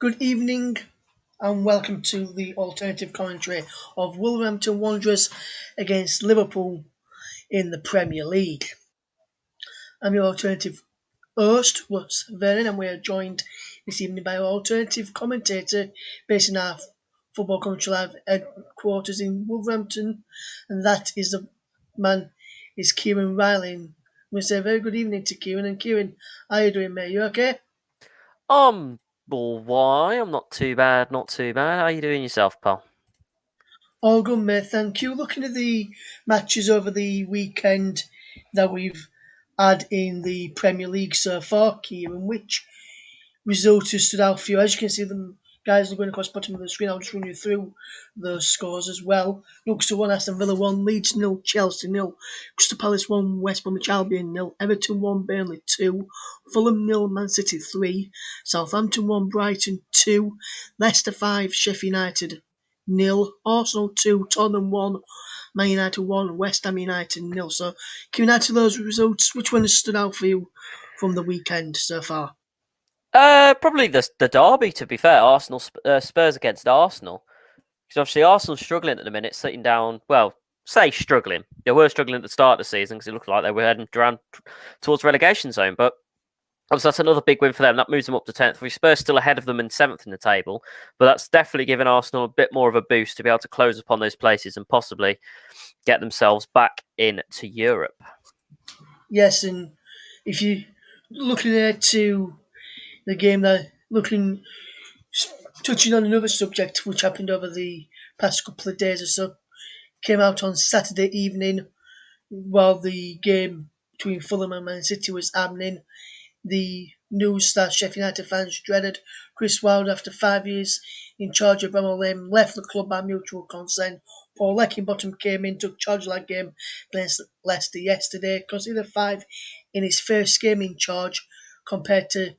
Good evening and welcome to the alternative commentary of Wolverhampton Wanderers against Liverpool in the Premier League. I'm your alternative host, Russ Vernon, and we are joined this evening by our alternative commentator based in our Football Commentary Live headquarters in Wolverhampton, and that is the man is Kieran Riley. And we say a very good evening to Kieran. And Kieran, how are you doing, mate? You okay? Why? I'm not too bad, not too bad. How you doing yourself, pal? All good, mate. Thank you. Looking at the matches over the weekend that we've had in the Premier League so far, Kieran, which result has stood out for you? As you can see, them guys are going across the bottom of the screen. I'll just run you through those scores as well. Newcastle 1, Aston Villa 1, Leeds 0, Chelsea 0, Crystal Palace 1, West Bromwich Albion 0, Everton 1, Burnley 2, Fulham 0, Man City 3, Southampton 1, Brighton 2, Leicester 5, Sheffield United 0, Arsenal 2, Tottenham 1, Man United 1, West Ham United 0. So, can you add to those results? Which one has stood out for you from the weekend so far? Probably the derby. To be fair, Arsenal Spurs against Arsenal, because obviously Arsenal's struggling at the minute, sitting down. Well, say struggling. They were struggling at the start of the season because it looked like they were heading around towards relegation zone. But obviously that's another big win for them. That moves them up to 10th. Spurs still ahead of them in 7th in the table, but that's definitely given Arsenal a bit more of a boost to be able to close upon those places and possibly get themselves back into Europe. Yes, and if you looking ahead to the game that looking touching on another subject which happened over the past couple of days or so, came out on Saturday evening while the game between Fulham and Man City was happening. The news that Sheffield United fans dreaded: Chris Wilder, after 5 years in charge of Bramall Lane, left the club by mutual consent. Paul Leckingbottom came in, took charge of that game against Leicester yesterday, conceded 5 in his first game in charge, compared to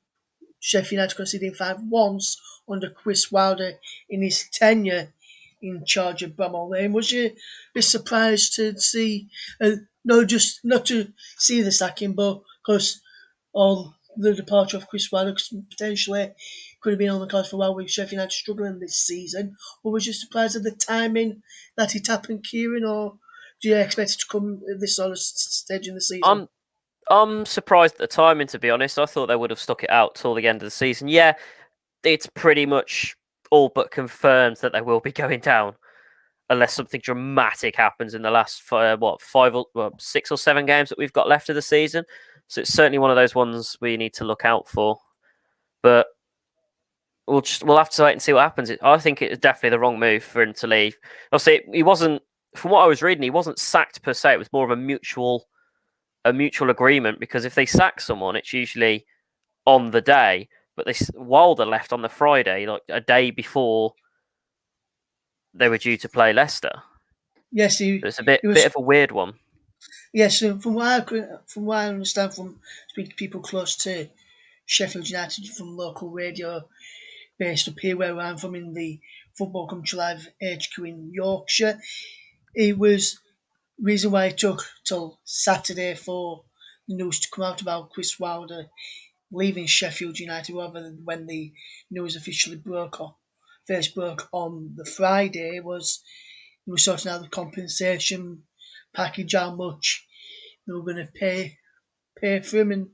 Sheffield United conceding 5 once under Chris Wilder in his tenure in charge of Bramall Lane. Was you a bit surprised to see, not to see the sacking, but because all the departure of Chris Wilder potentially could have been on the cards for a while with Sheffield United struggling this season? Or was you surprised at the timing that it happened, Kieran, or do you expect it to come at this sort of stage in the season? I'm I'm surprised at the timing, to be honest. I thought they would have stuck it out till the end of the season. Yeah, it's pretty much all but confirmed that they will be going down unless something dramatic happens in the last six or seven games that we've got left of the season. So it's certainly one of those ones we need to look out for. But we'll have to wait and see what happens. I think it was definitely the wrong move for him to leave. Obviously, he wasn't. From what I was reading, he wasn't sacked per se. It was more of a mutual agreement, because if they sack someone, it's usually on the day. But Wilder left on the Friday, like a day before they were due to play Leicester. Yes, It's a bit he was. bit of a weird one. Yes, from what I understand from speaking to people close to Sheffield United from local radio based up here where I'm from in the Football Country Live HQ in Yorkshire, it was reason why it took till Saturday for the news to come out about Chris Wilder leaving Sheffield United rather than when the news officially first broke on the Friday. Was they were sorting out the compensation package, how much they were going to pay for him, and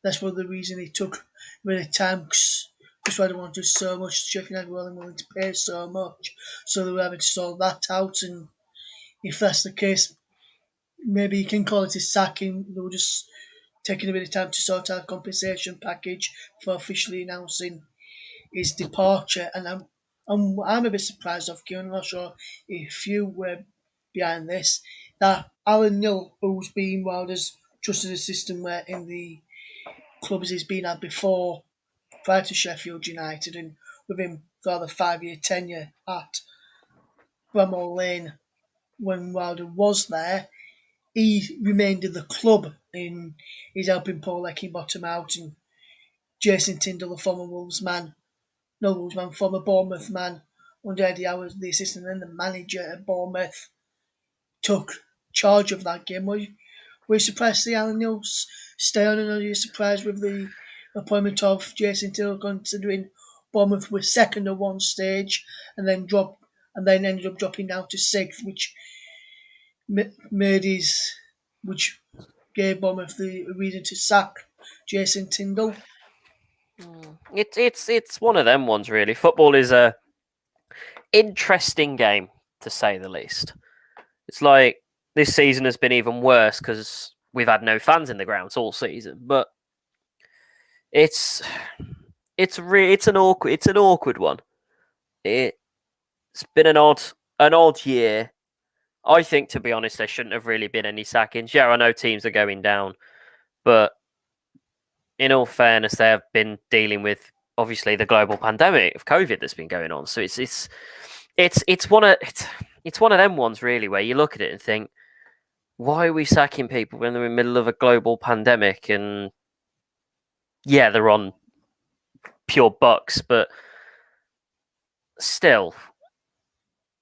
that's one of the reason it took a bit of time, because why they wanted so much. Sheffield United were only willing to pay so much, so they were having to sort that out. And if that's the case, maybe you can call it a sacking. They were just taking a bit of time to sort out a compensation package for officially announcing his departure. And I'm a bit surprised of Kieran. I'm not sure if you were behind this, that Alan Neil, who's been Wilder's trusted assistant in the clubs he's been at before, prior to Sheffield United, and with him for the 5 year tenure at Bramall Lane when Wilder was there, he remained in the club, and he's helping Paul Leckingbottom out, and Jason Tyndall, a former former Bournemouth man, under Eddie Howe as the assistant and the manager at Bournemouth, took charge of that game. Were you surprised to see Alan Neil stay on, and are you surprised with the appointment of Jason Tyndall, considering Bournemouth were second at one stage, and then ended up dropping down to sixth, which which gave Bournemouth the reason to sack Jason Tyndall. It's one of them ones, really. Football is a interesting game, to say the least. It's like this season has been even worse because we've had no fans in the grounds all season. But it's an awkward one. It's been an odd year. I think, to be honest, there shouldn't have really been any sackings. Yeah, I know teams are going down, but in all fairness, they have been dealing with obviously the global pandemic of COVID that's been going on. So it's one of them ones really where you look at it and think, why are we sacking people when they're in the middle of a global pandemic? And yeah, they're on pure bucks, but still,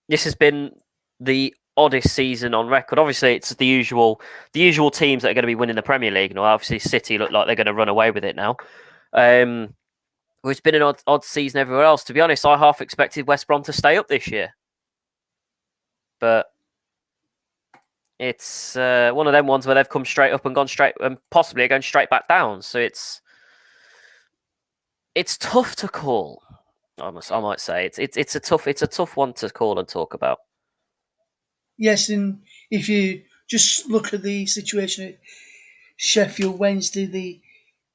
this has been the oddest season on record. Obviously, it's the usual teams that are going to be winning the Premier League. And obviously, City look like they're going to run away with it now. It's been an odd season everywhere else. To be honest, I half expected West Brom to stay up this year, but it's one of them ones where they've come straight up and gone straight, and possibly are going straight back down. So it's tough to call. I might say it's a tough one to call and talk about. Yes, and if you just look at the situation at Sheffield Wednesday, the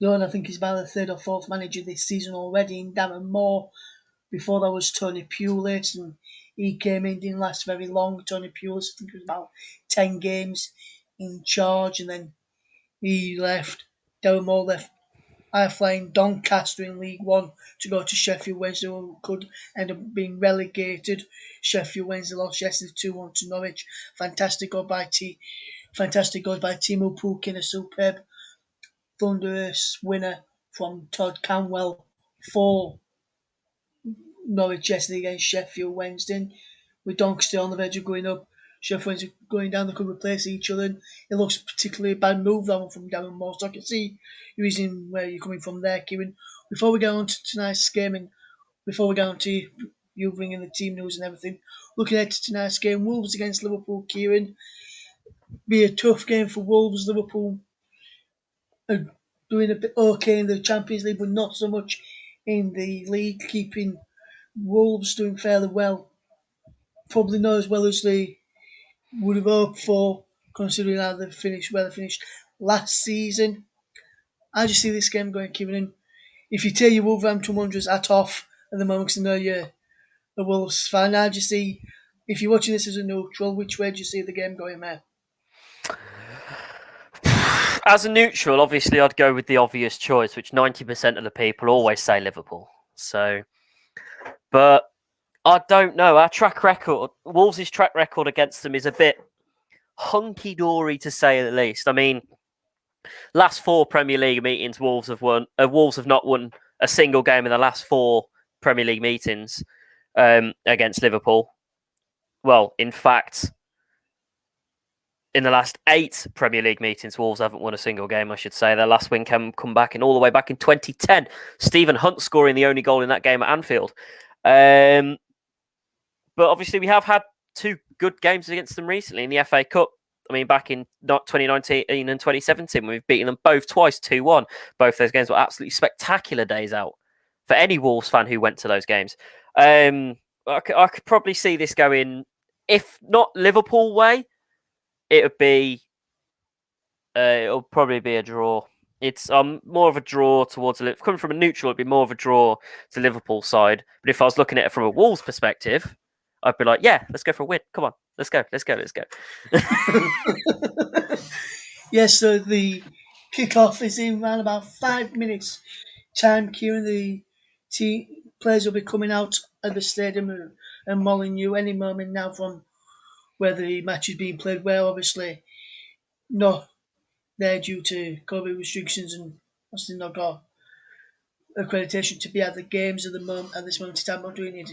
I think he's about the third or fourth manager this season already in Darren Moore. Before that was Tony Pulis, and he came in, didn't last very long. Tony Pulis, I think it was about 10 games in charge, and then he left. Darren Moore left high-flying Doncaster in League One to go to Sheffield Wednesday, who could end up being relegated. Sheffield Wednesday lost yesterday 2-1 to Norwich. Fantastic goal by Timo Pukki, a superb thunderous winner from Todd Canwell for Norwich yesterday against Sheffield Wednesday. With Doncaster on the verge of going up, Sheffield Wednesday going down, they could replace each other. And it looks particularly a bad move, that one from Darren Moore. So I can see the reason where you're coming from there, Kieran. Before we go on to tonight's game, and before we go on to you bringing the team news and everything, looking at tonight's game, Wolves against Liverpool, Kieran. Be a tough game for Wolves. Liverpool are doing a bit okay in the Champions League, but not so much in the league, keeping Wolves doing fairly well. Probably not as well as they would have hoped for, considering how they finished, where they finished last season. I just see this game going, Kieran. If you take your Wolverhampton Wanderers hat off at the moment, because I know you're a Wolves fan, I just see, if you're watching this as a neutral, which way do you see the game going there? As a neutral, obviously, I'd go with the obvious choice, which 90% of the people always say Liverpool. So, but I don't know. Our track record, Wolves' track record against them is a bit hunky-dory, to say the least. I mean, last 4 Premier League meetings, Wolves have not won a single game in the last 4 Premier League meetings against Liverpool. Well, in fact, in the last 8 Premier League meetings, Wolves haven't won a single game, I should say. Their last win came back in all the way back in 2010. Stephen Hunt scoring the only goal in that game at Anfield. But obviously, we have had 2 good games against them recently in the FA Cup. I mean, back in 2019 and 2017, we've beaten them both twice, 2-1. Both those games were absolutely spectacular days out for any Wolves fan who went to those games. I could probably see this going, if not Liverpool way, it'll probably be a draw. It's more of a draw towards coming from a neutral. It'd be more of a draw to Liverpool side. But if I was looking at it from a Wolves perspective, I'd be like, yeah, let's go for a win. Come on, let's go. Yes, so the kickoff is in around about 5 minutes time, Kieran. The players will be coming out of the stadium and Molineux any moment now from where the match is being played. Where obviously not there due to COVID restrictions and obviously not got accreditation to be at the games at this moment in time. I'm doing it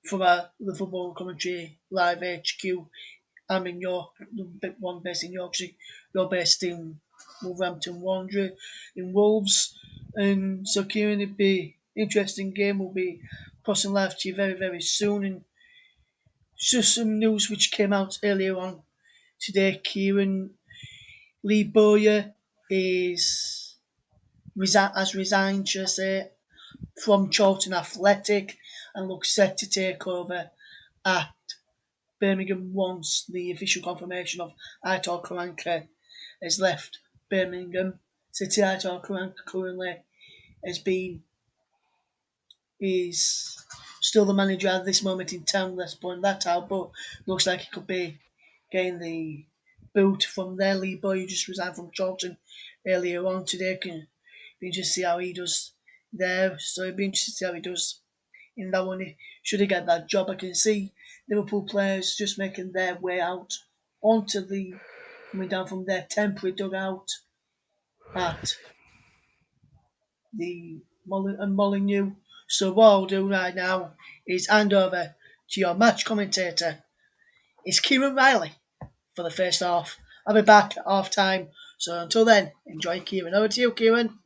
from the football commentary live HQ. I'm in York, the one based in Yorkshire. You're based in Wolverhampton Wanderers in Wolves, and so Kieran, it'd be interesting game. We'll be crossing live to you very, very soon. And just some news which came out earlier on today. Kieran Riley has resigned, should I say, from Charlton Athletic and looks set to take over at Birmingham once the official confirmation of Aitor Karanka has left Birmingham. City. Aitor Karanka currently is still the manager at this moment in time. Let's point that out, but looks like he could be getting the boot from their lead boy who just resigned from Charlton earlier on today. Can be interested to see how he does there. So it'd be interesting to see how he does in that one. Should he get that job, I can see Liverpool players just making their way out onto coming down from their temporary dugout at the Molineux. So what I'll do right now is hand over to your match commentator. It's Kieran Riley for the first half. I'll be back at half time. So until then, enjoy Kieran. Over to you, Kieran.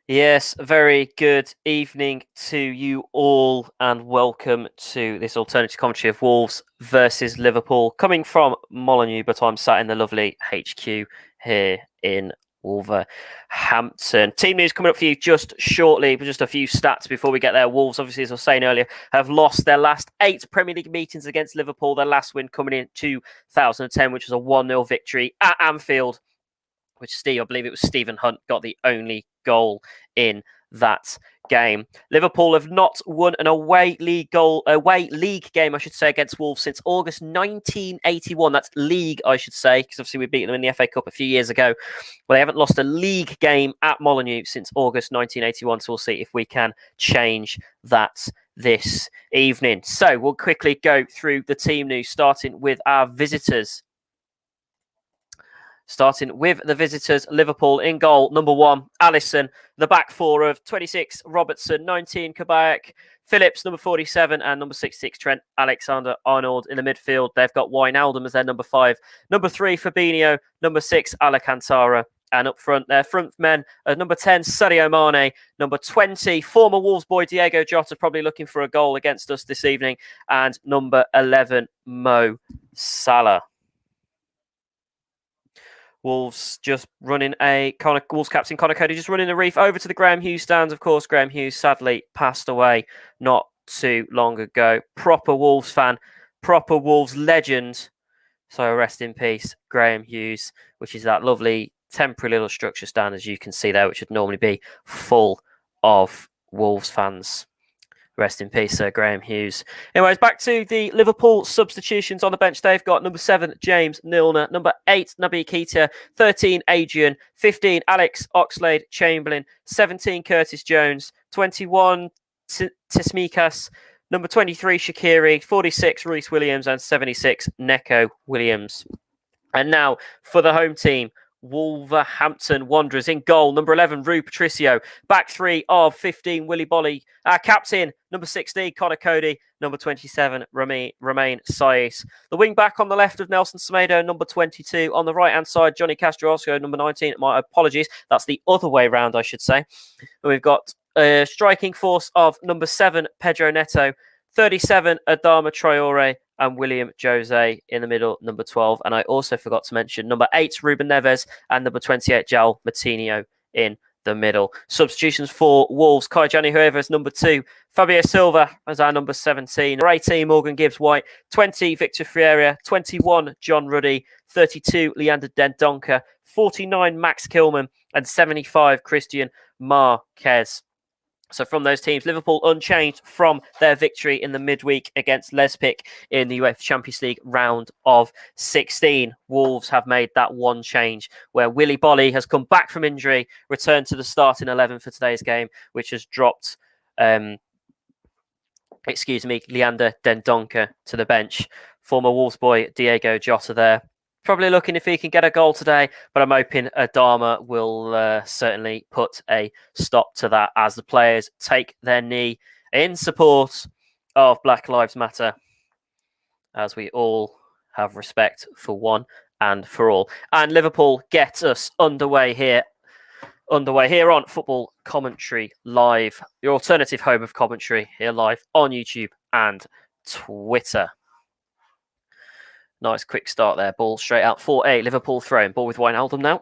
Yes, very good evening to you all, and welcome to this alternative commentary of Wolves versus Liverpool, coming from Molineux, but I'm sat in the lovely HQ here in Wolverhampton. Team news coming up for you just shortly, but just a few stats before we get there. Wolves, obviously, as I was saying earlier, have lost their last 8 Premier League meetings against Liverpool. Their last win coming in 2010, which was a 1-0 victory at Anfield, which I believe it was Stephen Hunt got the only goal in that game. Liverpool have not won an away league game, I should say, against Wolves since August 1981. That's league, I should say, because obviously we beat them in the FA Cup a few years ago. Well, they haven't lost a league game at Molineux since August 1981, so we'll see if we can change that this evening. So we'll quickly go through the team news, starting with our visitors. Starting with the visitors, Liverpool in goal, number 1, Alisson. The back 4 of 26, Robertson, 19, Kabak, Phillips, number 47, and number 66, Trent Alexander-Arnold in the midfield. They've got Wijnaldum as their number 5. Number 3, Fabinho. Number 6, Alcantara. And up front, their front men are number 10, Sadio Mane. Number 20, former Wolves boy Diego Jota, probably looking for a goal against us this evening. And number 11, Mo Salah. Wolves just running Wolves captain Conor Cody just running the reef over to the Graham Hughes stands. Of course, Graham Hughes sadly passed away not too long ago. Proper Wolves fan, proper Wolves legend. So rest in peace, Graham Hughes, which is that lovely temporary little structure stand, as you can see there, which would normally be full of Wolves fans. Rest in peace, Sir Graham Hughes. Anyways, back to the Liverpool substitutions on the bench. They've got number 7, James Milner. Number 8, Naby Keita. 13, Adrian. 15, Alex Oxlade-Chamberlain. 17, Curtis Jones. 21, Tsimikas. Number 23, Shaqiri. 46, Reece Williams. And 76, Neco Williams. And now for the home team, Wolverhampton Wanderers in goal. Number 11, Rui Patricio. Back 3 of 15, Willy Bolly. Captain, number 16, Conor Cody. Number 27, Romain Saiz. The wing back on the left of Nelson Semedo, number 22. On the right-hand side, Johnny Castro-Osco, number 19. My apologies. That's the other way round, I should say. And we've got a striking force of number 7, Pedro Neto. 37, Adama Traore. And William Jose in the middle, number 12. And I also forgot to mention number 8, Ruben Neves, and number 28, João Moutinho in the middle. Substitutions for Wolves, Kai-Jani Huevas, number 2. Fabio Silva as our number 17. Number 18, Morgan Gibbs-White. 20, Victor Freire. 21, John Ruddy. 32, Leander Dendoncker. 49, Max Kilman. And 75, Christian Marquez. So from those teams, Liverpool unchanged from their victory in the midweek against Leipzig in the UEFA Champions League round of 16. Wolves have made that one change where Willy Bolly has come back from injury, returned to the starting 11 for today's game, which has dropped, Leander Dendoncker to the bench. Former Wolves boy Diego Jota there. Probably looking if he can get a goal today, but I'm hoping Adama will certainly put a stop to that as the players take their knee in support of Black Lives Matter, as we all have respect for one and for all. And Liverpool get us underway here underway here on Football Commentary Live, your alternative home of commentary, here live on YouTube and Twitter. Nice quick start there. Ball straight out for a Liverpool throw. Ball with Wijnaldum now.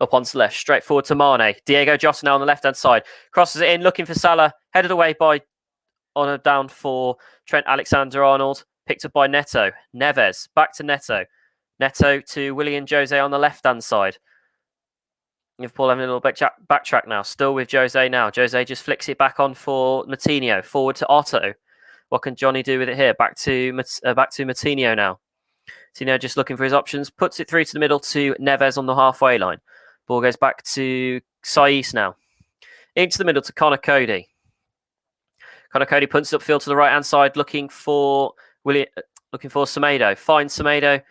Up onto the left, straight forward to Mane. Diego Jota now on the left-hand side. Crosses it in, looking for Salah. Headed away by Honor down for Trent Alexander-Arnold. Picked up by Neto. Neves, back to Neto. Neto to Willian Jose on the left-hand side. Liverpool having a little backtrack now. Still with Jose now. Jose just flicks it back on for Matinho. Forward to Otto. What can Johnny do with it here? Back to Matinho now. Matinho just looking for his options. Puts it through to the middle to Neves on the halfway line. Ball goes back to Saiss now. Into the middle to Connor Cody. Connor Cody punts it upfield to the right-hand side, looking for Semedo. Finds Semedo.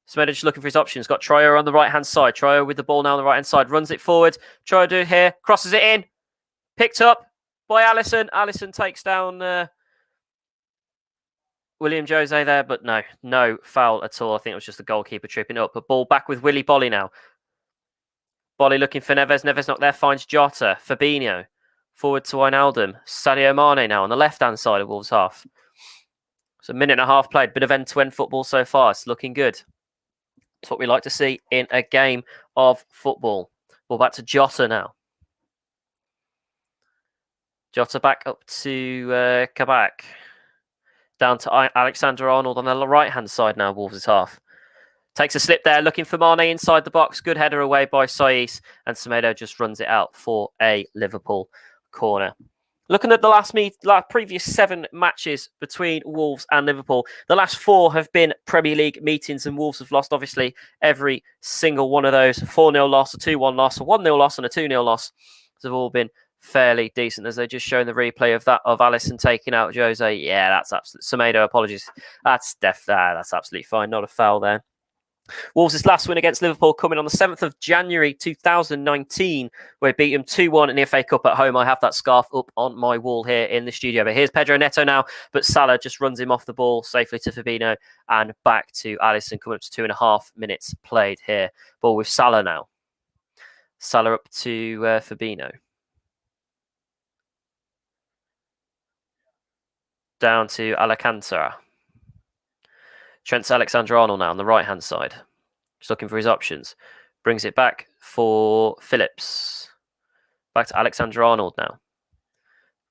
Semedo just looking for his options. Got Troyer on the right-hand side. Troyer with the ball now on the right-hand side. Runs it forward. Troyer do it here. Crosses it in. Picked up by Alisson. Alisson takes down William Jose there, but no foul at all. I think it was just the goalkeeper tripping up. But ball back with Willy Bolly now. Bolly looking for Neves. Neves not there. Finds Jota. Fabinho. Forward to Wijnaldum. Sadio Mane now on the left-hand side of Wolves' half. So a minute and a half played. Bit of end-to-end football so far. It's looking good. It's what we like to see in a game of football. Ball back to Jota now. Jota back up to Kabak. Down to Alexander-Arnold on the right-hand side now, Wolves' half. Takes a slip there, looking for Mane inside the box. Good header away by Saiss, and Semedo just runs it out for a Liverpool corner. Looking at the previous 7 matches between Wolves and Liverpool, the last 4 have been Premier League meetings, and Wolves have lost, obviously, every single one of those. 4-0 loss, a 2-1 loss, a 1-0 loss, and a 2-0 loss. They've all been fairly decent, as they just shown the replay of that of Alisson taking out Jose. Yeah, that's absolutely... Semedo, apologies. That's absolutely fine. Not a foul there. Wolves' last win against Liverpool coming on the 7th of January 2019, where we beat them 2-1 in the FA Cup at home. I have that scarf up on my wall here in the studio. But here's Pedro Neto now, but Salah just runs him off the ball safely to Fabinho and back to Alisson, coming up to 2.5 minutes played here. Ball with Salah now. Salah up to Fabinho. Down to Alcantara. Trent Alexander-Arnold now on the right-hand side. Just looking for his options. Brings it back for Phillips. Back to Alexander-Arnold now.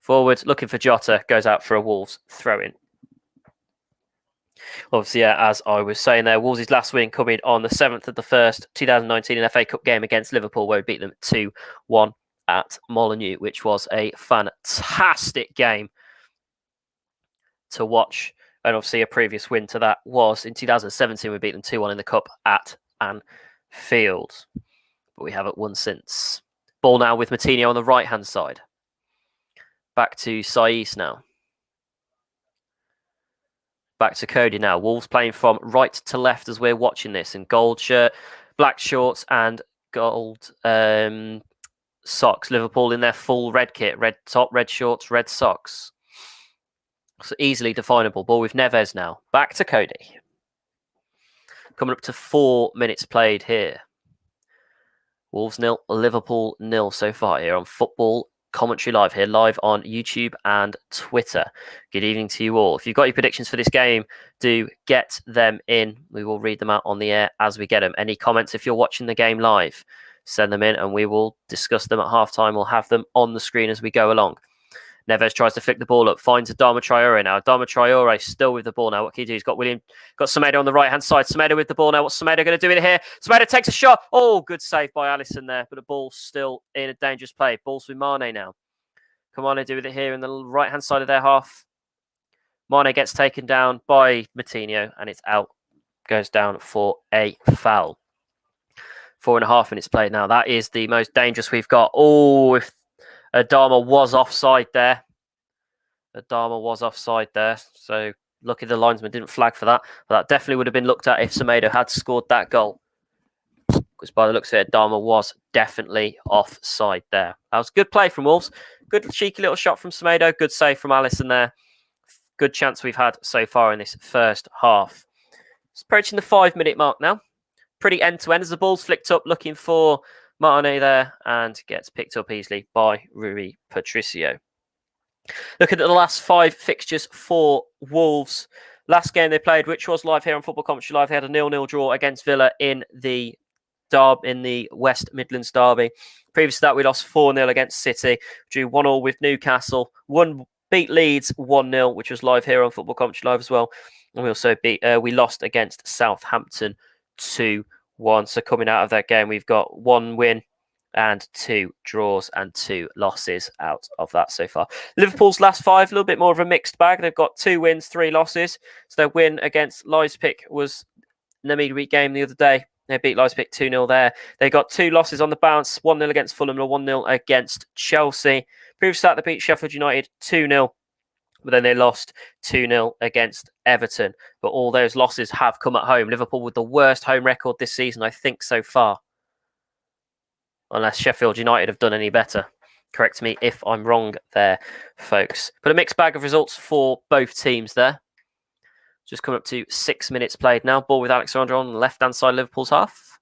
Forward, looking for Jota. Goes out for a Wolves throw-in. Obviously, yeah, as I was saying there, Wolves' last win coming on the 7th of the 1st, 2019 in FA Cup game against Liverpool, where we beat them 2-1 at Molineux, which was a fantastic game to watch. And obviously a previous win to that was in 2017. We beat them 2-1 in the Cup at Anfield. But we haven't won since. Ball now with Matinho on the right-hand side. Back to Saiss now. Back to Cody now. Wolves playing from right to left as we're watching this. In gold shirt, black shorts and gold socks. Liverpool in their full red kit. Red top, red shorts, red socks. So easily definable. Ball with Neves now. Back to Cody. Coming up to 4 minutes played here. Wolves 0, Liverpool 0 so far here on Football Commentary Live, here live on YouTube and Twitter. Good evening to you all. If you've got your predictions for this game, do get them in. We will read them out on the air as we get them. Any comments if you're watching the game live, send them in and we will discuss them at halftime. We'll have them on the screen as we go along. Neves tries to flick the ball up, finds Adama Traore now. Adama Traore still with the ball now. What can he do? He's got Semedo on the right-hand side. Semedo with the ball now. What's Semedo going to do in here? Semedo takes a shot. Oh, good save by Alisson there, but the ball's still in a dangerous play. Ball's with Mane now. Can Mane do with it here in the right-hand side of their half? Mane gets taken down by Matinho, and it's out. Goes down for a foul. 4.5 minutes played now. That is the most dangerous we've got. Oh, if Adama was offside there. So lucky the linesman didn't flag for that. But that definitely would have been looked at if Semedo had scored that goal. Because by the looks of it, Adama was definitely offside there. That was good play from Wolves. Good cheeky little shot from Semedo. Good save from Alisson there. Good chance we've had so far in this first half. It's approaching the 5 minute mark now. Pretty end to end as the ball's flicked up looking for Martinez there and gets picked up easily by Rui Patricio. Looking at the last 5 fixtures for Wolves. Last game they played, which was live here on Football Commentary Live, they had a 0-0 draw against Villa in the West Midlands derby. Previous to that, we lost 4-0 against City, drew 1-1 with Newcastle, beat Leeds 1-0, which was live here on Football Commentary Live as well. And we also we lost against Southampton 2-1. So coming out of that game, we've got 1 win and 2 draws and 2 losses out of that so far. Liverpool's last 5, a little bit more of a mixed bag. They've got 2 wins, 3 losses. So their win against Leipzig was in the midweek game the other day. They beat Leipzig 2-0 there. They got 2 losses on the bounce, 1-0 against Fulham and 1-0 against Chelsea. Previous to that, they beat Sheffield United 2-0. But then they lost 2-0 against Everton. But all those losses have come at home. Liverpool with the worst home record this season, I think, so far. Unless Sheffield United have done any better. Correct me if I'm wrong there, folks. But a mixed bag of results for both teams there. Just coming up to 6 minutes played now. Ball with Alexander on the left-hand side, Liverpool's half.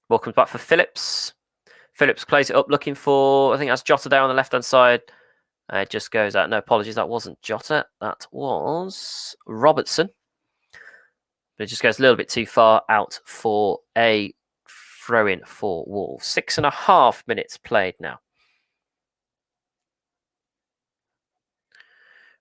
Ball comes back for Phillips. Phillips plays it up looking for, I think that's Jota there on the left-hand side. It just goes out. No, apologies, that wasn't Jota. That was Robertson. But it just goes a little bit too far out for a throw-in for Wolves. 6.5 minutes played now.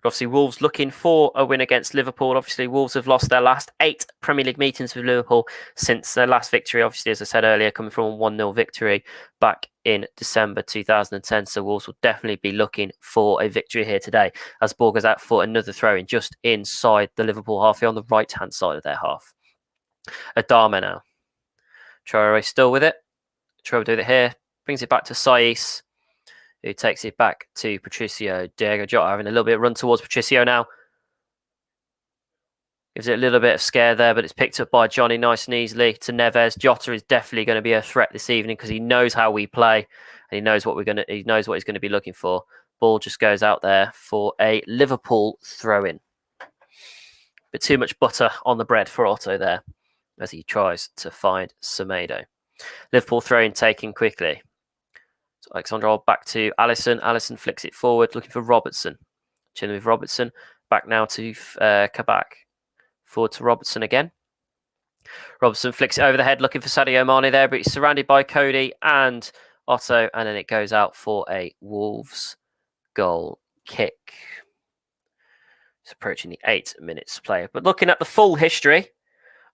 Obviously, Wolves looking for a win against Liverpool. Obviously, Wolves have lost their last 8 Premier League meetings with Liverpool since their last victory. Obviously, as I said earlier, coming from a 1-0 victory back in December 2010. So Wolves will definitely be looking for a victory here today as ball goes out for another throw-in just inside the Liverpool half here on the right-hand side of their half. Adama now. Traore still with it. Traore do it here. Brings it back to Saiss, who takes it back to Patricio. Diego Jota having a little bit of run towards Patricio now. Gives it a little bit of scare there, but it's picked up by Johnny nice and easily to Neves. Jota is definitely going to be a threat this evening because he knows how we play and he knows what he's going to be looking for. Ball just goes out there for a Liverpool throw-in. Bit too much butter on the bread for Otto there as he tries to find Semedo. Liverpool throw-in taken quickly. So Alexander back to Alisson. Alisson flicks it forward, looking for Robertson. Chilling with Robertson. Back now to Kabak. Forward to Robertson again. Robertson flicks it over the head, looking for Sadio Mane there, but he's surrounded by Cody and Otto, and then it goes out for a Wolves goal kick. It's approaching the 8 minutes play. But looking at the full history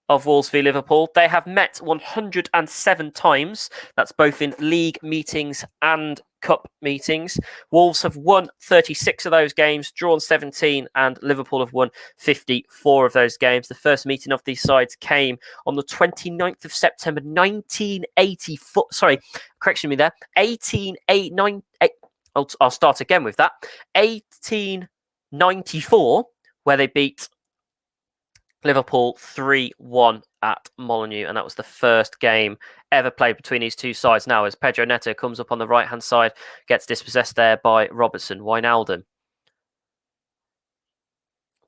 of Wolves v Liverpool, they have met 107 times. That's both in league meetings and cup meetings. Wolves have won 36 of those games, drawn 17, and Liverpool have won 54 of those games. The first meeting of these sides came on the 29th of September 1984. Sorry, correction me there. 1898. I'll start again with that. 1894, where they beat Liverpool 3-1 at Molineux, and that was the first game ever played between these two sides. Now, as Pedro Neto comes up on the right-hand side, gets dispossessed there by Robertson. Wijnaldum.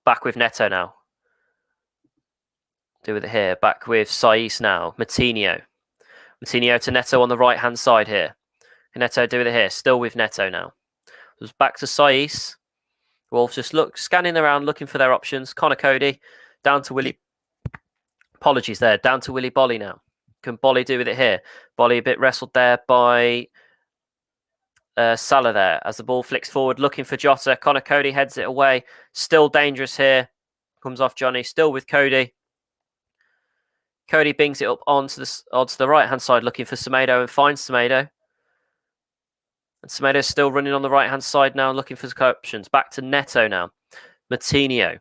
Back with Neto now. Do with it here. Back with Saiss now. Moutinho. Moutinho to Neto on the right-hand side here. Neto do with it here. Still with Neto now. It back to Saiss. Wolves just scanning around, looking for their options. Connor Cody. Down to Willie. Apologies there. Down to Willie Bolly now. Can Bolly do with it here? Bolly a bit wrestled there by Salah there. As the ball flicks forward, looking for Jota. Connor Cody heads it away. Still dangerous here. Comes off Johnny. Still with Cody. Cody bings it up onto the right-hand side, looking for Semedo and finds Semedo. And Semedo's still running on the right-hand side now, looking for options. Back to Neto now. Moutinho.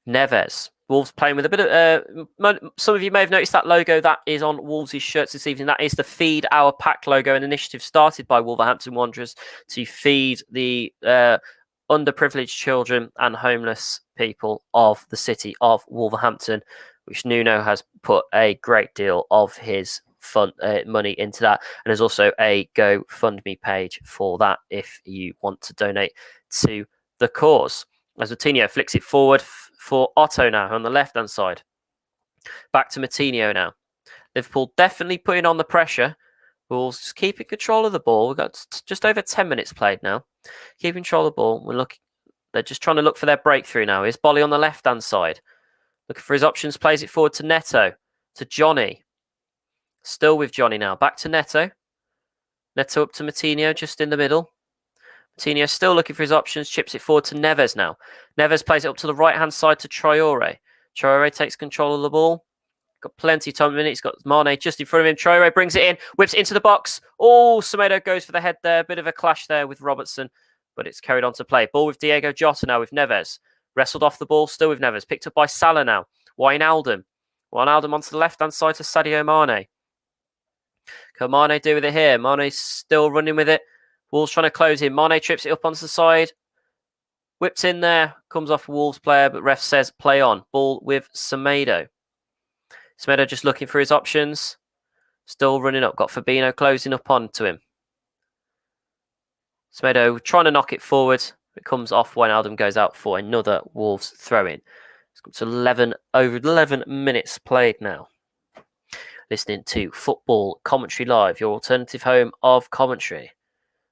Neves. Wolves playing with a bit of... some of you may have noticed that logo that is on Wolves' shirts this evening. That is the Feed Our Pack logo, an initiative started by Wolverhampton Wanderers to feed the underprivileged children and homeless people of the city of Wolverhampton, which Nuno has put a great deal of his money into that. And there's also a GoFundMe page for that if you want to donate to the cause. As Moutinho flicks it forward for Otto now on the left-hand side. Back to Moutinho now. Liverpool definitely putting on the pressure. Wolves just keeping control of the ball. We've got just over 10 minutes played now. Keeping control of the ball. They're just trying to look for their breakthrough now. Here's Bolly on the left-hand side. Looking for his options. Plays it forward to Neto. To Johnny. Still with Johnny now. Back to Neto. Neto up to Moutinho just in the middle. Moutinho still looking for his options. Chips it forward to Neves now. Neves plays it up to the right-hand side to Traore. Traore takes control of the ball. Got plenty of time in it. He's got Mane just in front of him. Traore brings it in, whips it into the box. Oh, Semedo goes for the head there. Bit of a clash there with Robertson, but it's carried on to play. Ball with Diego Jota now with Neves. Wrestled off the ball, still with Neves. Picked up by Salah now. Wijnaldum. Wijnaldum onto the left-hand side to Sadio Mane. Can Mane do with it here? Mane's still running with it. Wolves trying to close him. Mane trips it up onto the side. Whips in there. Comes off a Wolves player, but ref says play on. Ball with Semedo. Semedo just looking for his options. Still running up. Got Fabinho closing up onto him. Semedo trying to knock it forward. It comes off. Wijnaldum goes out for another Wolves throw-in. It's got to over 11 minutes played now. Listening to Football Commentary Live, your alternative home of commentary.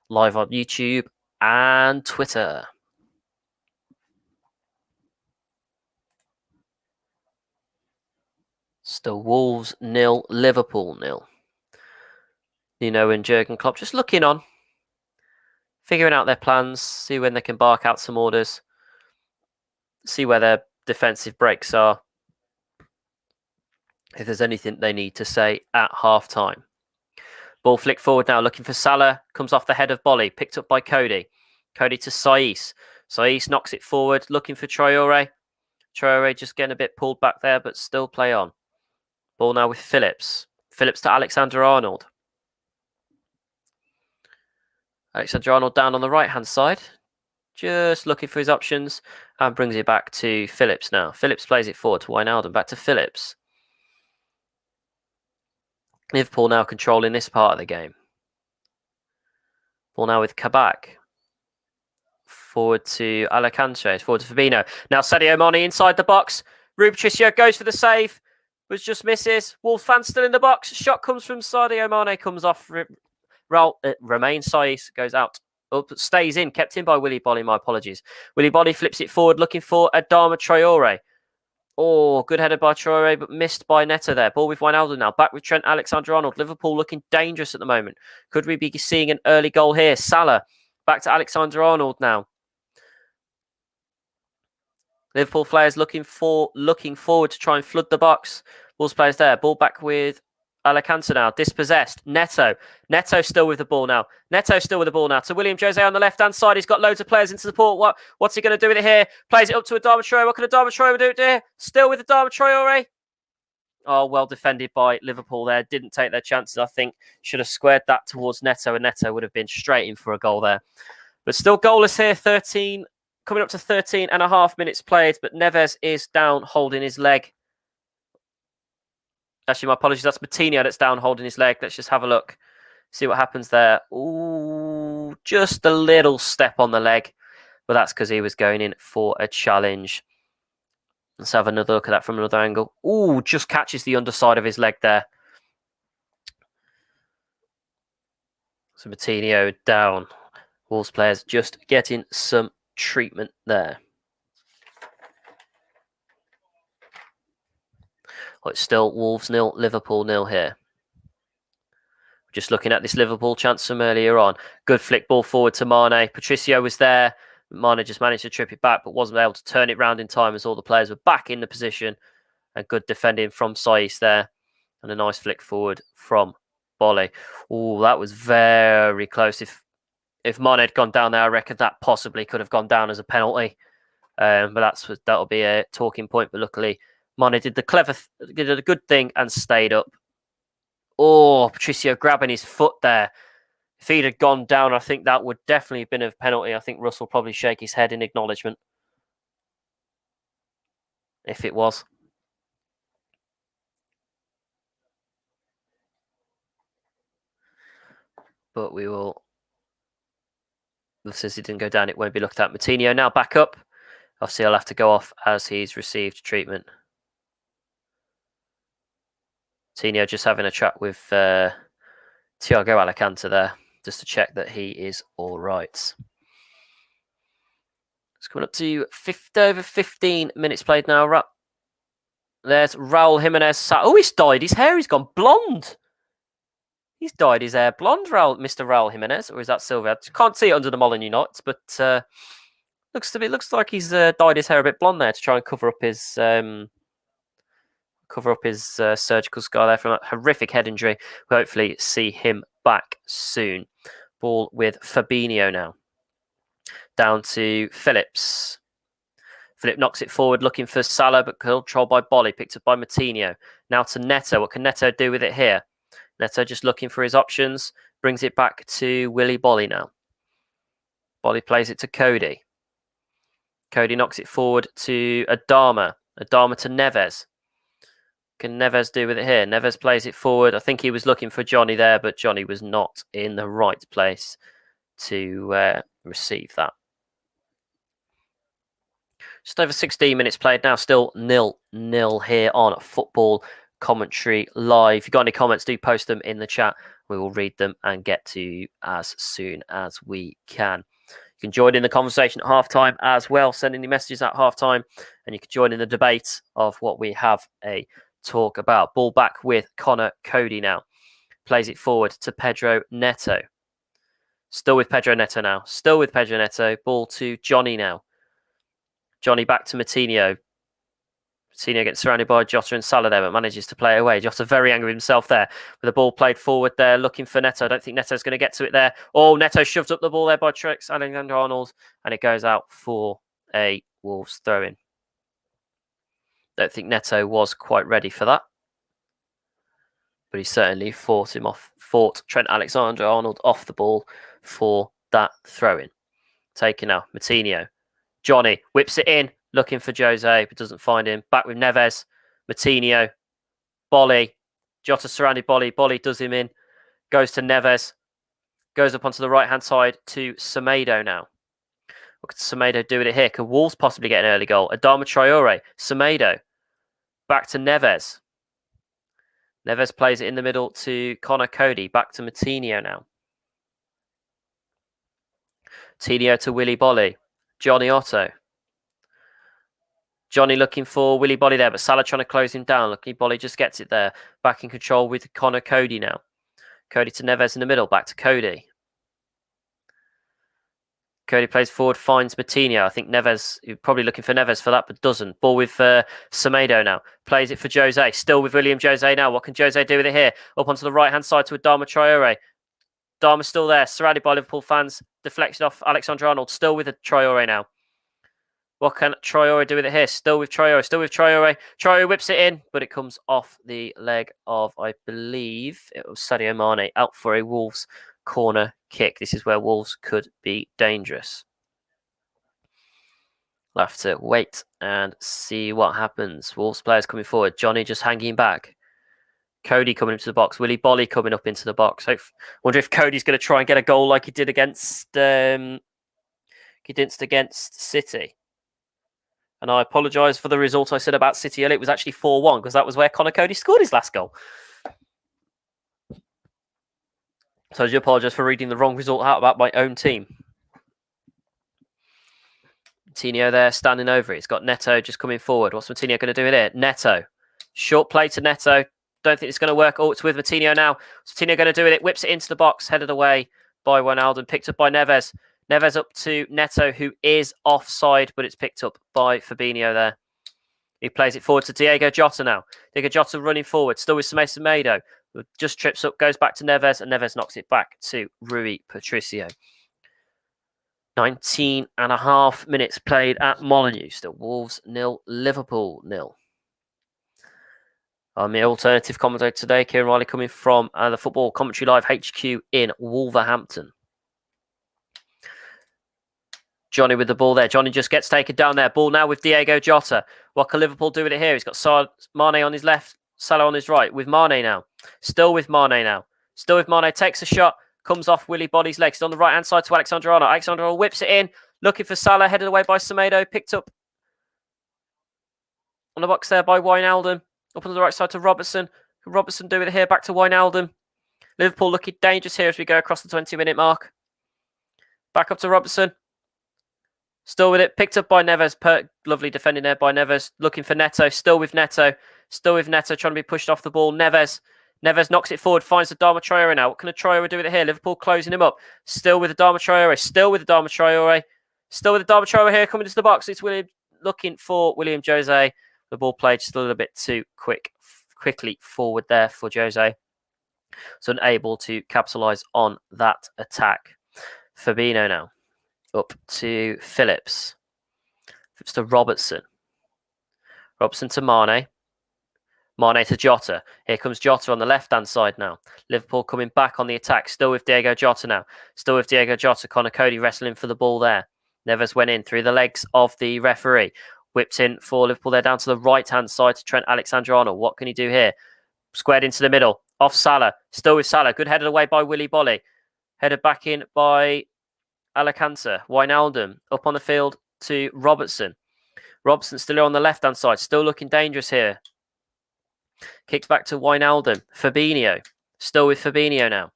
Live on YouTube and Twitter. Still Wolves 0, Liverpool 0. Nuno and Jurgen Klopp just looking on, figuring out their plans, see when they can bark out some orders, see where their defensive breaks are, if there's anything they need to say at half-time. Ball flick forward now, looking for Salah, comes off the head of Bolly, picked up by Cody. Cody to Saiss. Saiss knocks it forward, looking for Traore. Traore just getting a bit pulled back there, but still play on. Ball now with Phillips. Phillips to Alexander-Arnold. Alexander-Arnold down on the right-hand side. Just looking for his options and brings it back to Phillips now. Phillips plays it forward to Wijnaldum. Back to Phillips. Liverpool now controlling this part of the game. Ball now with Kabak. Forward to Alcantara. Forward to Fabinho. Now Sadio Mane inside the box. Rui Patricio goes for the save. But just misses. Wolves fans still in the box. Shot comes from Sadio Mane. Comes off. Remains Saiss. Goes out. Up, stays in. Kept in by Willy Bolly. My apologies. Willy Bolly flips it forward. Looking for Adama Traore. Oh, good header by Traore, but missed by Neto there. Ball with Wijnaldum now. Back with Trent Alexander-Arnold. Liverpool looking dangerous at the moment. Could we be seeing an early goal here? Salah. Back to Alexander-Arnold now. Liverpool players looking forward to try and flood the box. Wolves players there. Ball back with Alcantara now. Dispossessed. Neto. Neto still with the ball now. To William Jose on the left-hand side. He's got loads of players in support. What's he going to do with it here? Plays it up to Adama Traore. What can Adama Traore do here? Still with Adama Traore. Oh, well defended by Liverpool there. Didn't take their chances, I think. Should have squared that towards Neto, and Neto would have been straight in for a goal there. But still goalless here. Coming up to 13 and a half minutes played, but Neves is down holding his leg. Actually, my apologies. That's Moutinho that's down holding his leg. Let's just have a look. See what happens there. Ooh, just a little step on the leg. But that's because he was going in for a challenge. Let's have another look at that from another angle. Ooh, just catches the underside of his leg there. So Moutinho down. Wolves players just getting some treatment there. Well, it's still Wolves 0, Liverpool 0 here. Just looking at this Liverpool chance from earlier on. Good flick ball forward to Mane. Patricio was there. Mane just managed to trip it back, but wasn't able to turn it round in time as all the players were back in the position. And good defending from Saiss there. And a nice flick forward from Bolly. Oh, that was very close. If Mane had gone down there, I reckon that possibly could have gone down as a penalty. But that'll be a talking point. But luckily, Mane did did a good thing and stayed up. Oh, Patricio grabbing his foot there. If he'd have gone down, I think that would definitely have been a penalty. I think Russell probably shake his head in acknowledgement. If it was. But we will... Since he didn't go down, it won't be looked at. Moutinho now back up. Obviously, he'll have to go off as he's received treatment. Tino just having a chat with Thiago Alcantara there, just to check that he is all right. It's coming up to over 15 minutes played now. There's Raul Jimenez. Oh, he's dyed his hair. He's gone blonde. He's dyed his hair blonde, Mr. Raul Jimenez, or is that silver? I can't see it under the Molyneux knots, but looks like he's dyed his hair a bit blonde there to try and cover up his surgical scar there from a horrific head injury. We'll hopefully see him back soon. Ball with Fabinho now. Down to Phillips. Philip knocks it forward, looking for Salah, but controlled by Bolly, picked up by Moutinho. Now to Neto. What can Neto do with it here? Neto just looking for his options. Brings it back to Willy Bolly now. Bolly plays it to Cody. Cody knocks it forward to Adama. Adama to Neves. Can Neves do with it here? Neves plays it forward. I think he was looking for Johnny there, but Johnny was not in the right place to receive that. Just over 16 minutes played now. Still 0-0 here on Football Commentary Live. If you've got any comments, do post them in the chat. We will read them and get to you as soon as we can. You can join in the conversation at halftime as well. Send any messages at halftime, and you can join in the debate of what we have a talk about. Ball back with Connor Cody now. Plays it forward to Pedro Neto. Still with Pedro Neto now. Still with Pedro Neto. Ball to Johnny now. Johnny back to Moutinho. Moutinho gets surrounded by Jota and Salah there, but manages to play it away. Jota very angry with himself there. With the ball played forward there, looking for Neto. I don't think Neto's going to get to it there. Oh, Neto shoved up the ball there by Trix Alexander-Arnold, and it goes out for a Wolves throw-in. Don't think Neto was quite ready for that, but he certainly fought Trent Alexander-Arnold off the ball for that throw-in. Taken now, Moutinho. Johnny whips it in, looking for Jose, but doesn't find him. Back with Neves, Moutinho, Bolly. Jota surrounded Bolly. Bolly does him in, goes to Neves, goes up onto the right-hand side to Semedo now. What could Semedo do with it here? Could Wolves possibly get an early goal? Adama Traore, Semedo, back to Neves. Neves plays it in the middle to Connor Cody, back to Moutinho now. Moutinho to Willy Bolly. Johnny Otto. Johnny looking for Willy Bolly there, but Salah trying to close him down. Lucky Bolly just gets it there. Back in control with Connor Cody now. Cody to Neves in the middle. Back to Cody. Cody plays forward, finds Moutinho. I think Neves, you're probably looking for Neves for that, but doesn't. Ball with Semedo now. Plays it for Jose. Still with William Jose now. What can Jose do with it here? Up onto the right-hand side to Adama Traore. Dama's still there, surrounded by Liverpool fans. Deflection off Alexander-Arnold. Still with Traore now. What can Traore do with it here? Still with Traore. Traore whips it in, but it comes off the leg of, I believe, it was Sadio Mane, out for a Wolves corner kick. This is where Wolves could be dangerous. We'll have to wait and see what happens. Wolves players coming forward. Johnny just hanging back. Cody coming into the box. Willy Bolly coming up into the box. I wonder if Cody's going to try and get a goal like he did against City. And I apologise for the result I said about City earlier. It was actually 4-1 because that was where Connor Cody scored his last goal. So I do apologise for reading the wrong result out about my own team. Moutinho there standing over it. He's got Neto just coming forward. What's Moutinho going to do with it? Neto. Short play to Neto. Don't think it's going to work. Oh, it's with Moutinho now. What's Moutinho going to do with it? Whips it into the box. Headed away by Wijnaldum. Picked up by Neves. Neves up to Neto, who is offside, but it's picked up by Fabinho there. He plays it forward to Diego Jota now. Diego Jota running forward. Still with Semedo. Just trips up, goes back to Neves, and Neves knocks it back to Rui Patricio. 19.5 minutes played at Molyneux. Still Wolves 0, Liverpool 0. I'm the alternative commentator today, Kieran Riley, coming from the Football Commentary Live HQ in Wolverhampton. Johnny with the ball there. Johnny just gets taken down there. Ball now with Diego Jota. What can Liverpool do with it here? He's got Mane on his left, Salah on his right. With Mane now. Still with Mane now. Still with Mane. Takes a shot. Comes off Willy Bolly's legs. He's on the right-hand side to Alexander-Arnold. Alexander-Arnold whips it in. Looking for Salah. Headed away by Semedo. Picked up on the box there by Wijnaldum. Up on the right side to Robertson. Can Robertson do it here? Back to Wijnaldum. Liverpool looking dangerous here as we go across the 20-minute mark. Back up to Robertson. Still with it. Picked up by Neves. Lovely defending there by Neves. Looking for Neto. Still with Neto. Still with Neto trying to be pushed off the ball. Neves knocks it forward. Finds the Adama Traore now. What can Traore do with it here? Liverpool closing him up. Still with the Adama Traore. Still with the Adama Traore. Still with the Adama Traore here coming into the box. It's William looking for William Jose. The ball played just a little bit too quickly forward there for Jose. So unable to capitalise on that attack. Fabinho now. Up to Phillips. Phillips to Robertson. Robertson to Mane. Mane to Jota. Here comes Jota on the left-hand side now. Liverpool coming back on the attack. Still with Diego Jota now. Still with Diego Jota. Connor Cody wrestling for the ball there. Neves went in through the legs of the referee. Whipped in for Liverpool there down to the right-hand side to Trent Alexander-Arnold. What can he do here? Squared into the middle. Off Salah. Still with Salah. Good headed away by Willy Bolly. Headed back in by Alcantara. Wijnaldum up on the field to Robertson. Robertson still on the left-hand side. Still looking dangerous here. Kicks back to Wijnaldum. Fabinho. Still with Fabinho now.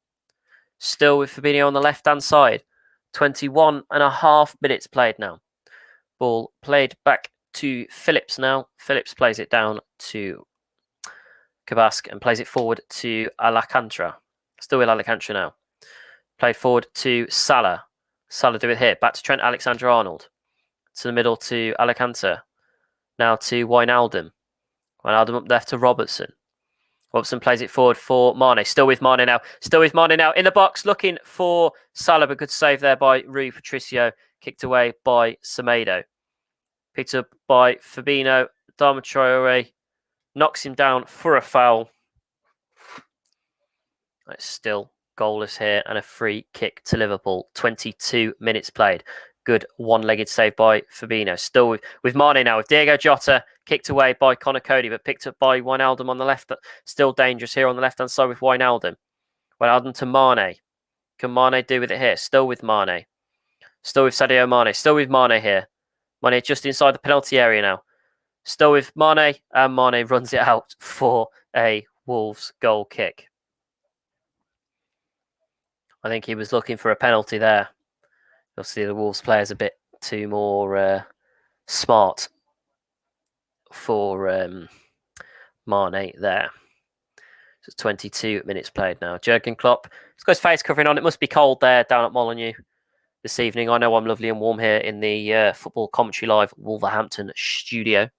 Still with Fabinho on the left-hand side. 21.5 minutes played now. Ball played back to Phillips now. Phillips plays it down to Kabasque and plays it forward to Alcantara. Still with Alcantara now. Played forward to Salah. Salah do it here. Back to Trent Alexander-Arnold. To the middle to Alcantara. Now to Wijnaldum. Wijnaldum up left to Robertson. Robertson plays it forward for Mane. Still with Mane now. Still with Mane now. In the box looking for Salah. But good save there by Rui Patricio. Kicked away by Semedo. Picked up by Fabinho. Adama Traore knocks him down for a foul. It's still goalless here and a free kick to Liverpool. 22 minutes played. Good one-legged save by Fabinho. Still with Mane now. With Diego Jota kicked away by Connor Cody, but picked up by Wijnaldum on the left. Still dangerous here on the left-hand side with Wijnaldum. Wijnaldum to Mane. Can Mane do with it here? Still with Mane. Still with Sadio Mane. Still with Mane here. Mane just inside the penalty area now. Still with Mane. And Mane runs it out for a Wolves goal kick. I think he was looking for a penalty there. You'll see the Wolves players a bit too more smart for Mane there. So it's 22 minutes played now. Jurgen Klopp, he's got his face covering on. It must be cold there down at Molineux this evening. I know I'm lovely and warm here in the Football Commentary Live Wolverhampton studio.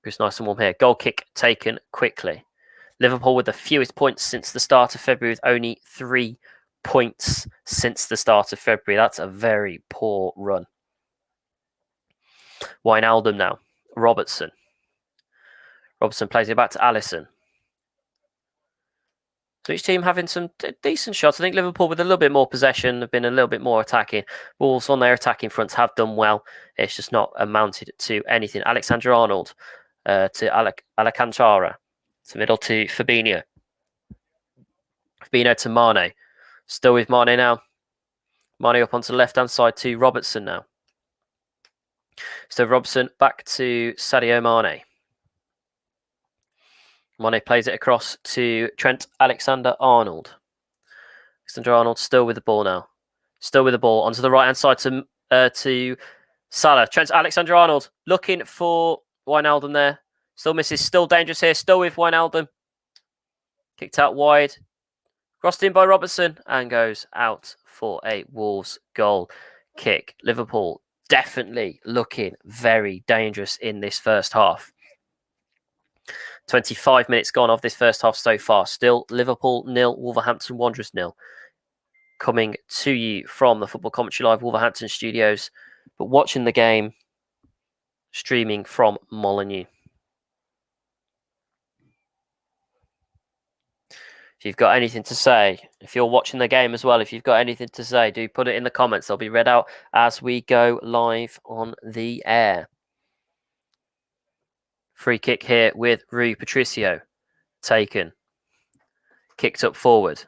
It's nice and warm here. Goal kick taken quickly. Liverpool with the fewest points since the start of February, with only 3 points since the start of February. That's a very poor run. Wijnaldum now. Robertson. Robertson plays it back to Alisson. So each team having some decent shots. I think Liverpool with a little bit more possession have been a little bit more attacking. Wolves on their attacking fronts have done well. It's just not amounted to anything. Alexander-Arnold to Alcantara. To middle to Fabinho. Fabinho to Mane. Still with Mane now. Mane up onto the left-hand side to Robertson now. So Robertson back to Sadio Mane. Mane plays it across to Trent Alexander-Arnold. Alexander-Arnold still with the ball now. Still with the ball onto the right-hand side to Salah. Trent Alexander-Arnold looking for Wijnaldum there. Still misses. Still dangerous here. Still with Wijnaldum. Kicked out wide. Crossed in by Robertson and goes out for a Wolves goal kick. Liverpool definitely looking very dangerous in this first half. 25 minutes gone of this first half so far. Still Liverpool 0, Wolverhampton Wanderers 0. Coming to you from the Football Commentary Live Wolverhampton studios, but watching the game streaming from Molineux. If you've got anything to say, if you're watching the game as well, if you've got anything to say, do put it in the comments. They'll be read out as we go live on the air. Free kick here with Rui Patricio. Taken. Kicked up forward.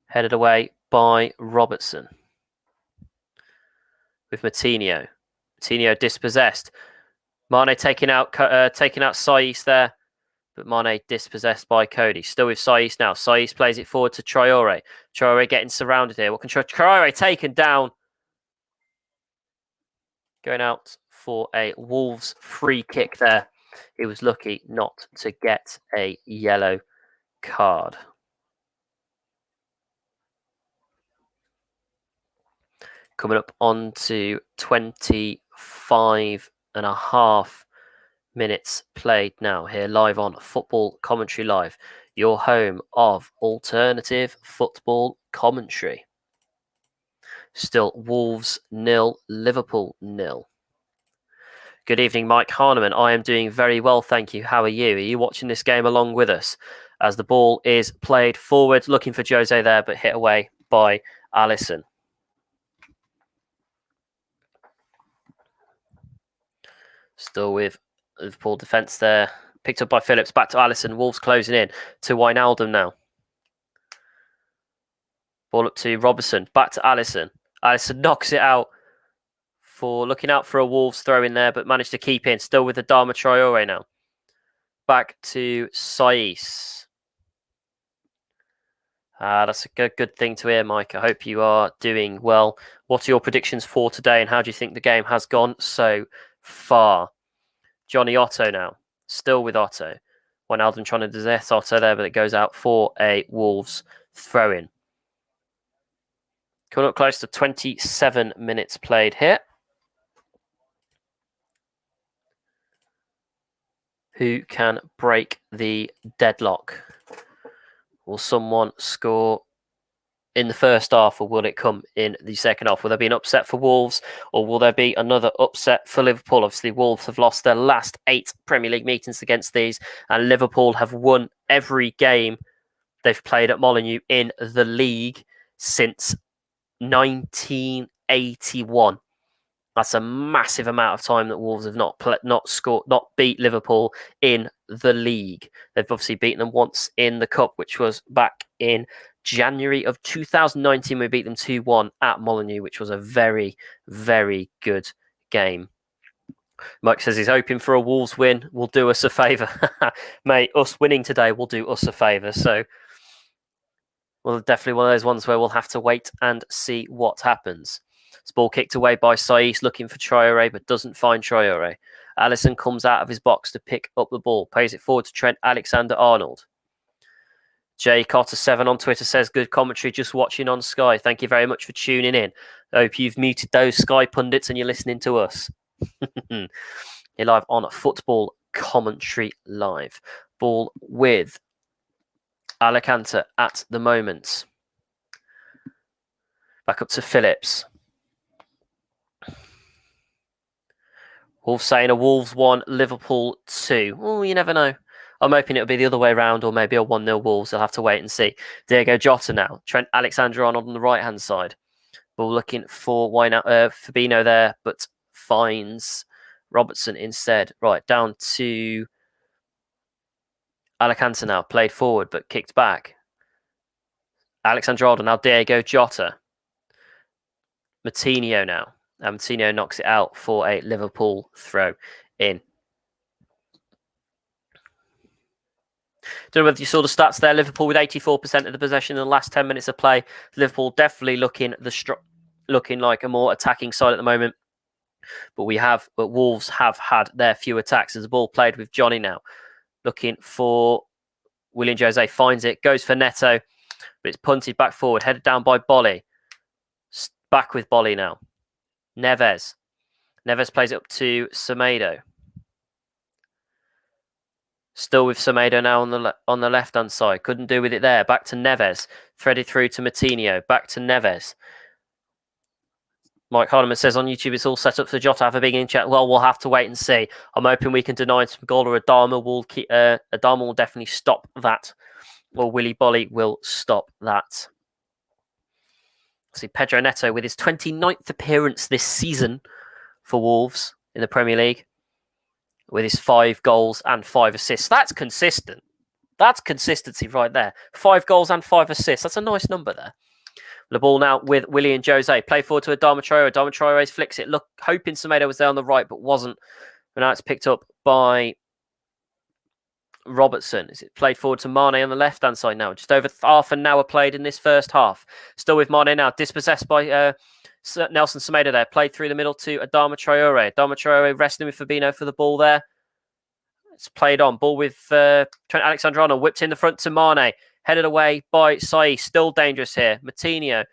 Headed away by Robertson. With Moutinho. Moutinho dispossessed. Mane taking out Saiss there. But Mane dispossessed by Cody. Still with Saiss now. Saiss plays it forward to Traore. Traore getting surrounded here. What can Traore taken down? Going out for a Wolves free kick there. He was lucky not to get a yellow card. Coming up on to 25.5 minutes played now here live on Football Commentary Live, your home of alternative football commentary. Still Wolves 0, Liverpool 0. Good evening, Mike Harneman. I am doing very well, thank you. How are you? Are you watching this game along with us? As the ball is played forward, looking for Jose there, but hit away by Alisson. Still with Liverpool defence there. Picked up by Phillips, back to Alisson. Wolves closing in to Wijnaldum now. Ball up to Robertson, back to Alisson. Alisson knocks it out for looking out for a Wolves throw in there, but managed to keep in. Still with Adama Traore now. Back to Saiss. That's a good thing to hear, Mike. I hope you are doing well. What are your predictions for today, and how do you think the game has gone so far? Johnny Otto now. Still with Otto. Wijnaldum trying to possess Otto there, but it goes out for a Wolves throw-in. Coming up close to 27 minutes played here. Who can break the deadlock? Will someone score in the first half, or will it come in the second half? Will there be an upset for Wolves, or will there be another upset for Liverpool? Obviously, Wolves have lost their last 8 Premier League meetings against these, and Liverpool have won every game they've played at Molineux in the league since 1981. That's a massive amount of time that Wolves have not beat Liverpool in the league. They've obviously beaten them once in the Cup, which was back in January of 2019. We beat them 2-1 at Molineux, which was a very, very good game. Mike says he's hoping for a Wolves win will do us a favour. Mate, us winning today will do us a favour. So, well, definitely one of those ones where we'll have to wait and see what happens. This ball kicked away by Saiss, looking for Traore, but doesn't find Traore. Alisson comes out of his box to pick up the ball, pays it forward to Trent Alexander-Arnold. Jay Cotter7 on Twitter says, good commentary, just watching on Sky. Thank you very much for tuning in. I hope you've muted those Sky pundits and you're listening to us. You're live on Football Commentary Live. Ball with Alicante at the moment. Back up to Phillips. Wolves saying a Wolves 1, Liverpool 2. Oh, you never know. I'm hoping it'll be the other way around, or maybe a 1-0 Wolves. I'll have to wait and see. Diego Jota now. Trent Alexander-Arnold on the right-hand side. Ball looking for Fabinho there, but finds Robertson instead. Right, down to Alicante now. Played forward, but kicked back. Alexander-Arnold, now Diego Jota. Moutinho now. Moutinho knocks it out for a Liverpool throw in. Don't know whether you saw the stats there. Liverpool with 84% of the possession in the last 10 minutes of play. Liverpool definitely looking like a more attacking side at the moment. But Wolves have had their few attacks as the ball played with Johnny now. Looking for William Jose, finds it, goes for Neto, but it's punted back forward, headed down by Bolly. Back with Bolly now. Neves plays it up to Semedo. Still with Semedo now on the left-hand side. Couldn't do with it there. Back to Neves. Threaded through to Moutinho. Back to Neves. Mike Hardeman says on YouTube it's all set up for Jota have a big in-chat. Well, we'll have to wait and see. I'm hoping we can deny some goal, or Adama will definitely stop that. Or Willy Bolly will stop that. See Pedro Neto with his 29th appearance this season for Wolves in the Premier League, with his 5 goals and 5 assists. That's consistent. That's consistency right there. 5 goals and 5 assists. That's a nice number there. The ball now with Willian Jose. Play forward to Adama Traore. Adama Traore flicks it. Look, hoping Semedo was there on the right, but wasn't. And now it's picked up by Robertson. Is it played forward to Mane on the left-hand side now? Just over half an hour played in this first half. Still with Mane now. Dispossessed by Nelson Semedo there. Played through the middle to Adama Traore. Adama Traore wrestling with Fabinho for the ball there. It's played on. Ball with Trent Alexander-Arnold. Whipped in the front to Mane. Headed away by Sai. Still dangerous here. Matinho.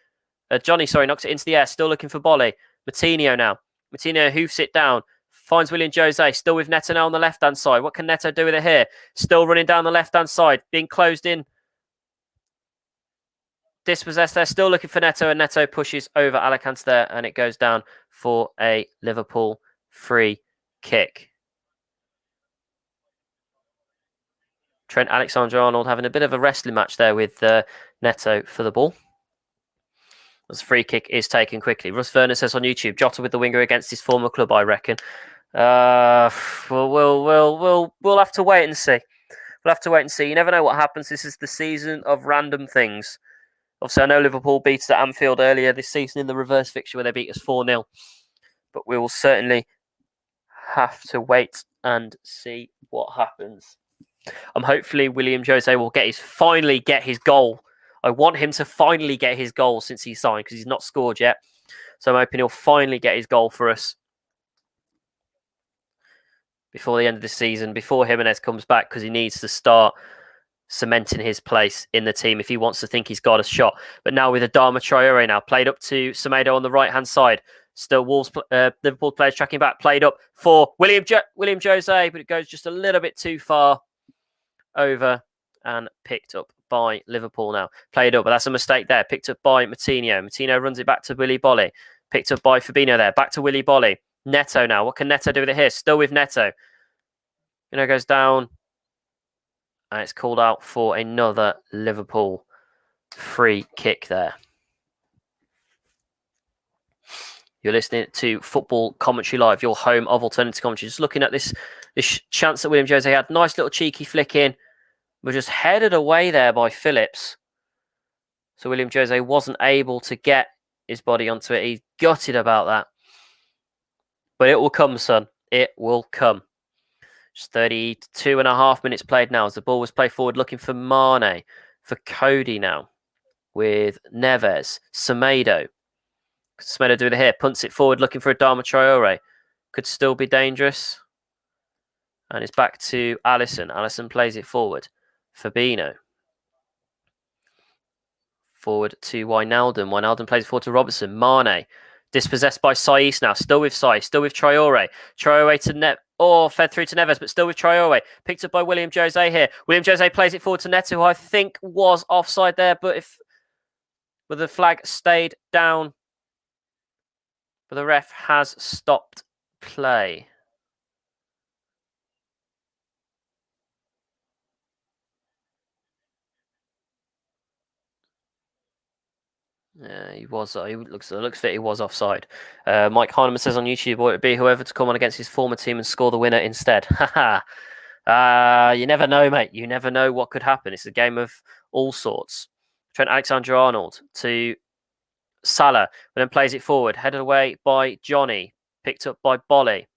Johnny, knocks it into the air. Still looking for Bolly. Matinho now. Matinho hoofs it down. Finds William Jose. Still with Neto now on the left-hand side. What can Neto do with it here? Still running down the left-hand side. Being closed in. Dispossessed there. Still looking for Neto. And Neto pushes over Alicante there. And it goes down for a Liverpool free kick. Trent Alexander-Arnold having a bit of a wrestling match there with Neto for the ball. As the free kick is taken quickly. Russ Vernon says on YouTube, Jota with the winger against his former club, I reckon. We'll have to wait and see. We'll have to wait and see. You never know what happens. This is the season of random things. Obviously, I know Liverpool beat us at Anfield earlier this season in the reverse fixture where they beat us 4-0. But we will certainly have to wait and see what happens. Hopefully William Jose will finally get his goal. I want him to finally get his goal since he signed because he's not scored yet. So I'm hoping he'll finally get his goal for us before the end of the season, before Jimenez comes back, because he needs to start cementing his place in the team if he wants to think he's got a shot. But now with Adama Traore now, played up to Semedo on the right-hand side. Still Liverpool players tracking back, played up for William Jose, but it goes just a little bit too far over and picked up by Liverpool now. Played up, but that's a mistake there. Picked up by Matinho. Matinho runs it back to Willy Bolly. Picked up by Fabinho there. Back to Willy Bolly. Neto now. What can Neto do with it here? Still with Neto. Goes down. And it's called out for another Liverpool free kick there. You're listening to Football Commentary Live, your home of alternative commentary. Just looking at this chance that William Jose had. Nice little cheeky flick in. We're just headed away there by Phillips. So William Jose wasn't able to get his body onto it. He's gutted about that. But it will come, son. It will come. Just 32.5 minutes played now as the ball was played forward looking for Mane, for Cody now with Neves, Semedo. Semedo do it here, punts it forward looking for Adama Traore. Could still be dangerous. And it's back to Alisson. Alisson plays it forward. Fabinho. Forward to Wijnaldum. Wijnaldum plays it forward to Robertson. Mane. Dispossessed by Saiss now. Still with Saiss. Still with Traore. Traore to fed through to Neves, but still with Traore. Picked up by William Jose here. William Jose plays it forward to Neto, who I think was offside there, but the flag stayed down. But the ref has stopped play. Yeah, he was. It looks fit. He was offside. Mike Heineman says on YouTube, "Would it be whoever to come on against his former team and score the winner instead?" Haha. You never know, mate. You never know what could happen. It's a game of all sorts. Trent Alexander-Arnold to Salah, but then plays it forward, headed away by Johnny, picked up by Bolly.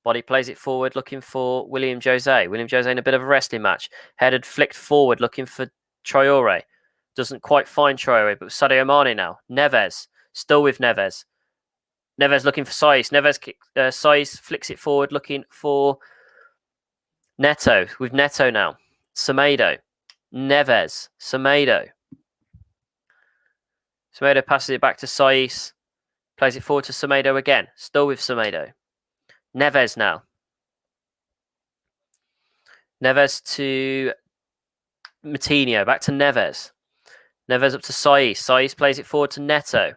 Bolly plays it forward, looking for William Jose. William Jose in a bit of a wrestling match, flicked forward, looking for Traore. Doesn't quite find Traore, but Sadio Mane now. Neves, still with Neves. Neves looking for Saiss. Saiss flicks it forward, looking for Neto. With Neto now. Semedo. Neves. Semedo. Semedo passes it back to Saiss. Plays it forward to Semedo again. Still with Semedo. Neves now. Neves to Matinho. Back to Neves. Neves up to Saiss. Saiss plays it forward to Neto.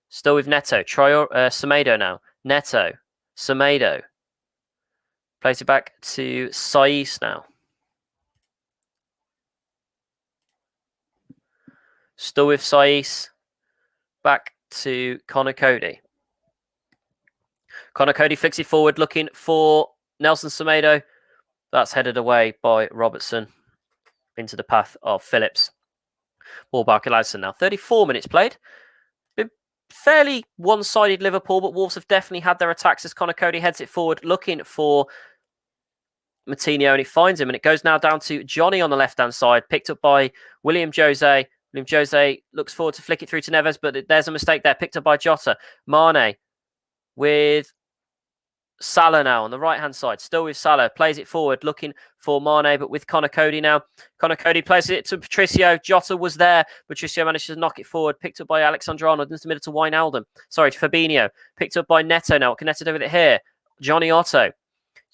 Still with Neto. Semedo now. Neto. Semedo. Plays it back to Saiss now. Still with Saiss. Back to Connor Cody. Connor Cody flicks it forward looking for Nelson Semedo. That's headed away by Robertson into the path of Phillips. Ball back at Alisson now. 34 minutes played. Been fairly one-sided Liverpool, but Wolves have definitely had their attacks as Connor Cody heads it forward looking for Matinho, and he finds him, and it goes now down to Johnny on the left-hand side, picked up by William Jose. William Jose looks forward to flick it through to Neves, but there's a mistake there, picked up by Jota. Mane with Salah now on the right-hand side, still with Salah, plays it forward, looking for Mane, but with Connor Cody now. Connor Cody plays it to Patricio. Jota was there. Patricio managed to knock it forward, picked up by Alexander Arnold into the middle to Wijnaldum. Sorry, to Fabinho. Picked up by Neto now. What can Neto do with it here? Johnny Otto.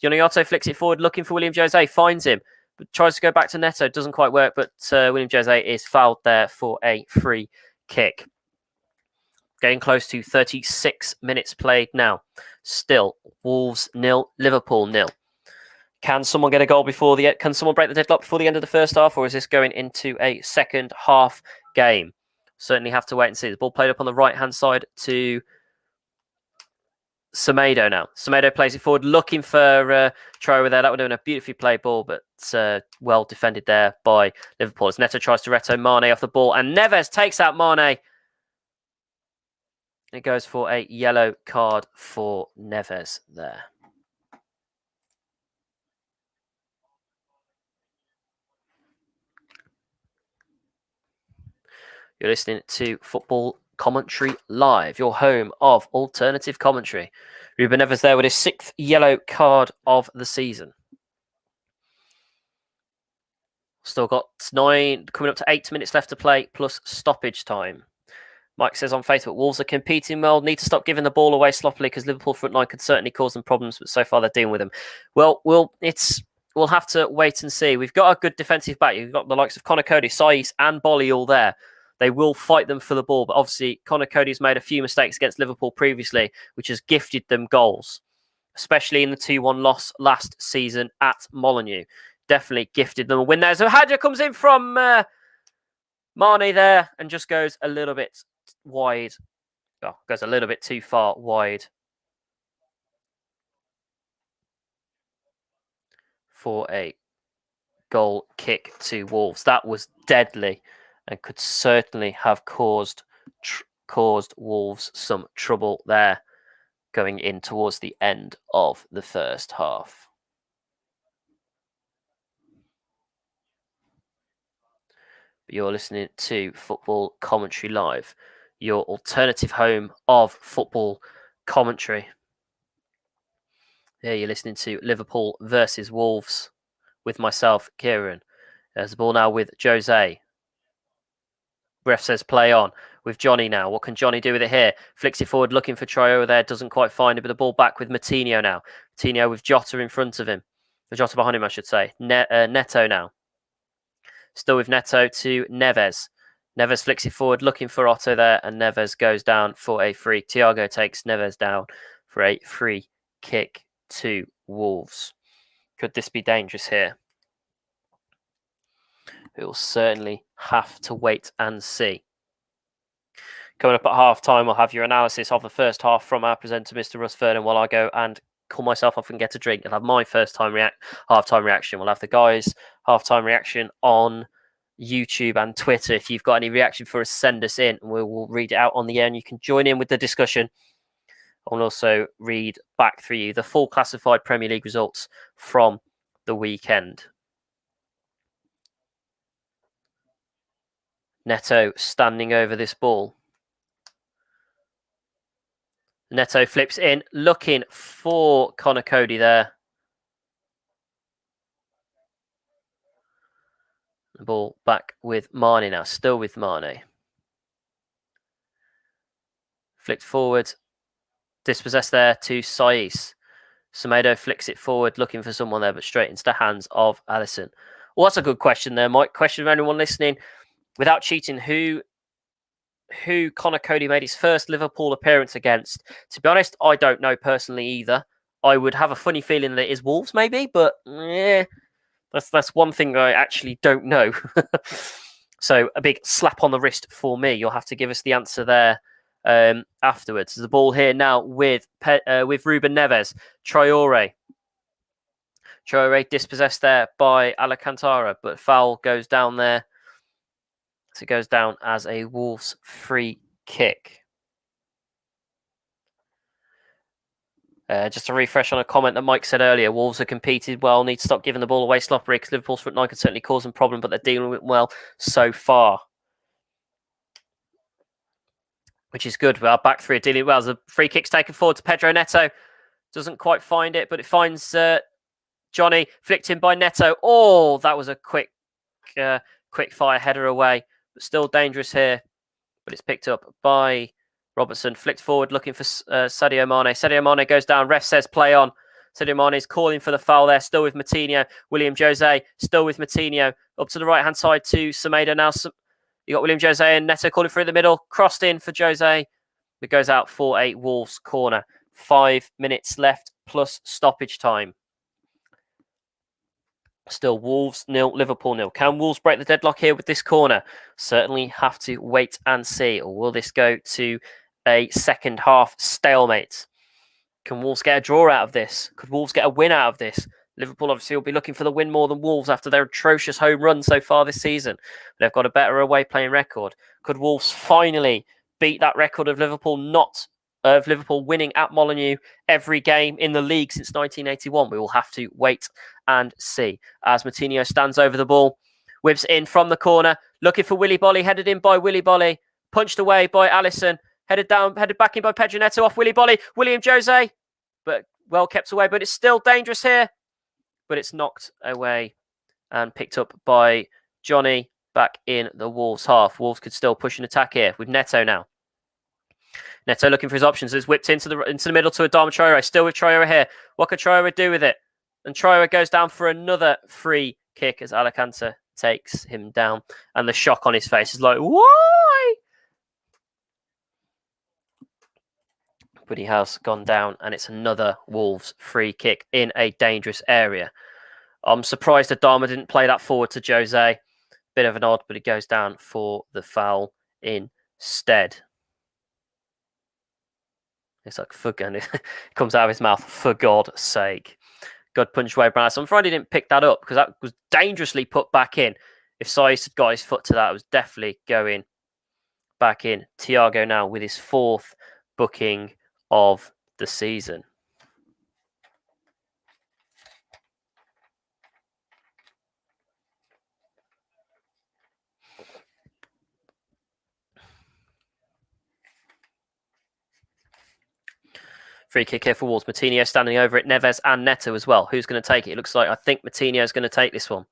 Johnny Otto flicks it forward, looking for William Jose, finds him, but tries to go back to Neto. Doesn't quite work, but William Jose is fouled there for a free kick. Getting close to 36 minutes played now. Still, Wolves 0, Liverpool 0. Can someone get a goal before the? Can someone break the deadlock before the end of the first half, or is this going into a second half game? Certainly have to wait and see. The ball played up on the right hand side to Semedo now. Semedo plays it forward, looking for Traore there. That would have been a beautifully played ball, but well defended there by Liverpool. As Neto tries to Reto Mane off the ball, and Neves takes out Mane. It goes for a yellow card for Neves there. You're listening to Football Commentary Live, your home of alternative commentary. Ruben Neves there with his 6th yellow card of the season. Still got 9, coming up to 8 minutes left to play, plus stoppage time. Mike says on Facebook, Wolves are competing well, need to stop giving the ball away sloppily because Liverpool front line could certainly cause them problems, but so far they're dealing with them. Well, we'll have to wait and see. We've got a good defensive back. You've got the likes of Connor Cody, Saiss and Bolly all there. They will fight them for the ball, but obviously Connor Cody's made a few mistakes against Liverpool previously, which has gifted them goals, especially in the 2-1 loss last season at Molineux. Definitely gifted them a win there. So Hadja comes in from Mane there and just goes a little bit wide. Oh, goes a little bit too far wide for a goal kick to Wolves. That was deadly and could certainly have caused Wolves some trouble there going in towards the end of the first half. You're listening to Football Commentary Live, your alternative home of football commentary. Here you're listening to Liverpool versus Wolves with myself, Kieran. There's the ball now with Jose. Ref says play on with Johnny now. What can Johnny do with it here? Flicks it forward, looking for Traore there. Doesn't quite find it, but the ball back with Matinho now. Matinho with Jota in front of him. Jota behind him, I should say. Neto now. Still with Neto to Neves. Neves flicks it forward, looking for Otto there, and Neves goes down for a free. Thiago takes Neves down for a free kick to Wolves. Could this be dangerous here? We will certainly have to wait and see. Coming up at half-time, we'll have your analysis of the first half from our presenter, Mr. Russ Vernon, while I go and cool myself off and get a drink. I'll have my half-time reaction. We'll have the guys' half-time reaction on YouTube and Twitter. If you've got any reaction for us, send us in. We will read it out on the air and you can join in with the discussion. I'll also read back for you the full classified Premier League results from the weekend. Neto standing over this ball. Neto flips in, looking for Connor Cody there. The ball back with Mane now, still with Mane. Flicked forward, dispossessed there to Saiss. Semedo flicks it forward, looking for someone there, but straight into the hands of Alisson. Well, that's a good question there, Mike. Question of anyone listening. Without cheating, who Connor Cody made his first Liverpool appearance against? To be honest, I don't know personally either. I would have a funny feeling that it is Wolves, maybe, but that's one thing I actually don't know. So a big slap on the wrist for me. You'll have to give us the answer there afterwards. The ball here now with Ruben Neves. Traore dispossessed there by Alcantara, but foul goes down there. So it goes down as a Wolves free kick. Just to refresh on a comment that Mike said earlier, Wolves have competed well, need to stop giving the ball away sloppily because Liverpool's front line can certainly cause them problem, but they're dealing with it well so far. Which is good. Our back three are dealing well. The free kick's taken forward to Pedro Neto. Doesn't quite find it, but it finds Johnny, flicked in by Neto. Oh, that was a quick fire header away, but still dangerous here. But it's picked up by Robertson, flicked forward, looking for Sadio Mane. Sadio Mane goes down. Ref says play on. Sadio Mane is calling for the foul there, still with Moutinho. William Jose, still with Moutinho. Up to the right-hand side to Semedo now. You got William Jose and Neto calling through the middle. Crossed in for Jose. It goes out for a Wolves corner. 5 minutes left plus stoppage time. Still Wolves 0, Liverpool 0. Can Wolves break the deadlock here with this corner? Certainly have to wait and see. Or will this go to a second half stalemate? Can Wolves get a draw out of this? Could Wolves get a win out of this? Liverpool obviously will be looking for the win more than Wolves after their atrocious home run so far this season. They've got a better away playing record. Could Wolves finally beat that record of Liverpool winning at Molineux every game in the league since 1981? We will have to wait and see. As Moutinho stands over the ball, whips in from the corner, looking for Willy Bolly, headed in by Willy Bolly, punched away by Alisson, headed back in by Pedro Neto off Willy Bolly, William Jose, but well kept away, but it's still dangerous here. But it's knocked away and picked up by Johnny back in the Wolves half. Wolves could still push an attack here with Neto now. Neto looking for his options. It's whipped into the middle to Adama Traore. Still with Traore here. What could Traore do with it? And Traore goes down for another free kick as Alicante takes him down. And the shock on his face is like, why? But he has gone down, and it's another Wolves free kick in a dangerous area. I'm surprised Adama didn't play that forward to Jose. Bit of an odd, but it goes down for the foul instead. It's like, it comes out of his mouth, for God's sake. God punched away Brown. I'm afraid he didn't pick that up because that was dangerously put back in. If Saiss had got his foot to that, it was definitely going back in. Thiago now with his 4th booking of the season. Free kick here for Wolves. Moutinho standing over it. Neves and Neto as well. Who's going to take it? It looks like, I think Moutinho is going to take this one.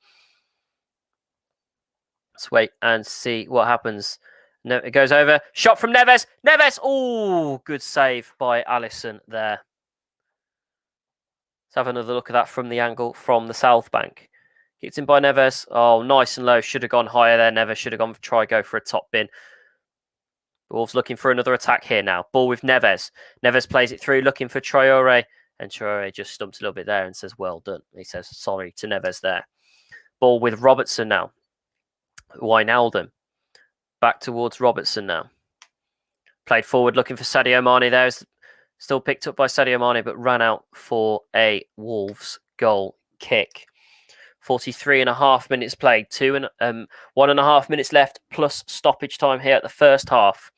Let's wait and see what happens. No, it goes over. Shot from Neves. Neves! Oh, good save by Alisson there. Let's have another look at that from the angle from the South Bank. Kicked in by Neves. Oh, nice and low. Should have gone higher there. Neves should have gone go for a top bin. Wolves looking for another attack here now. Ball with Neves. Neves plays it through, looking for Traore. And Traore just stumps a little bit there and says, well done. He says, sorry to Neves there. Ball with Robertson now. Wijnaldum. Back towards Robertson now. Played forward, looking for Sadio Mane there. Still picked up by Sadio Mane, but ran out for a Wolves goal kick. 43.5 minutes played. 1.5 minutes left, plus stoppage time here at the first half.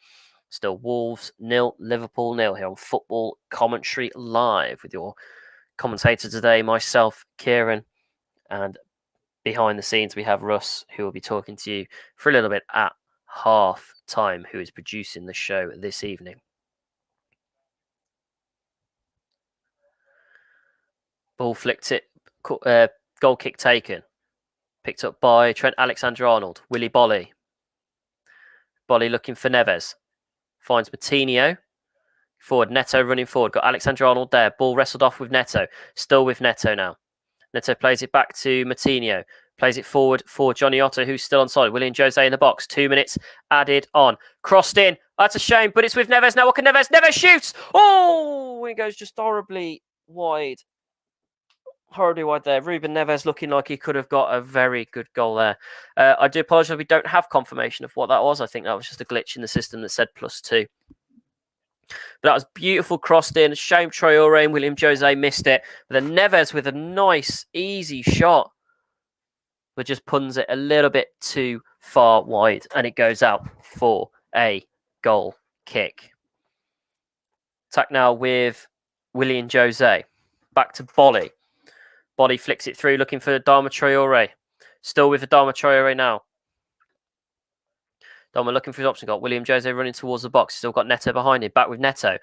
Still Wolves 0, Liverpool 0 here on Football Commentary Live with your commentator today, myself, Kieran, and behind the scenes we have Russ, who will be talking to you for a little bit at half time, who is producing the show this evening. Ball flicked it, goal kick taken. Picked up by Trent Alexander-Arnold. Willy Bolly. Bolly looking for Neves. Finds Moutinho. Forward, Neto running forward. Got Alexander-Arnold there. Ball wrestled off with Neto. Still with Neto now. Neto plays it back to Moutinho. Plays it forward for Johnny Otto, who's still on side. William Jose in the box. 2 minutes added on. Crossed in. That's a shame, but it's with Neves. Now what can Neves? Neves shoots! Oh! It goes just horribly wide. Horribly wide there. Ruben Neves looking like he could have got a very good goal there. I do apologise, we don't have confirmation of what that was. I think that was just a glitch in the system that said +2. But that was beautiful crossed in. Shame Traore and William Jose missed it. But then Neves with a nice, easy shot, but just puns it a little bit too far wide. And it goes out for a goal kick. Attack now with William Jose. Back to Bolly. Bolly flicks it through, looking for Dharma Traore. Still with Adama Traore now. Dharma looking for his option. Got William Jose running towards the box. Still got Neto behind him. Back with Neto.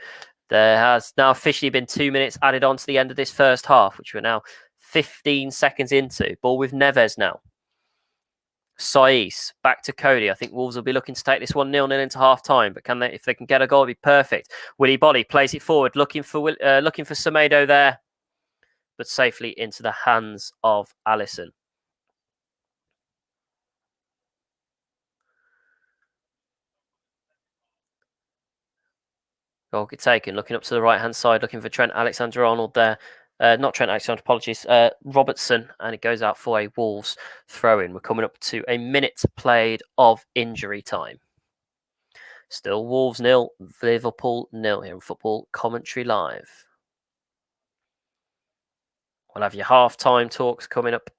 There has now officially been 2 minutes added on to the end of this first half, which we're now 15 seconds into. Ball with Neves now. Saiz back to Cody. I think Wolves will be looking to take this 1-0 into half time, but can they? If they can get a goal, it'd be perfect. Willy Bolly plays it forward, looking for Semedo there, but safely into the hands of Alisson. Goal get taken. Looking up to the right hand side, looking for Trent Alexander-Arnold there. Not Trent Alexander, apologies. Robertson, and it goes out for a Wolves throw-in. We're coming up to a minute played of injury time. Still Wolves 0, Liverpool 0 here in Football Commentary Live. We'll have your half-time talks coming up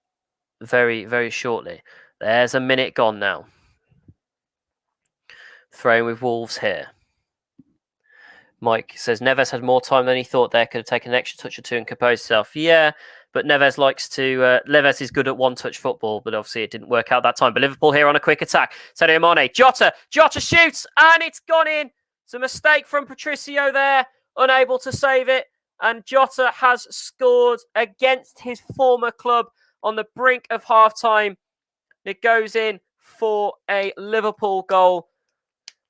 very, very shortly. There's a minute gone now. Throwing with Wolves here. Mike says Neves had more time than he thought there. Could have taken an extra touch or two and composed himself. Yeah, but Neves likes to... Neves is good at one-touch football, but obviously it didn't work out that time. But Liverpool here on a quick attack. Sadio Mane. Jota shoots, and it's gone in. It's a mistake from Patricio there. Unable to save it. And Jota has scored against his former club on the brink of half-time. It goes in for a Liverpool goal.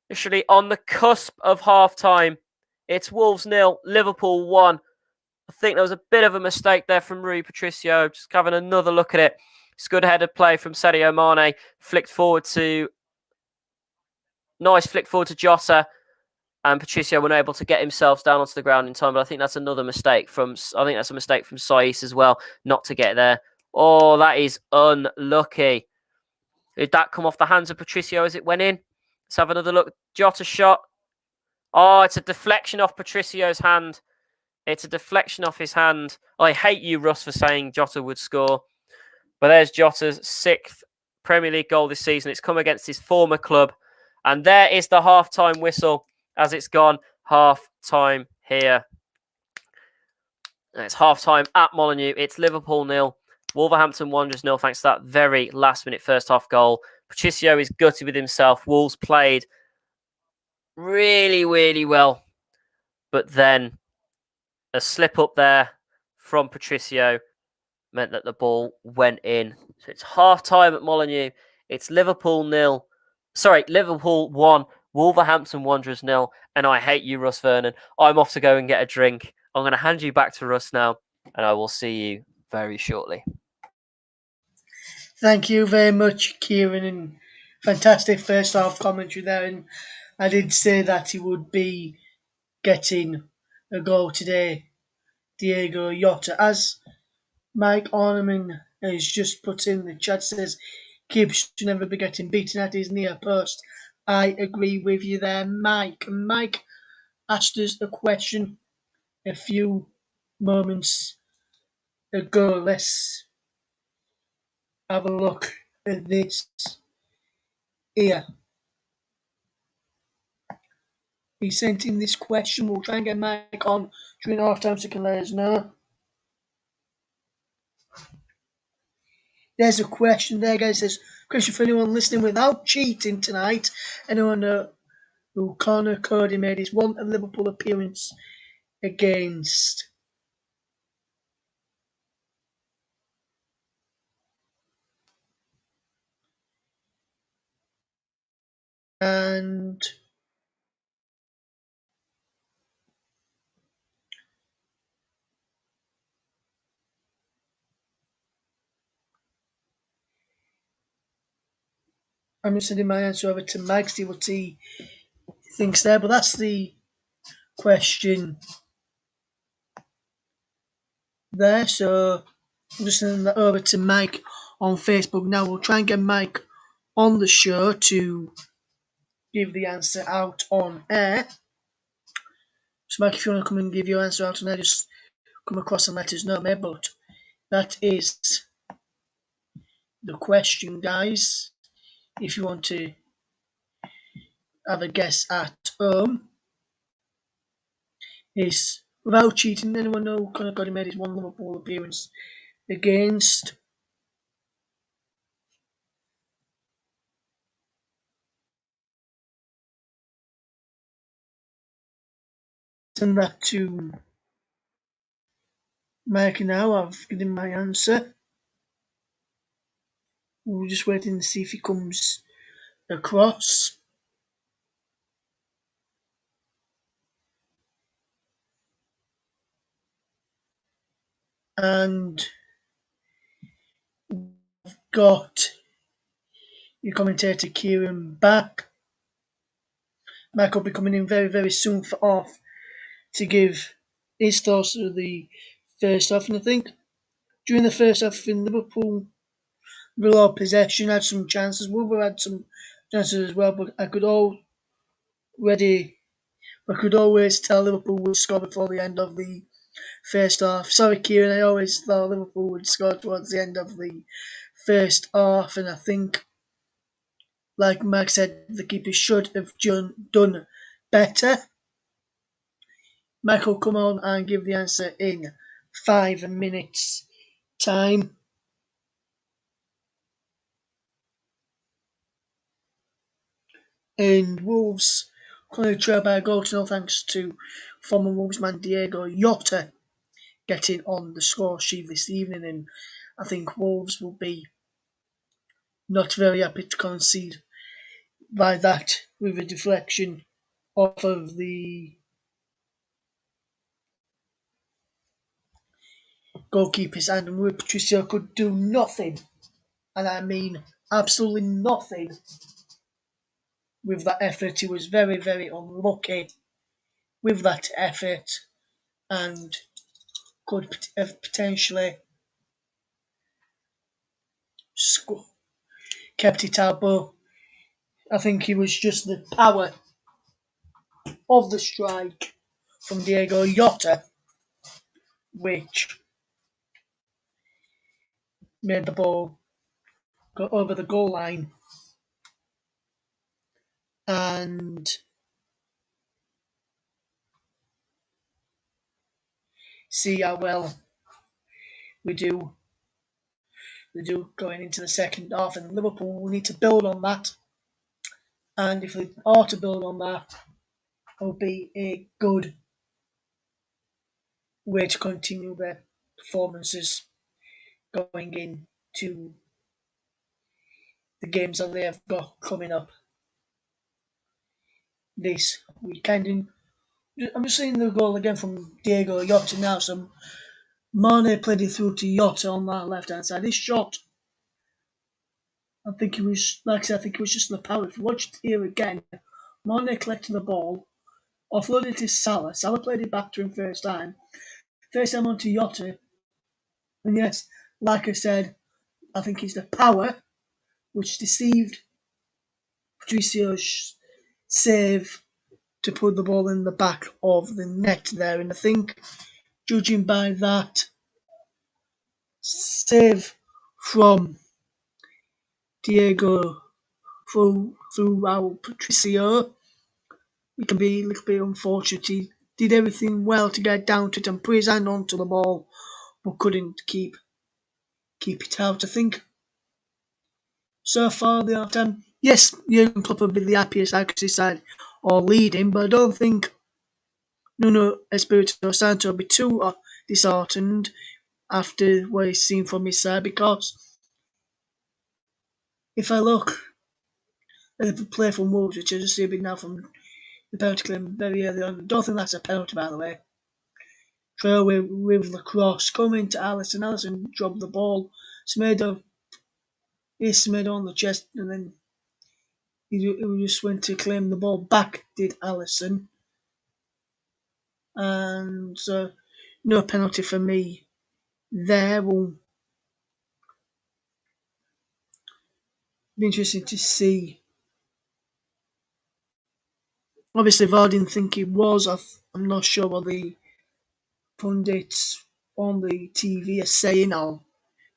Literally on the cusp of half-time. It's Wolves 0, Liverpool 1. I think there was a bit of a mistake there from Rui Patricio. Just having another look at it. It's good headed play from Sadio Mane. Nice flick forward to Jota. And Patricio wasn't able to get himself down onto the ground in time. But I think that's another mistake from... Saiz as well. Not to get there. Oh, that is unlucky. Did that come off the hands of Patricio as it went in? Let's have another look. Jota shot. Oh, it's a deflection off Patricio's hand. It's a deflection off his hand. I hate you, Russ, for saying Jota would score. But there's Jota's 6th Premier League goal this season. It's come against his former club. And there is the half-time whistle as it's gone half-time here. And it's half-time at Molineux. It's Liverpool 0, Wolverhampton Wanderers 0, thanks to that very last-minute first-half goal. Patricio is gutted with himself. Wolves played really, really well. But then a slip up there from Patricio meant that the ball went in. So it's half-time at Molineux. It's Liverpool 1, Wolverhampton Wanderers 0. And I hate you, Russ Vernon. I'm off to go and get a drink. I'm going to hand you back to Russ now. And I will see you very shortly. Thank you very much, Kieran, and fantastic first half commentary there. And I did say that he would be getting a goal today, Diego Jota. As Mike Orneman has just put in the chat, says Gibbs should never be getting beaten at his near post. I agree with you there, Mike. Mike asked us a question a few moments ago. Let's have a look at this here. He sent in this question. We'll try and get Mike on during half time so he can let us know. There's a question there, guys. There's a question for anyone listening without cheating tonight. Anyone who Connor Cody made his one Liverpool appearance against. And I'm just sending my answer over to Mike, see what he thinks there. But that's the question there. So I'm just sending that over to Mike on Facebook now. We'll try and get Mike on the show to give the answer out on air. So Mike, if you want to come and give your answer out on air, just come across and let us know, mate. But that is the question, guys. If you want to have a guess at home, is Without cheating, anyone know Conor Cody made his one Liverpool appearance against send that to Mike now. I've given my answer. We're just waiting to see if he comes across. And got your commentator Kieran back. Mike will be coming in very, very soon for off to give his thoughts of the first half. And I think during the first half in Liverpool, we lost possession, had some chances. Wolver had some chances as well, but I could always tell Liverpool would score before the end of the first half. Sorry, Kieran, I always thought Liverpool would score towards the end of the first half, and I think, like Mike said, the keeper should have done better. Mike will come on and give the answer in 5 minutes' time. And Wolves currently trail by a goal to nil thanks to former Wolves man Diego Jota getting on the score sheet this evening, and I think Wolves will be not very happy to concede by that with a deflection off of the goalkeeper's hand, and Rui Patricio could do nothing, and I mean absolutely nothing with that effort. He was very, very unlucky with that effort and could have potentially kept it out, but I think it was just the power of the strike from Diego Jota which made the ball go over the goal line and see how well we do going into the second half, and Liverpool will need to build on that. And if they are to build on that, it will be a good way to continue their performances going into the games that they have got coming up this weekend. And I'm just seeing the goal again from Diego Jota now. So Mane played it through to Jota on that left hand side. This shot, I think it was, like I said, I think it was just the power. If you watch it here again, Mane collected the ball, offloaded it to Salah. Salah played it back to him first time. First time onto Jota. And yes, like I said, I think it's the power which deceived Patricio's save to put the ball in the back of the net there. And I think, judging by that save from Diego through our Patricio, it can be a little bit unfortunate. He did everything well to get down to it and put his hand onto the ball, but couldn't keep it out. I think so far the half time, yes, Jurgen Klopp will be the happiest accuracy side or leading, but I don't think Nuno Espirito Santo will be too disheartened after what he's seen from his side, because if I look at the play from Wolves, which I just see a bit now from the penalty claim very early on, I don't think that's a penalty, by the way. Trail with the cross, coming to Alisson. Alisson dropped the ball. Semedo on the chest, and then he just went to claim the ball back, did Alisson. And so, no penalty for me there. Will be interesting to see. Obviously, if I didn't think it was, I'm not sure what the pundits on the TV are saying. I'll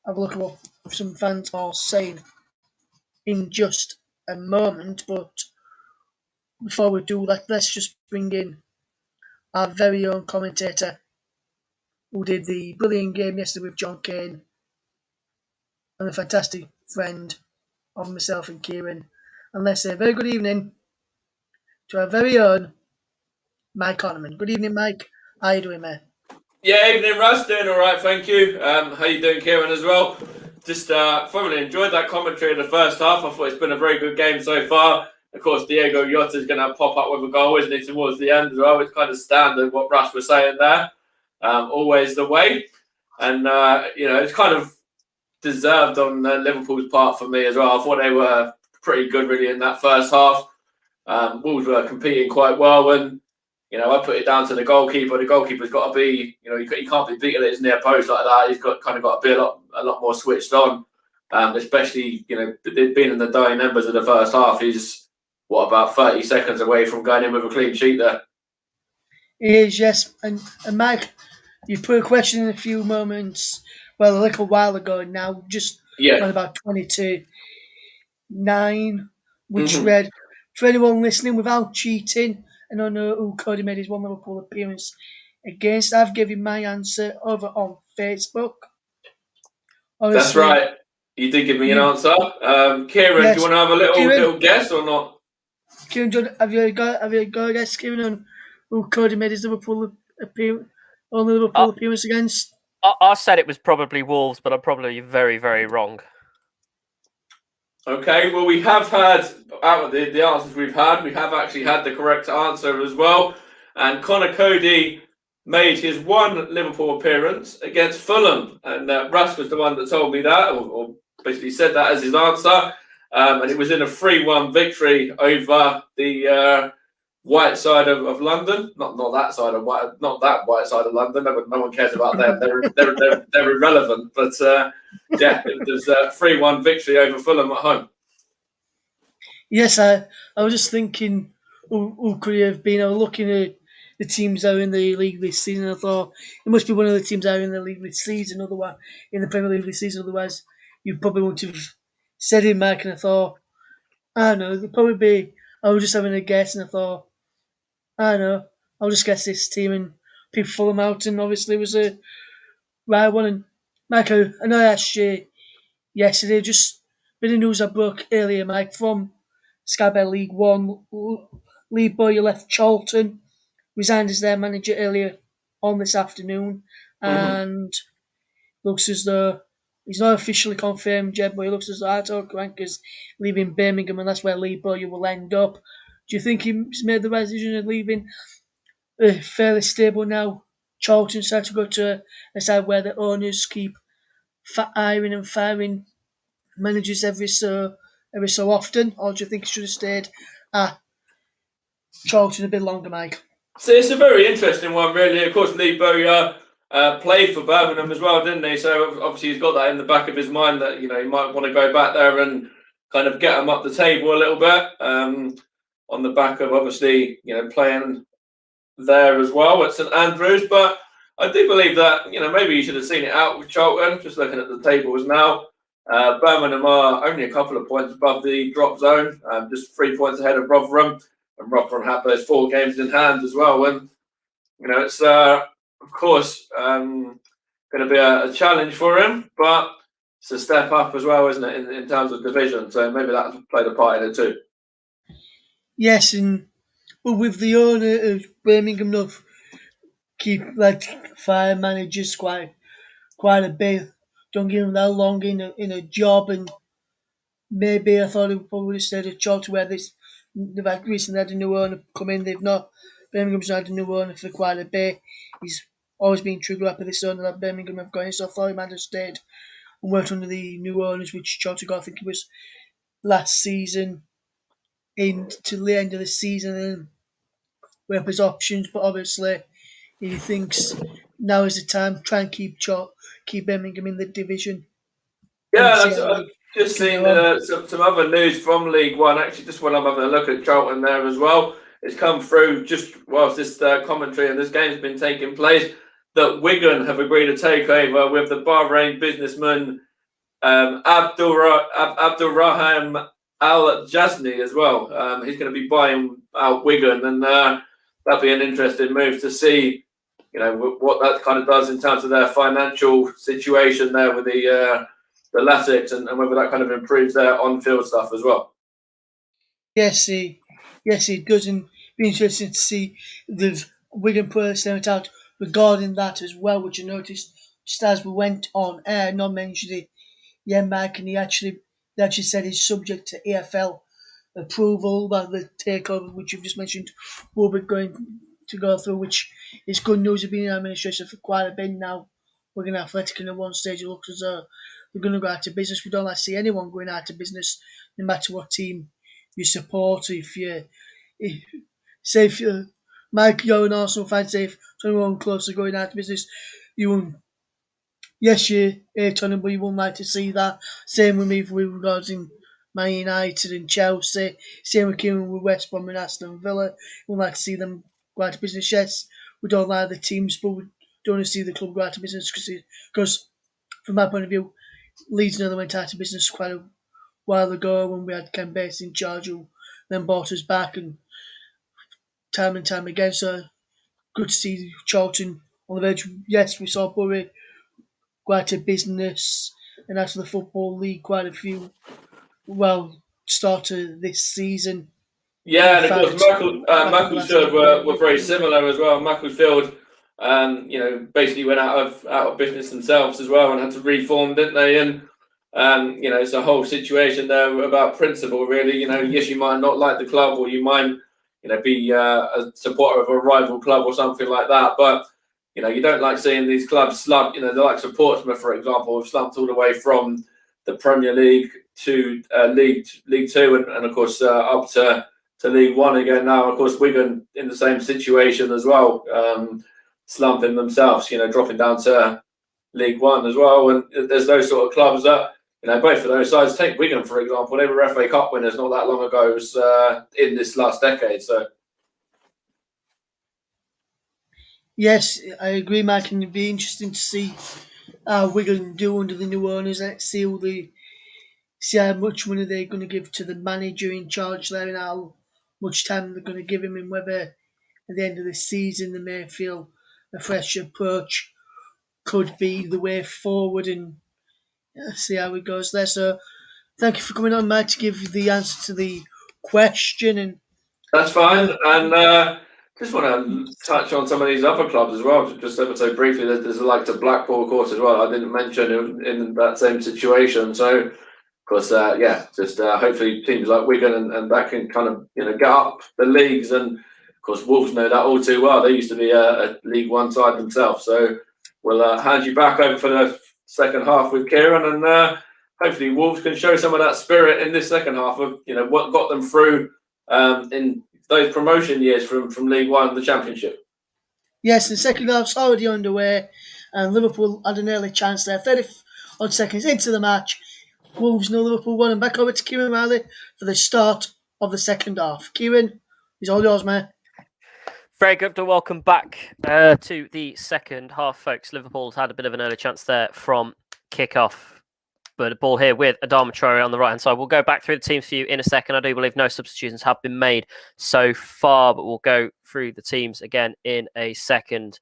have a look at what some fans are saying in just a moment. But before we do that, let's just bring in our very own commentator, who did the brilliant game yesterday with John Kane, and a fantastic friend of myself and Kieran. And let's say a very good evening to our very own Mike Connerman. Good evening, Mike. How are you doing, mate? Yeah, evening, Russ. Doing all right, thank you. How you doing, Kieran, as well? Just thoroughly enjoyed that commentary in the first half. I thought it's been a very good game so far. Of course, Diego Jota is going to pop up with a goal, isn't he, towards the end as well? It's kind of standard what Russ was saying there. Always the way. And, it's kind of deserved on Liverpool's part for me as well. I thought they were pretty good, really, in that first half. Wolves were competing quite well, and I put it down to the goalkeeper. The goalkeeper's got to be, he can't be beaten at his near post like that. He's got to be a lot more switched on, especially, being in the dying embers of the first half. He's, about 30 seconds away from going in with a clean sheet there. He is, yes. And Mike, you put a question in a few moments, a little while ago now, just on about 22-9, which read, for anyone listening, without cheating, and I know who Cody made his one Liverpool appearance against, I've given my answer over on Facebook. That's right. You did give me an answer. Kieran, yes. Do you want to have a little guess or not? Kieran, have you got a guess, Kieran, on who Cody made his Liverpool appearance against? I said it was probably Wolves, but I'm probably very, very wrong. Okay, well, we have had, out of the answers we've had, we have actually had the correct answer as well. And Connor Cody made his one Liverpool appearance against Fulham. And Russ was the one that told me that, or basically said that as his answer. And it was in a 3-1 victory over the white side of London. Not that side of white, not that white side of London. No one cares about them. They're irrelevant. But it was a 3-1 victory over Fulham at home. Yes, I was just thinking who could it have been. I was looking at the teams that are in the league this season. I thought it must be one of the teams that are in the league this season. Otherwise, in the Premier League this season. Otherwise, you probably wouldn't have said it, Mike. And I thought, I don't know, it'd probably be. I was just having a guess, and I thought, I don't know, I'll just guess this team and people Fulham out, and obviously it was a right one. And Mike, I know I asked you yesterday, just a bit of news I broke earlier, Mike, from Sky Bet League One. Lee Bowyer left Charlton, resigned as their manager earlier on this afternoon, and looks as though he's not officially confirmed yet, but it looks as though Artur Karanka's leaving Birmingham, and that's where Lee Bowyer will end up. Do you think he's made the right decision of leaving fairly stable now? Charlton started to go to a side where the owners keep hiring and firing managers every so often, or do you think he should have stayed at Charlton a bit longer, Mike? So it's a very interesting one, really. Of course, Lee Bowyer played for Birmingham as well, didn't he? So obviously he's got that in the back of his mind that he might want to go back there and kind of get him up the table a little bit on the back of obviously playing there as well at St Andrews. But I do believe that maybe you should have seen it out with Charlton. Just looking at the tables now, Birmingham are only a couple of points above the drop zone, just 3 points ahead of Rotherham. And Rotherham had those 4 games in hand as well. And it's of course going to be a challenge for him, but it's a step up as well, isn't it, in terms of division? So maybe that played a part in it too. Yes, and with the owner of Birmingham, they've keep fire managers quite a bit. Don't give them that long in a job, and maybe I thought it probably stayed at Charlton where they've recently had a new owner come in. Birmingham's had a new owner for quite a bit. He's always been trigger happy this owner that Birmingham have got in, so I thought he might have stayed and worked under the new owners, which Charlton got, I think it was last season, to the end of the season, and weigh up his options. But obviously, he thinks now is the time to try and keep Birmingham in the division. Yeah, I've just seen some other news from League One. Actually, just when I'm having a look at Charlton there as well, it's come through just whilst this commentary and this game's been taking place that Wigan have agreed to take over with the Bahrain businessman Abdul Rahim Al Jazni as well. He's going to be buying out Wigan, and that'd be an interesting move to see, what that kind of does in terms of their financial situation there with the Latics, and whether that kind of improves their on-field stuff as well. Yes, it does, and be interesting to see the Wigan players sent out regarding that as well, which I noticed just as we went on air. Not mentioned it, Mike, and they actually said it's subject to EFL approval about the takeover, which you've just mentioned, will be going to go through, which is good news. We've been in administration for quite a bit now. Wigan Athletic, and at one stage it looks as though they're going to go out of business. We don't like to see anyone going out of business, no matter what team you support. If you're Mike, you're an Arsenal fan, say if anyone close to going out of business, you won't. Yes, you hate on them, but you wouldn't like to see that. Same with me with regards in Man United and Chelsea. Same with Kieran with West Brom and Aston Villa. We wouldn't like to see them go out of business. Yes, we don't like the teams, but we don't want to see the club go out of business because from my point of view, Leeds nearly went out of business quite a while ago when we had Ken Bates in charge, who then bought us back and time again. So good to see Charlton on the verge. Yes, we saw Bury go out of business, and after the Football League, quite a few start of this season. Yeah, and of course, Macclesfield were very similar as well. Macclesfield, basically went out of business themselves as well and had to reform, didn't they? And it's a whole situation there about principle, really. Yes, you might not like the club, or you might, be a supporter of a rival club or something like that, but you don't like seeing these clubs slump. The likes of Portsmouth, for example, have slumped all the way from the Premier League to League Two, and of course up to League One again now. Of course, Wigan in the same situation as well, slumping themselves, dropping down to League One as well. And there's those sort of clubs that, both of those sides. Take Wigan, for example. They were FA Cup winners not that long ago. It was in this last decade. So. Yes, I agree, Mike, and it'd be interesting to see how Wigan do under the new owners. Let's see how much money they're going to give to the manager in charge there, and how much time they're going to give him, and whether at the end of the season they may feel a fresh approach could be the way forward, and see how it goes there. So thank you for coming on, Mike, to give the answer to the question. And that's fine. And just want to touch on some of these other clubs as well, just ever so briefly. There's like to Blackpool, of course, as well. I didn't mention in that same situation. So, of course, hopefully teams like Wigan and that can kind of get up the leagues. And of course, Wolves know that all too well. They used to be a League One side themselves. So we'll hand you back over for the second half with Kieran, and hopefully Wolves can show some of that spirit in this second half of what got them through in those promotion years from League One and the Championship. Yes, the second half's already underway, and Liverpool had an early chance there. 30 odd seconds into the match, Wolves 0, Liverpool 1, and back over to Kieran Riley for the start of the second half. Kieran, it's all yours, mate. Very good to welcome back to the second half, folks. Liverpool's had a bit of an early chance there from kick-off. But a ball here with Adama Traore on the right-hand side. We'll go back through the teams for you in a second. I do believe no substitutions have been made so far, but we'll go through the teams again in a second.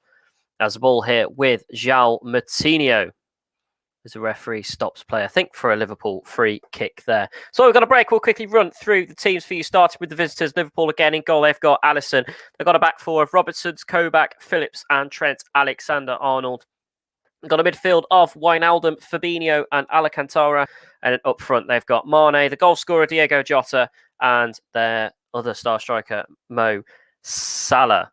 As a ball here with João Moutinho. As the referee stops play, I think, for a Liverpool free kick there. So we've got a break. We'll quickly run through the teams for you, starting with the visitors. Liverpool again in goal. They've got Alisson. They've got a back four of Robertsons, Kovac, Phillips and Trent Alexander-Arnold. They've got a midfield of Wijnaldum, Fabinho and Alcantara. And then up front, they've got Mane, the goal scorer, Diego Jota, and their other star striker, Mo Salah.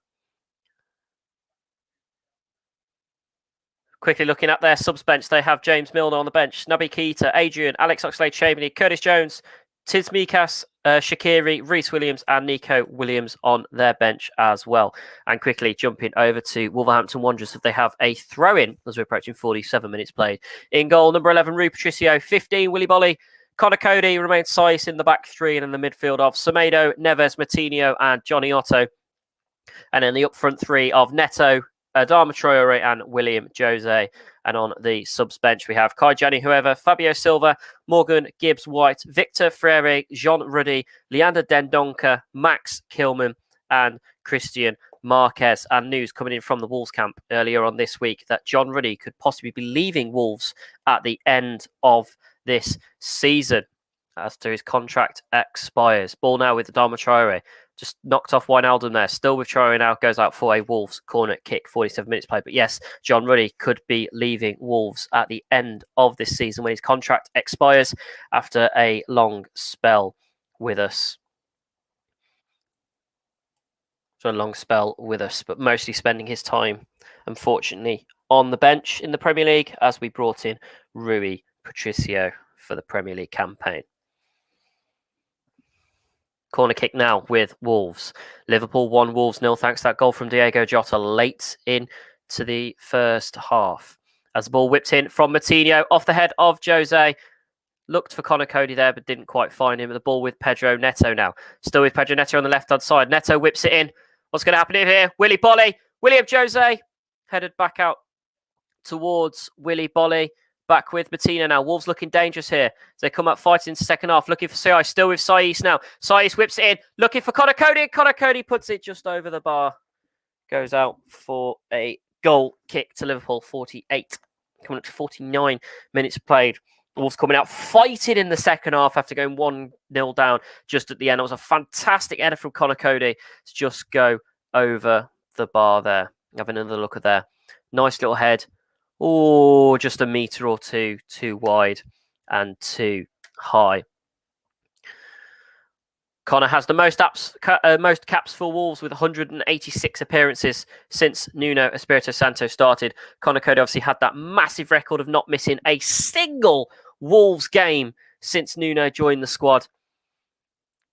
Quickly looking at their subs bench, they have James Milner on the bench, Naby Keita, Adrian, Alex Oxlade-Chamberlain, Curtis Jones, Tsimikas, Shaqiri, Reece Williams and Nico Williams on their bench as well. And quickly jumping over to Wolverhampton Wanderers, if they have a throw-in as we're approaching 47 minutes played. In goal, number 11, Rui Patricio, 15, Willy Bolly, Connor Cody remains Saiss in the back three, and in the midfield of Semedo, Neves, Moutinho and Johnny Otto. And then the up front three of Neto, Adama Traore and William Jose. And on the subs bench, we have Kai Jani, Fabio Silva, Morgan, Gibbs White, Victor Freire, Jean Ruddy, Leander Dendoncker, Max Kilman, and Christian Marquez, and news coming in from the Wolves camp earlier on this week that John Ruddy could possibly be leaving Wolves at the end of this season as to his contract expires. Ball now with Adama Traore. Just knocked off Wijnaldum there. Still with Traore now. Goes out for a Wolves corner kick. 47 minutes played. But yes, John Ruddy could be leaving Wolves at the end of this season when his contract expires after a long spell with us. So a long spell with us, but mostly spending his time, unfortunately, on the bench in the Premier League as we brought in Rui Patricio for the Premier League campaign. Corner kick now with Wolves. Liverpool 1, Wolves 0 thanks to that goal from Diogo Jota late into the first half. As the ball whipped in from Moutinho off the head of Jose. Looked for Conor Cody there, but didn't quite find him. The ball with Pedro Neto now. Still with Pedro Neto on the left-hand side. Neto whips it in. What's going to happen here? Willy Bolly. William Jose. Headed back out towards Willy Bolly. Back with Moutinho now. Wolves looking dangerous here. As they come up fighting into the second half. Looking for Sai. Still with Saiss now. Saiss whips it in. Looking for Conor Cody. Conor Cody puts it just over the bar. Goes out for a goal kick to Liverpool. 48. Coming up to 49 minutes played. Wolves coming out fighting in the second half after going 1-0 down just at the end. It was a fantastic header from Conor Cody to just go over the bar there. Have another look at there. Nice little head. Oh, just a metre or two too wide and too high. Conor has the most caps for Wolves with 186 appearances since Nuno Espirito Santo started. Conor Cody obviously had that massive record of not missing a single Wolves game since Nuno joined the squad.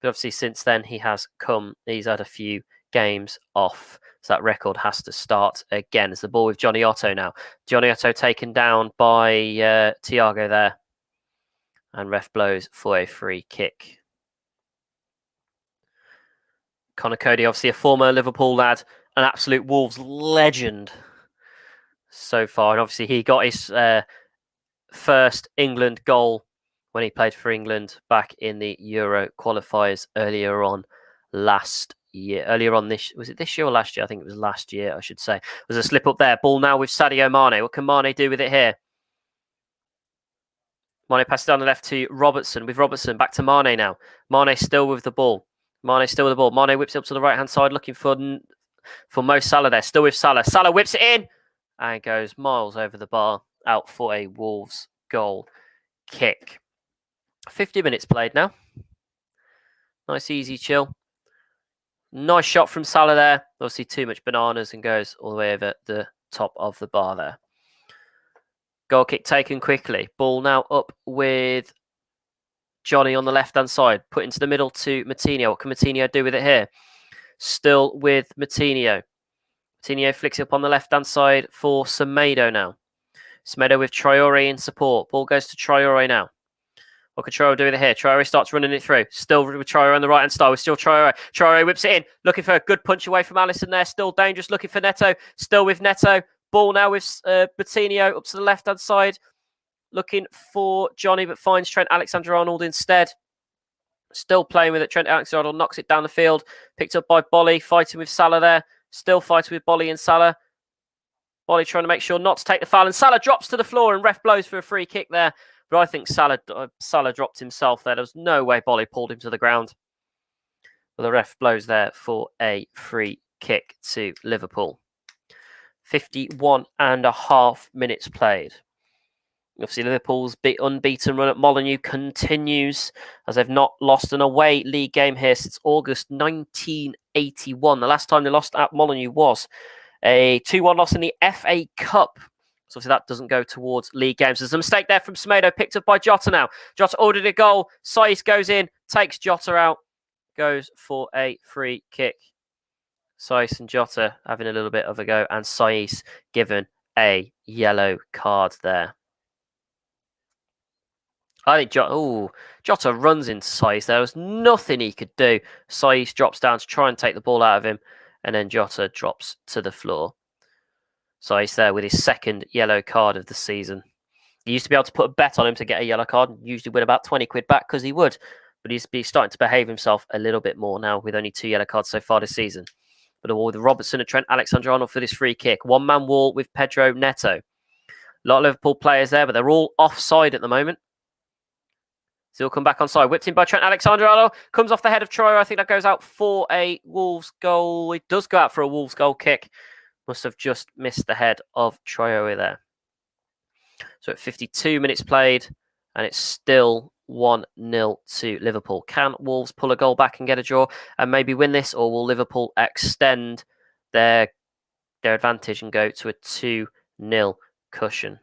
But obviously since then he's had a few games off. So that record has to start again. It's the ball with Johnny Otto now. Johnny Otto taken down by Thiago there. And ref blows for a free kick. Conor Cody, obviously a former Liverpool lad, an absolute Wolves legend so far. And obviously he got his first England goal when he played for England back in the Euro qualifiers earlier on last year. Was it this year or last year? I think it was last year, I should say. There's a slip up there. Ball now with Sadio Mane. What can Mane do with it here? Mane passes down the left to Robertson. With Robertson, back to Mane now. Mane still with the ball. Mane whips it up to the right-hand side, looking for Mo Salah there. Still with Salah. Salah whips it in and goes miles over the bar, out for a Wolves goal kick. 50 minutes played now. Nice, easy chill. Nice shot from Salah there. Obviously too much bananas and goes all the way over the top of the bar there. Goal kick taken quickly. Ball now up with Johnny on the left-hand side. Put into the middle to Moutinho. What can Moutinho do with it here? Still with Moutinho. Moutinho flicks it up on the left-hand side for Semedo now. Semedo with Traore in support. Ball goes to Traore now. What can Traore do with it here? Traore starts running it through. Still with Traore on the right-hand side. With still Traore. Traore whips it in. Looking for a good punch away from Alisson there. Still dangerous. Looking for Neto. Still with Neto. Ball now with Moutinho up to the left-hand side. Looking for Johnny, but finds Trent Alexander-Arnold instead. Still playing with it. Trent Alexander-Arnold knocks it down the field. Picked up by Bolly. Fighting with Salah there. Still fighting with Bolly and Salah. Bolly trying to make sure not to take the foul. And Salah drops to the floor and ref blows for a free kick there. But I think Salah dropped himself there. There was no way Bolly pulled him to the ground. But the ref blows there for a free kick to Liverpool. 51.5 minutes played. Obviously, Liverpool's unbeaten run at Molineux continues as they've not lost an away league game here since August 1981. The last time they lost at Molineux was a 2-1 loss in the FA Cup. So obviously that doesn't go towards league games. There's a mistake there from Semedo, picked up by Jota now. Jota ordered a goal. Saiss goes in, takes Jota out, goes for a free kick. Saiss and Jota having a little bit of a go, and Saiss given a yellow card there. I think Jota runs into Saiss. There was nothing he could do. Saiss drops down to try and take the ball out of him, and then Jota drops to the floor. Saiss there with his second yellow card of the season. He used to be able to put a bet on him to get a yellow card and usually win about 20 quid back because he would. But he's starting to behave himself a little bit more now with only 2 yellow cards so far this season. But a wall with Robertson and Trent Alexander-Arnold for this free kick. One-man wall with Pedro Neto. A lot of Liverpool players there, but they're all offside at the moment. So he'll come back onside. Whipped in by Trent Alexander-Arnold. Comes off the head of Troyer. I think that goes out for a Wolves goal. It does go out for a Wolves goal kick. Must have just missed the head of Troyer there. So at 52 minutes played, and it's still 1-0 to Liverpool. Can Wolves pull a goal back and get a draw and maybe win this, or will Liverpool extend their advantage and go to a 2-0 cushion?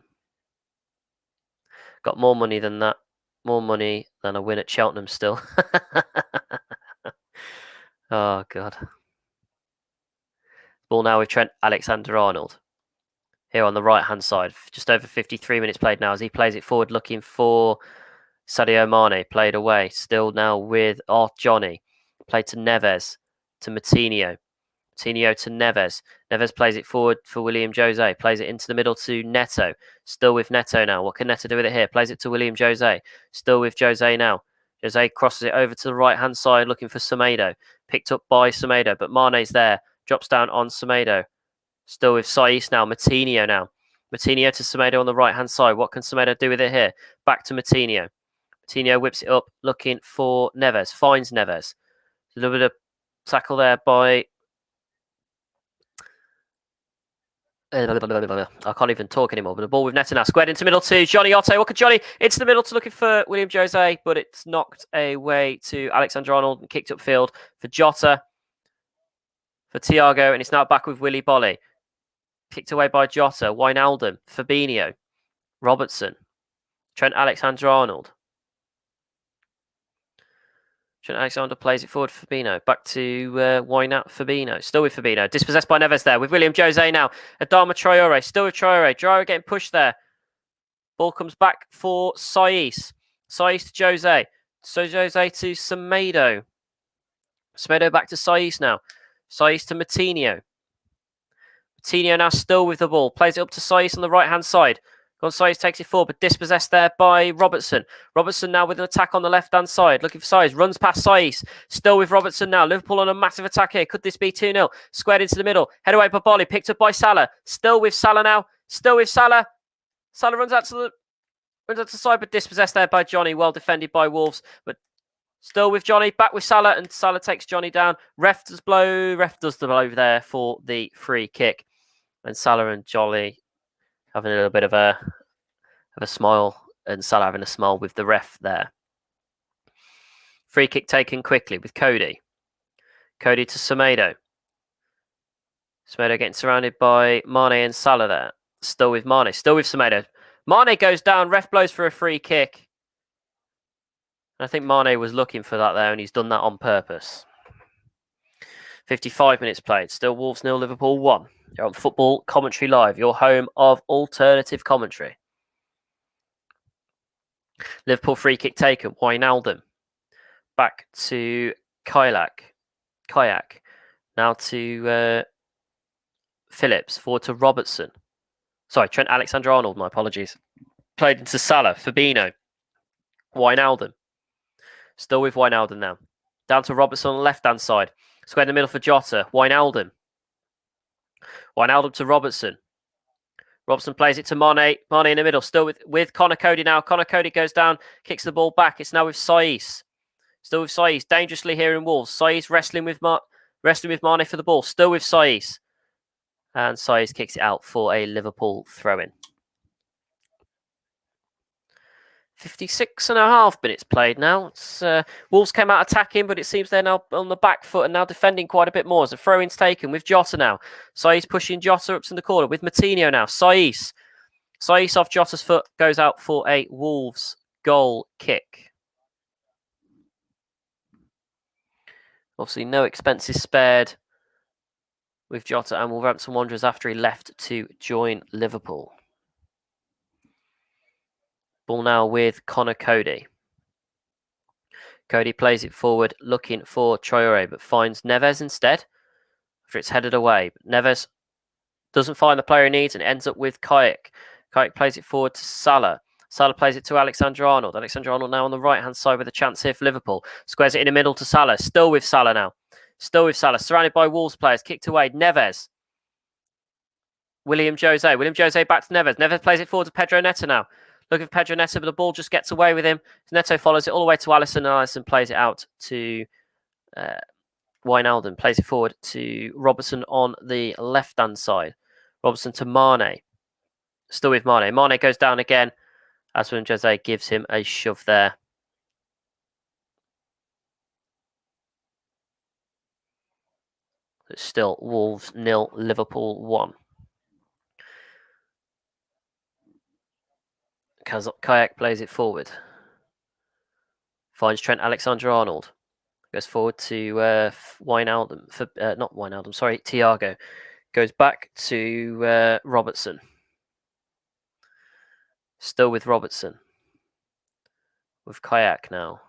Got more money than that. More money than a win at Cheltenham still. Oh, God. Ball now with Trent Alexander-Arnold. Here on the right-hand side. Just over 53 minutes played now as he plays it forward looking for Sadio Mane. Played away. Still now with Johnny. Played to Neves. To Moutinho. Moutinho to Neves. Neves plays it forward for William Jose. Plays it into the middle to Neto. Still with Neto now. What can Neto do with it here? Plays it to William Jose. Still with Jose now. Jose crosses it over to the right-hand side looking for Semedo. Picked up by Semedo, but Mane's there. Drops down on Semedo. Still with Saiss now. Moutinho now. Moutinho to Semedo on the right-hand side. What can Semedo do with it here? Back to Moutinho. Moutinho whips it up looking for Neves. Finds Neves. A little bit of tackle there by... I can't even talk anymore. But the ball with Neto now. Squared into middle to Johnny Otto. What could Johnny? Into the middle to looking for William Jose. But it's knocked away to Alexander-Arnold and kicked upfield for Jota. For Thiago. And it's now back with Willy Bolly. Kicked away by Jota. Wijnaldum. Fabinho. Robertson. Trent Alexander-Arnold. Trent Alexander plays it forward for Fabinho. Back to Fabinho. Still with Fabinho. Dispossessed by Neves there. With William Jose now. Adama Traore. Still with Traore. Traore getting pushed there. Ball comes back for Saiss. Saiss to Jose. So Jose to Semedo. Semedo back to Saiss now. Saiss to Moutinho. Moutinho now still with the ball. Plays it up to Saiss on the right-hand side. Saiss takes it forward, but dispossessed there by Robertson. Robertson now with an attack on the left-hand side. Looking for Saiss. Runs past Saiss. Still with Robertson now. Liverpool on a massive attack here. Could this be 2-0? Squared into the middle. Head away by Bolly. Picked up by Salah. Still with Salah now. Still with Salah. Salah runs out to the side, but dispossessed there by Johnny. Well defended by Wolves, but still with Johnny. Back with Salah, and Salah takes Johnny down. Ref does the blow there for the free kick. And Salah and Johnny having a little bit of a smile, and Salah having a smile with the ref there. Free kick taken quickly with Cody. Cody to Semedo. Semedo getting surrounded by Mane and Salah there. Still with Mane. Still with Semedo. Mane goes down. Ref blows for a free kick. I think Mane was looking for that there, and he's done that on purpose. 55 minutes played. Still Wolves 0, Liverpool 1. You're on Football Commentary Live, your home of alternative commentary. Liverpool free kick taken. Wijnaldum. Back to Kayak. Now to Phillips. Forward to Robertson. Sorry, Trent Alexander-Arnold, my apologies. Played into Salah. Fabinho. Wijnaldum. Still with Wijnaldum now. Down to Robertson on the left-hand side. Square in the middle for Jota. Wijnaldum. Wijnaldum to Robertson. Robertson plays it to Mane. Mane in the middle. Still with Connor Cody now. Connor Cody goes down. Kicks the ball back. It's now with Saiss. Still with Saiss. Dangerously here in Wolves. Saiss wrestling with Mane for the ball. Still with Saiss. And Saiss kicks it out for a Liverpool throw-in. 56.5 minutes played now. It's, Wolves came out attacking, but it seems they're now on the back foot and now defending quite a bit more. As a throw-in's taken with Jota now. Saiss pushing Jota up to the corner with Moutinho now. Saiss off Jota's foot goes out for a Wolves goal kick. Obviously, no expenses spared with Jota and Wolverhampton Wanderers after he left to join Liverpool. Ball now with Connor Cody. Cody plays it forward, looking for Traore, but finds Neves instead after it's headed away. But Neves doesn't find the player he needs and ends up with Kayak. Kayak plays it forward to Salah. Salah plays it to Alexander-Arnold. Alexander-Arnold now on the right-hand side with a chance here for Liverpool. Squares it in the middle to Salah. Still with Salah now. Still with Salah, surrounded by Wolves players. Kicked away. Neves. William Jose. William Jose back to Neves. Neves plays it forward to Pedro Neto now. Looking for Pedro Neto, but the ball just gets away with him. Neto follows it all the way to Alisson, and Alisson plays it out to Wijnaldum. Plays it forward to Robertson on the left-hand side. Robertson to Mane. Still with Mane. Mane goes down again as William Jose gives him a shove there. It's still Wolves 0, Liverpool 1. Kayak plays it forward. Finds Trent Alexander-Arnold. Goes forward to Wijnaldum. Not Wijnaldum, sorry, Thiago. Goes back to Robertson. Still with Robertson. With Kayak now.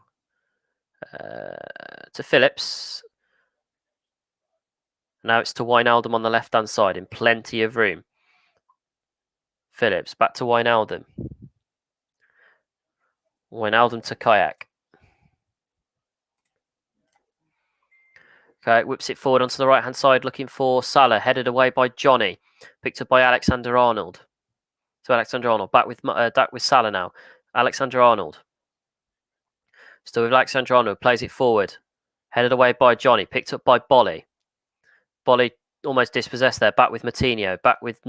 To Phillips. Now it's to Wijnaldum on the left-hand side in plenty of room. Phillips back to Wijnaldum. Wijnaldum to Kayak. Kayak whips it forward onto the right-hand side looking for Salah. Headed away by Johnny. Picked up by Alexander-Arnold. To Alexander-Arnold. Back with Salah now. Alexander-Arnold. Still with Alexander-Arnold. Plays it forward. Headed away by Johnny. Picked up by Bolly. Bolly almost dispossessed there. Back with Moutinho. Back with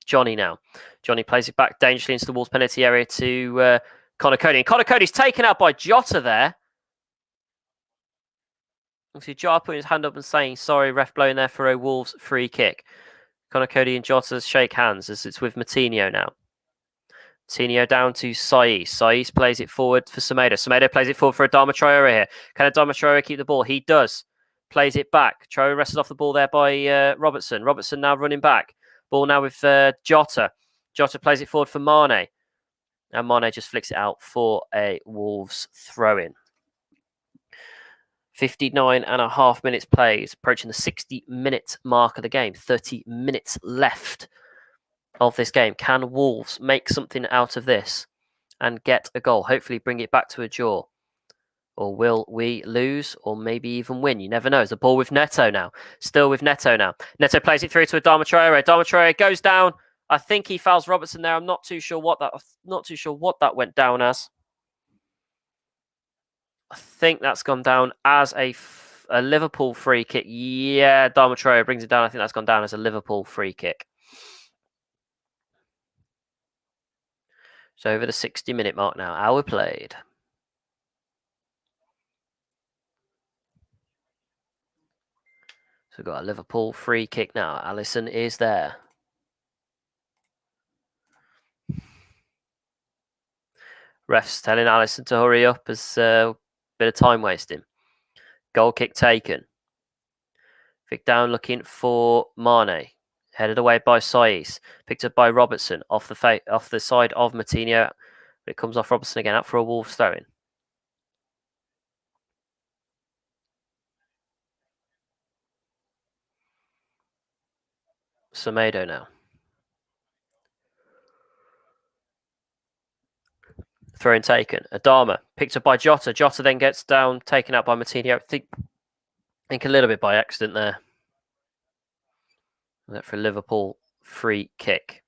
Johnny now. Johnny plays it back dangerously into the Wolves penalty area to Connor Cody. And Connor Cody's taken out by Jota there. Obviously, Jota putting his hand up and saying, sorry, ref blowing there for a Wolves free kick. Connor Cody and Jota shake hands as it's with Moutinho now. Moutinho down to Saiss. Saiss plays it forward for Semedo. Semedo plays it forward for Adama Traore here. Can Adama Traore keep the ball? He does. Plays it back. Traore wrestled off the ball there by Robertson. Robertson now running back. Ball now with Jota. Jota plays it forward for Mane. And Mane just flicks it out for a Wolves throw-in. 59.5 minutes played, approaching the 60-minute mark of the game. 30 minutes left of this game. Can Wolves make something out of this and get a goal? Hopefully bring it back to a draw. Or will we lose or maybe even win? You never know. It's a ball with Neto now. Still with Neto now. Neto plays it through to Adama Traore. Adama Traore goes down. I think he fouls Robertson there. I'm not too sure what that went down as. I think that's gone down as a Liverpool free kick. Yeah, Adama Traore brings it down. I think that's gone down as a Liverpool free kick. So over the 60-minute mark now. Hour played. So we've got a Liverpool free kick now. Alisson is there. Refs telling Alisson to hurry up as a bit of time wasting. Goal kick taken. Vic down looking for Mane. Headed away by Saiss. Picked up by Robertson off the side of Moutinho. But it comes off Robertson again. Out for a Wolves throw-in. Semedo now. Throw-in taken. Adama picked up by Jota. Jota then gets down, taken out by Moutinho. I think a little bit by accident there. That for Liverpool free kick.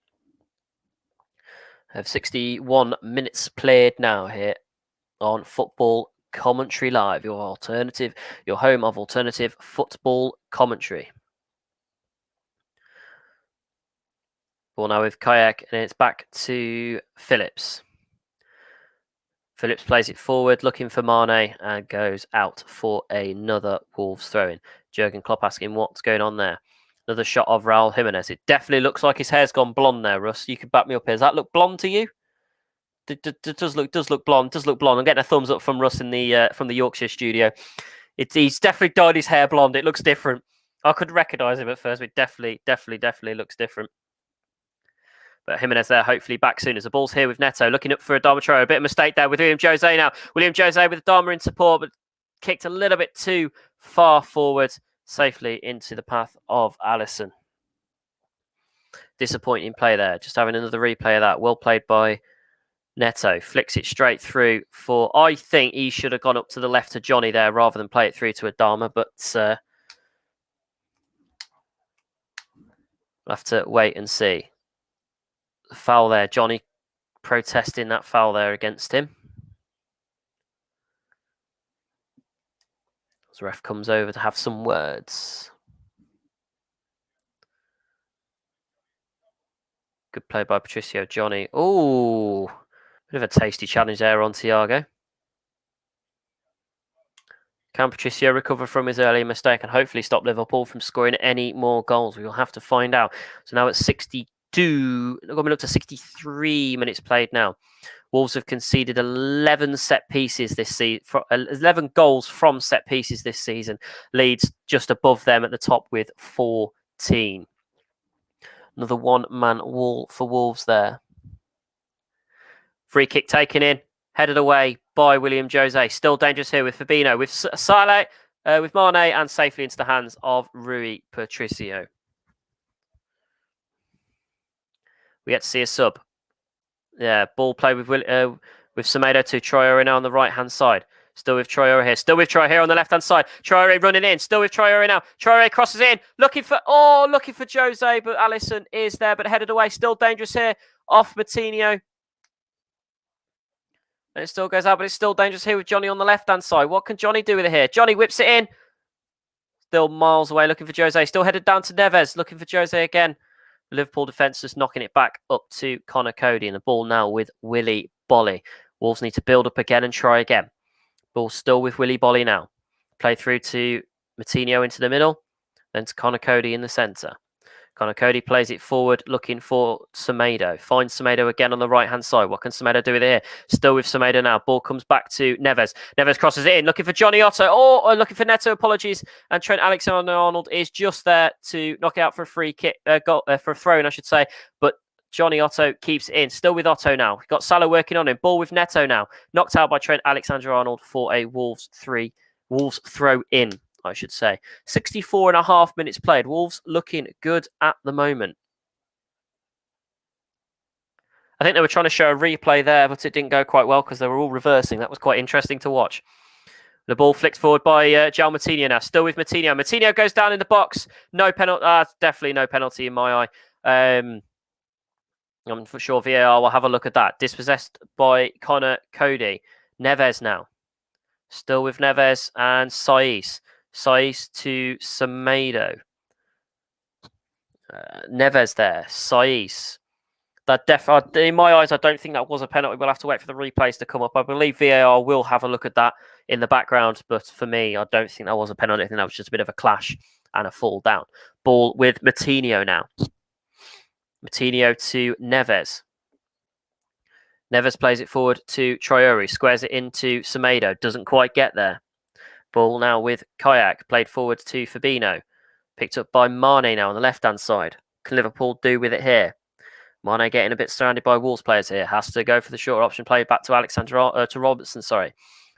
I have 61 minutes played now here on Football Commentary Live, your home of alternative football commentary. Ball now with Kayak, and it's back to Phillips. Phillips plays it forward, looking for Mane, and goes out for another Wolves throw-in. Jurgen Klopp asking what's going on there. Another shot of Raul Jimenez. It definitely looks like his hair's gone blonde there, Russ. You could back me up here. Does that look blonde to you? It does look blonde. Does look blonde. I'm getting a thumbs up from Russ in the from the Yorkshire studio. He's definitely dyed his hair blonde. It looks different. I could recognise him at first, but it definitely looks different. But Jimenez there, hopefully back soon as the ball's here with Neto. Looking up for Adama Traore. A bit of a mistake there with William Jose now. William Jose with Adama in support, but kicked a little bit too far forward, safely into the path of Alisson. Disappointing play there. Just having another replay of that. Well played by Neto. Flicks it straight through for... I think he should have gone up to the left to Johnny there rather than play it through to Adama, but We'll have to wait and see. The foul there. Johnny protesting that foul there against him. As the ref comes over to have some words. Good play by Patricio. Johnny. Ooh. Bit of a tasty challenge there on Thiago. Can Patricio recover from his earlier mistake and hopefully stop Liverpool from scoring any more goals? We will have to find out. So now it's 62, coming up to 63 minutes played now. Wolves have conceded 11 set pieces this season, 11 goals from set pieces this season. Leeds just above them at the top with 14. Another one-man wall for Wolves there. Free kick taken in. Headed away by William Jose. Still dangerous here with Fabinho, with Saleh, with Mane, and safely into the hands of Rui Patricio. We get to see a sub. Yeah, ball play with Semedo to Traore now on the right-hand side. Still with Traore here. Still with Traore here on the left-hand side. Traore running in. Still with Traore now. Traore crosses in. Looking for Jose, but Alisson is there, but headed away. Still dangerous here. Off Moutinho. And it still goes out, but it's still dangerous here with Johnny on the left-hand side. What can Johnny do with it here? Johnny whips it in. Still miles away, looking for Jose. Still headed down to Neves, looking for Jose again. The Liverpool defence just knocking it back up to Connor Cody. And the ball now with Willy Bolly. Wolves need to build up again and try again. Ball still with Willy Bolly now. Play through to Moutinho into the middle. Then to Connor Cody in the centre. Connor Cody plays it forward, looking for Semedo. Finds Semedo again on the right-hand side. What can Semedo do with it here? Still with Semedo now. Ball comes back to Neves. Neves crosses it in, looking for Johnny Otto. Or looking for Neto, apologies. And Trent Alexander-Arnold is just there to knock it out for a free kick, for a throw-in, I should say. But Johnny Otto keeps it in. Still with Otto now. We've got Salah working on him. Ball with Neto now. Knocked out by Trent Alexander-Arnold for a Wolves throw-in, I should say. 64.5 minutes played. Wolves looking good at the moment. I think they were trying to show a replay there, but it didn't go quite well because they were all reversing. That was quite interesting to watch. The ball flicked forward by João Moutinho now. Still with Moutinho. Moutinho goes down in the box. No penalty. Definitely no penalty in my eye. I'm for sure VAR will have a look at that. Dispossessed by Connor Cody. Neves now. Still with Neves and Saiss. Saiss to Semedo. Neves there. Saiss. In my eyes, I don't think that was a penalty. We'll have to wait for the replays to come up. I believe VAR will have a look at that in the background. But for me, I don't think that was a penalty. I think that was just a bit of a clash and a fall down. Ball with Moutinho now. Moutinho to Neves. Neves plays it forward to Traore. Squares it into Semedo. Doesn't quite get there. Ball now with Kayak. Played forward to Fabinho. Picked up by Mane now on the left-hand side. Can Liverpool do with it here? Mane getting a bit surrounded by Wolves players here. Has to go for the shorter option. Played back to Robertson.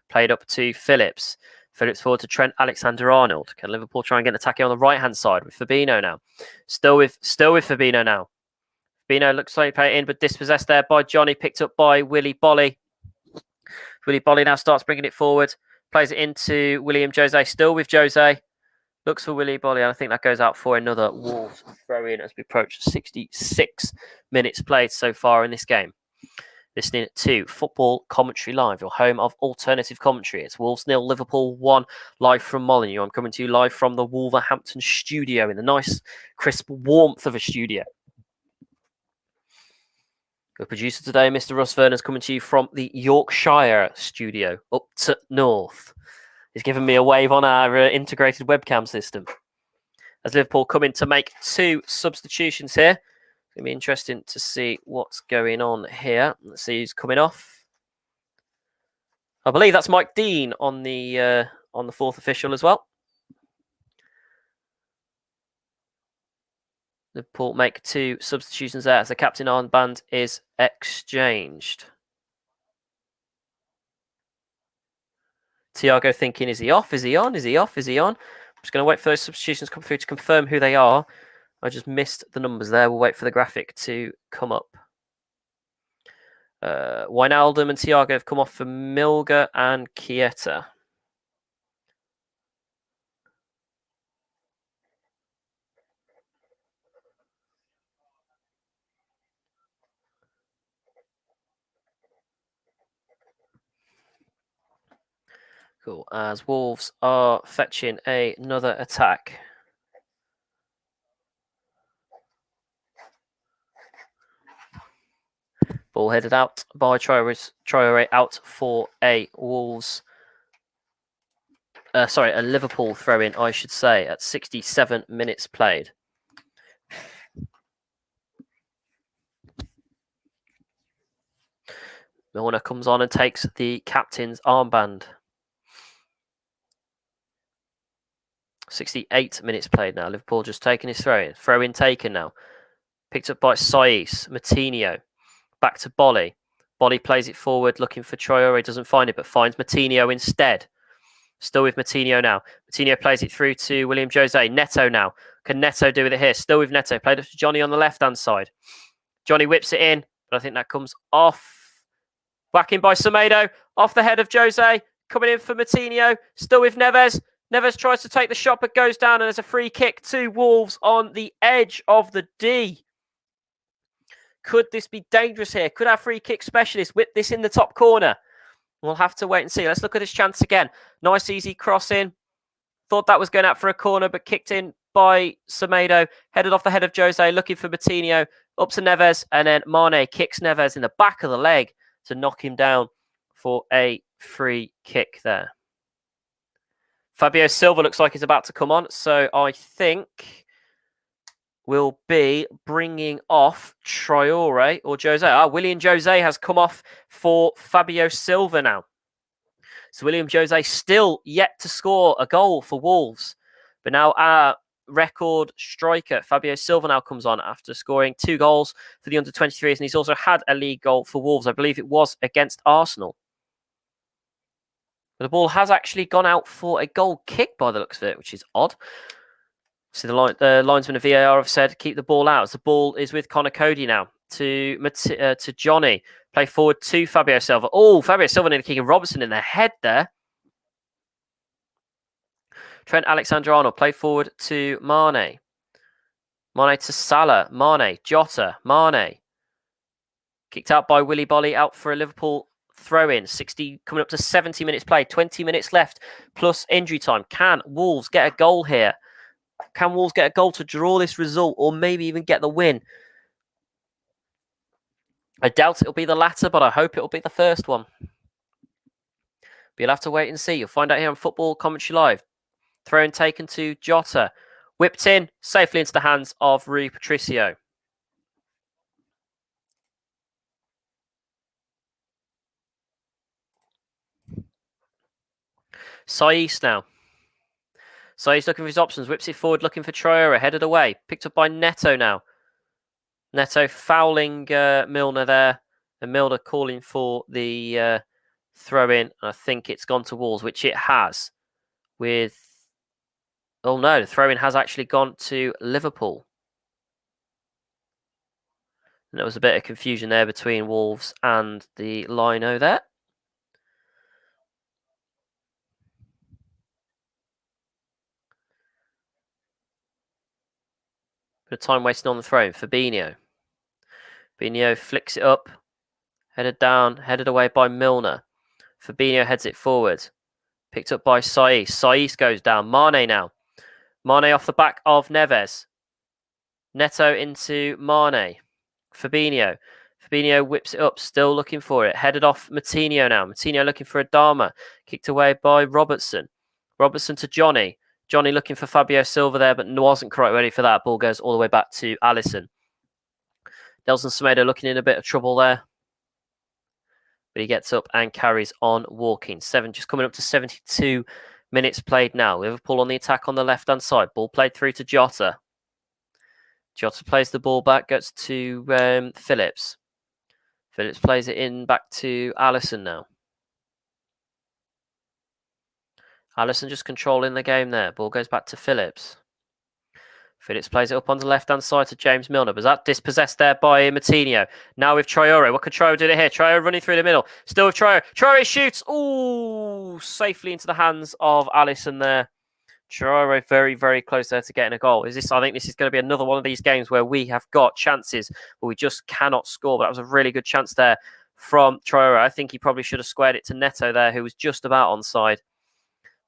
Played up to Phillips. Phillips forward to Trent Alexander-Arnold. Can Liverpool try and get an attack on the right-hand side with Fabinho now? Still with Fabinho now. Fabinho looks like he played in, but dispossessed there by Johnny. Picked up by Willy Bolly. Willy Bolly now starts bringing it forward. Plays it into William Jose. Still with Jose. Looks for Willy Bolly. And I think that goes out for another Wolves throw-in as we approach 66 minutes played so far in this game. Listening to Football Commentary Live, your home of alternative commentary. It's Wolves 0, Liverpool 1, live from Molineux. I'm coming to you live from the Wolverhampton studio in the nice, crisp warmth of a studio. Your producer today, Mr. Russ Vernon, is coming to you from the Yorkshire studio up to north. He's given me a wave on our integrated webcam system. As Liverpool come in to make 2 substitutions here. It's going to be interesting to see what's going on here. Let's see who's coming off. I believe that's Mike Dean on the 4th official as well. Liverpool make 2 substitutions there as the captain armband is exchanged. Thiago thinking, is he off? Is he on? Is he off? Is he on? I'm just going to wait for those substitutions to come through to confirm who they are. I just missed the numbers there. We'll wait for the graphic to come up. Wijnaldum and Thiago have come off for Milger and Chiesa. Cool. As Wolves are fetching another attack. Ball headed out by Traore out for a Wolves. A Liverpool throw-in, I should say, at 67 minutes played. Milner comes on and takes the captain's armband. 68 minutes played now. Liverpool just taking his throw-in. Throw-in taken now. Picked up by Saiss. Matinho. Back to Bolly. Bolly plays it forward, looking for Traore. Doesn't find it, but finds Matinho instead. Still with Matinho now. Matinho plays it through to William Jose. Neto now. Can Neto do with it here? Still with Neto. Played up to Johnny on the left-hand side. Johnny whips it in, but I think that comes off. Back in by Semedo. Off the head of Jose. Coming in for Matinho. Still with Neves. Neves tries to take the shot, but goes down, and there's a free kick to Wolves on the edge of the D. Could this be dangerous here? Could our free kick specialist whip this in the top corner? We'll have to wait and see. Let's look at this chance again. Nice, easy cross in. Thought that was going out for a corner, but kicked in by Semedo. Headed off the head of Jose, looking for Matinho. Up to Neves, and then Mane kicks Neves in the back of the leg to knock him down for a free kick there. Fabio Silva looks like he's about to come on, so I think we'll be bringing off Traore or Jose. William Jose has come off for Fabio Silva now. So William Jose still yet to score a goal for Wolves. But now our record striker, Fabio Silva, now comes on after scoring 2 goals for the under-23s. And he's also had a league goal for Wolves. I believe it was against Arsenal. But the ball has actually gone out for a goal kick by the looks of it, which is odd. So the linesman of VAR have said keep the ball out. As the ball is with Connor Cody now to Johnny. Play forward to Fabio Silva. Oh, Fabio Silva nearly kicking Robertson in the head there. Trent Alexander-Arnold. Play forward to Mane. Mane to Salah. Mane. Jota. Mane. Kicked out by Willy Bolly. Out for a Liverpool throw-in. 60 coming up to 70 minutes played. 20 minutes left plus injury time. Can Wolves get a goal here? Can Wolves get a goal to draw this result or maybe even get the win? I doubt it'll be the latter, but I hope it'll be the first one. But you'll have to wait and see. You'll find out here on Football Commentary Live. Throw-in taken to Jota. Whipped in safely into the hands of Rui Patricio. Saiss now. Saiss looking for his options. Whips it forward, looking for Traore. Headed away. Picked up by Neto now. Neto fouling Milner there. And Milner calling for the throw-in. I think it's gone to Wolves, which it has. Oh no, the throw-in has actually gone to Liverpool. And there was a bit of confusion there between Wolves and the Lino there. Bit of time wasting on the throw. Fabinho. Fabinho flicks it up. Headed down. Headed away by Milner. Fabinho heads it forward. Picked up by Saiss. Saiss goes down. Mane now. Mane off the back of Neves. Neto into Mane. Fabinho. Fabinho whips it up. Still looking for it. Headed off Matinho now. Matinho looking for Adama. Kicked away by Robertson. Robertson to Johnny. Johnny looking for Fabio Silva there, but wasn't quite ready for that. Ball goes all the way back to Alisson. Nelson Semedo looking in a bit of trouble there. But he gets up and carries on walking. Just coming up to 72 minutes played now. Liverpool on the attack on the left-hand side. Ball played through to Jota. Jota plays the ball back, goes to Phillips. Phillips plays it in back to Alisson now. Alisson just controlling the game there. Ball goes back to Phillips. Phillips plays it up on the left-hand side to James Milner. But that dispossessed there by Matinho. Now with Traore. What could Traore do here? Traore running through the middle. Still with Traore. Traore shoots. Ooh, safely into the hands of Alisson there. Traore very, very close there to getting a goal. I think this is going to be another one of these games where we have got chances, but we just cannot score. But that was a really good chance there from Traore. I think he probably should have squared it to Neto there, who was just about onside.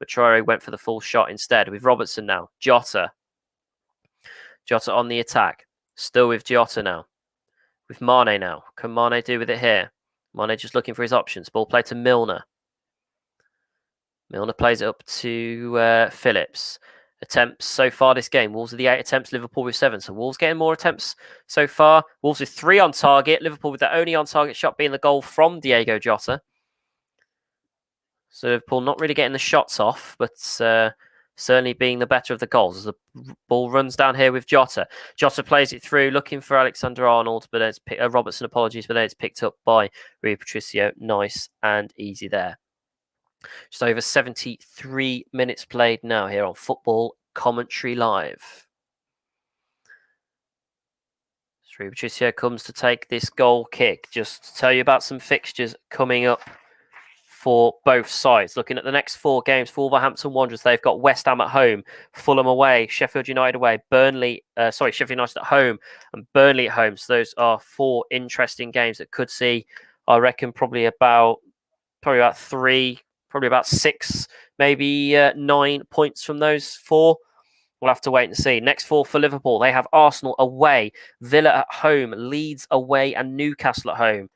but Traore went for the full shot instead. With Robertson now. Jota on the attack. Still with Jota now. With Mane now. Can Mane do with it here? Mane just looking for his options. Ball play to Milner. Milner plays it up to Phillips. Attempts so far this game. Wolves with the 8 attempts, Liverpool with 7. So Wolves getting more attempts so far. Wolves with 3 on target. Liverpool with their only on target shot being the goal from Diogo Jota. So Liverpool not really getting the shots off, but certainly being the better of the goals. As the ball runs down here with Jota. Jota plays it through, looking for Alexander-Arnold, but then it's Robertson, apologies, but then it's picked up by Rui Patricio. Nice and easy there. Just over 73 minutes played now here on Football Commentary Live. Rui Patricio comes to take this goal kick. Just to tell you about some fixtures coming up for both sides. Looking at the next 4 games for Wolverhampton Wanderers, they've got West Ham at home, Fulham away, Sheffield United away, Sheffield United at home and Burnley at home. So those are 4 interesting games that could see, I reckon, probably about 3, probably about 6, maybe 9 points from those 4. We'll have to wait and see. Next 4 for Liverpool. They have Arsenal away, Villa at home, Leeds away, and Newcastle at home.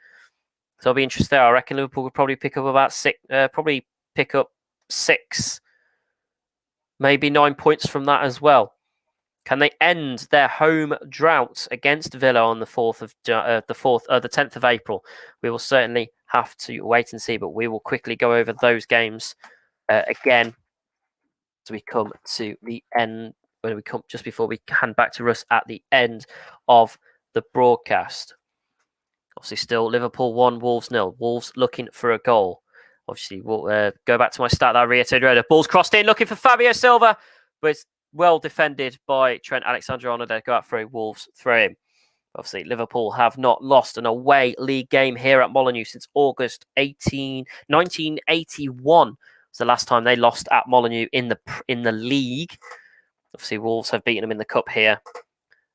So I'll be interested there. I reckon Liverpool would probably pick up about 6, maybe 9 points from that as well. Can they end their home drought against Villa on the 10th of April? We will certainly have to wait and see, but we will quickly go over those games again as we come to the end. When we come just before we hand back to Russ at the end of the broadcast. Obviously, still Liverpool 1, Wolves 0. Wolves looking for a goal. Obviously, we'll go back to my stat that I reiterated earlier. Ball's crossed in, looking for Fabio Silva, but it's well defended by Trent Alexander-Arnold. They go out for a Wolves throw in. Obviously, Liverpool have not lost an away league game here at Molineux since August 1981. It's the last time they lost at Molineux in the league. Obviously, Wolves have beaten them in the cup here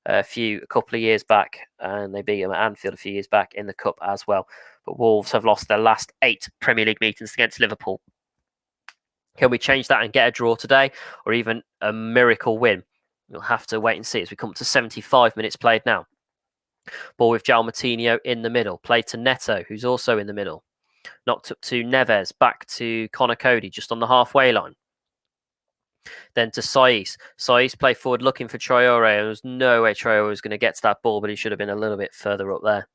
a couple of years back, and they beat them at Anfield a few years back in the cup as well. But Wolves have lost their last 8 Premier League meetings against Liverpool. Can we change that and get a draw today, or even a miracle win? We'll have to wait and see as we come to 75 minutes played now. Ball with João Moutinho in the middle. Played to Neto, who's also in the middle. Knocked up to Neves, back to Connor Cody, just on the halfway line. Then to Saiss. Saiss played forward looking for Traore. There was no way Traore was going to get to that ball, but he should have been a little bit further up there.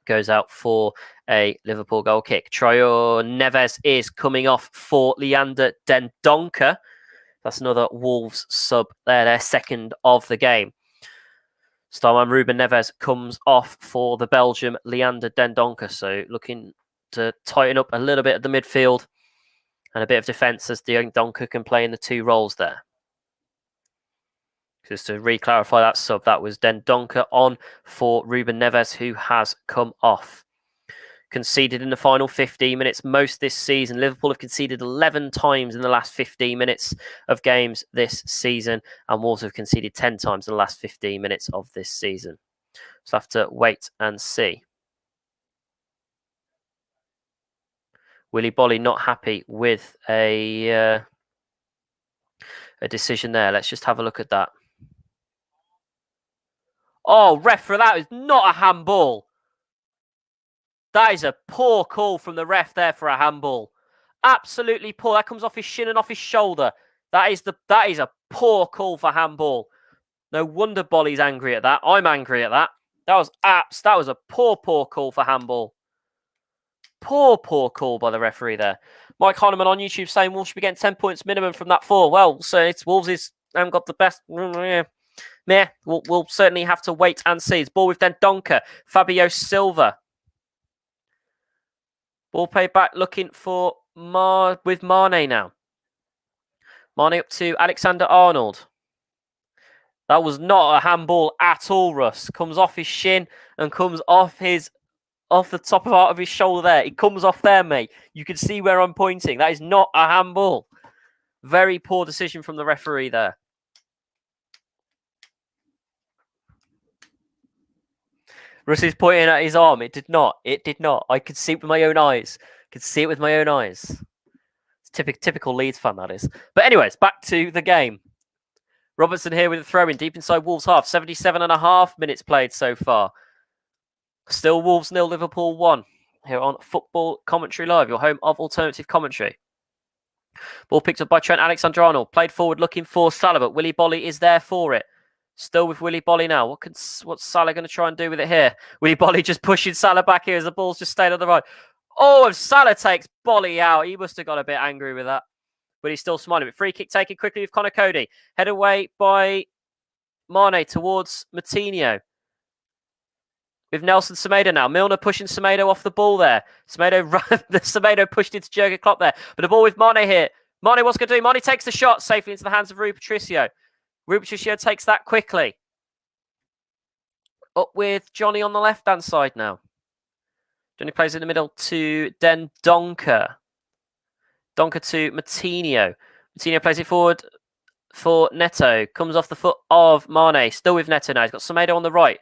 Goes out for a Liverpool goal kick. Traore Neves is coming off for Leander Dendoncker. That's another Wolves sub there, their second of the game. Starman Ruben Neves comes off for the Belgium Leander Dendoncker. So looking to tighten up a little bit at the midfield and a bit of defence as Dendoncker can play in the 2 roles there. Just to re-clarify that sub, that was Dendoncker on for Ruben Neves, who has come off. Conceded in the final 15 minutes most this season. Liverpool have conceded 11 times in the last 15 minutes of games this season, and Wolves have conceded 10 times in the last 15 minutes of this season. So have to wait and see. Willy Bolly not happy with a decision there. Let's just have a look at that. Oh, ref, for that is not a handball. That is a poor call from the ref there for a handball. Absolutely poor. That comes off his shin and off his shoulder. That is a poor call for handball. No wonder Bolly's angry at that. I'm angry at that. That was a poor call for handball. Poor call by the referee there. Mike Hahnemann on YouTube saying Wolves should be getting 10 points minimum from that 4. Well, so it's Wolves haven't got the best. Meh. We'll certainly have to wait and see. It's ball with Dendoncker. Fabio Silva. Ball play back looking for with Mane now. Mane up to Alexander-Arnold. That was not a handball at all, Russ. Comes off his shin and comes off the top part of his shoulder there. It comes off there, mate. You can see where I'm pointing. That is not a handball. Very poor decision from the referee there. Russ is pointing at his arm. It did not. I could see it with my own eyes. Typical Leeds fan, that is. But anyways, back to the game. Robertson here with a throw in deep inside Wolves half. 77.5 minutes played so far. Still Wolves 0, Liverpool 1. Here on Football Commentary Live, your home of alternative commentary. Ball picked up by Trent Alexander-Arnold. Played forward looking for Salah, but Willy Bolly is there for it. Still with Willy Bolly now. What's Salah going to try and do with it here? Willy Bolly just pushing Salah back here as the ball's just stayed on the right. Oh, and Salah takes Bolly out. He must have got a bit angry with that. But he's still smiling. But free kick taken quickly with Connor Cody. Head away by Mane towards Moutinho. With Nelson Semedo now. Milner pushing Semedo off the ball there. Semedo pushed into Jurgen Klopp there. But the ball with Mane here. Mane, what's going to do? Mane takes the shot safely into the hands of Rui Patricio. Rui Patricio takes that quickly. Up with Johnny on the left-hand side now. Johnny plays in the middle to Donker. Donker to Moutinho. Moutinho plays it forward for Neto. Comes off the foot of Mane. Still with Neto now. He's got Semedo on the right.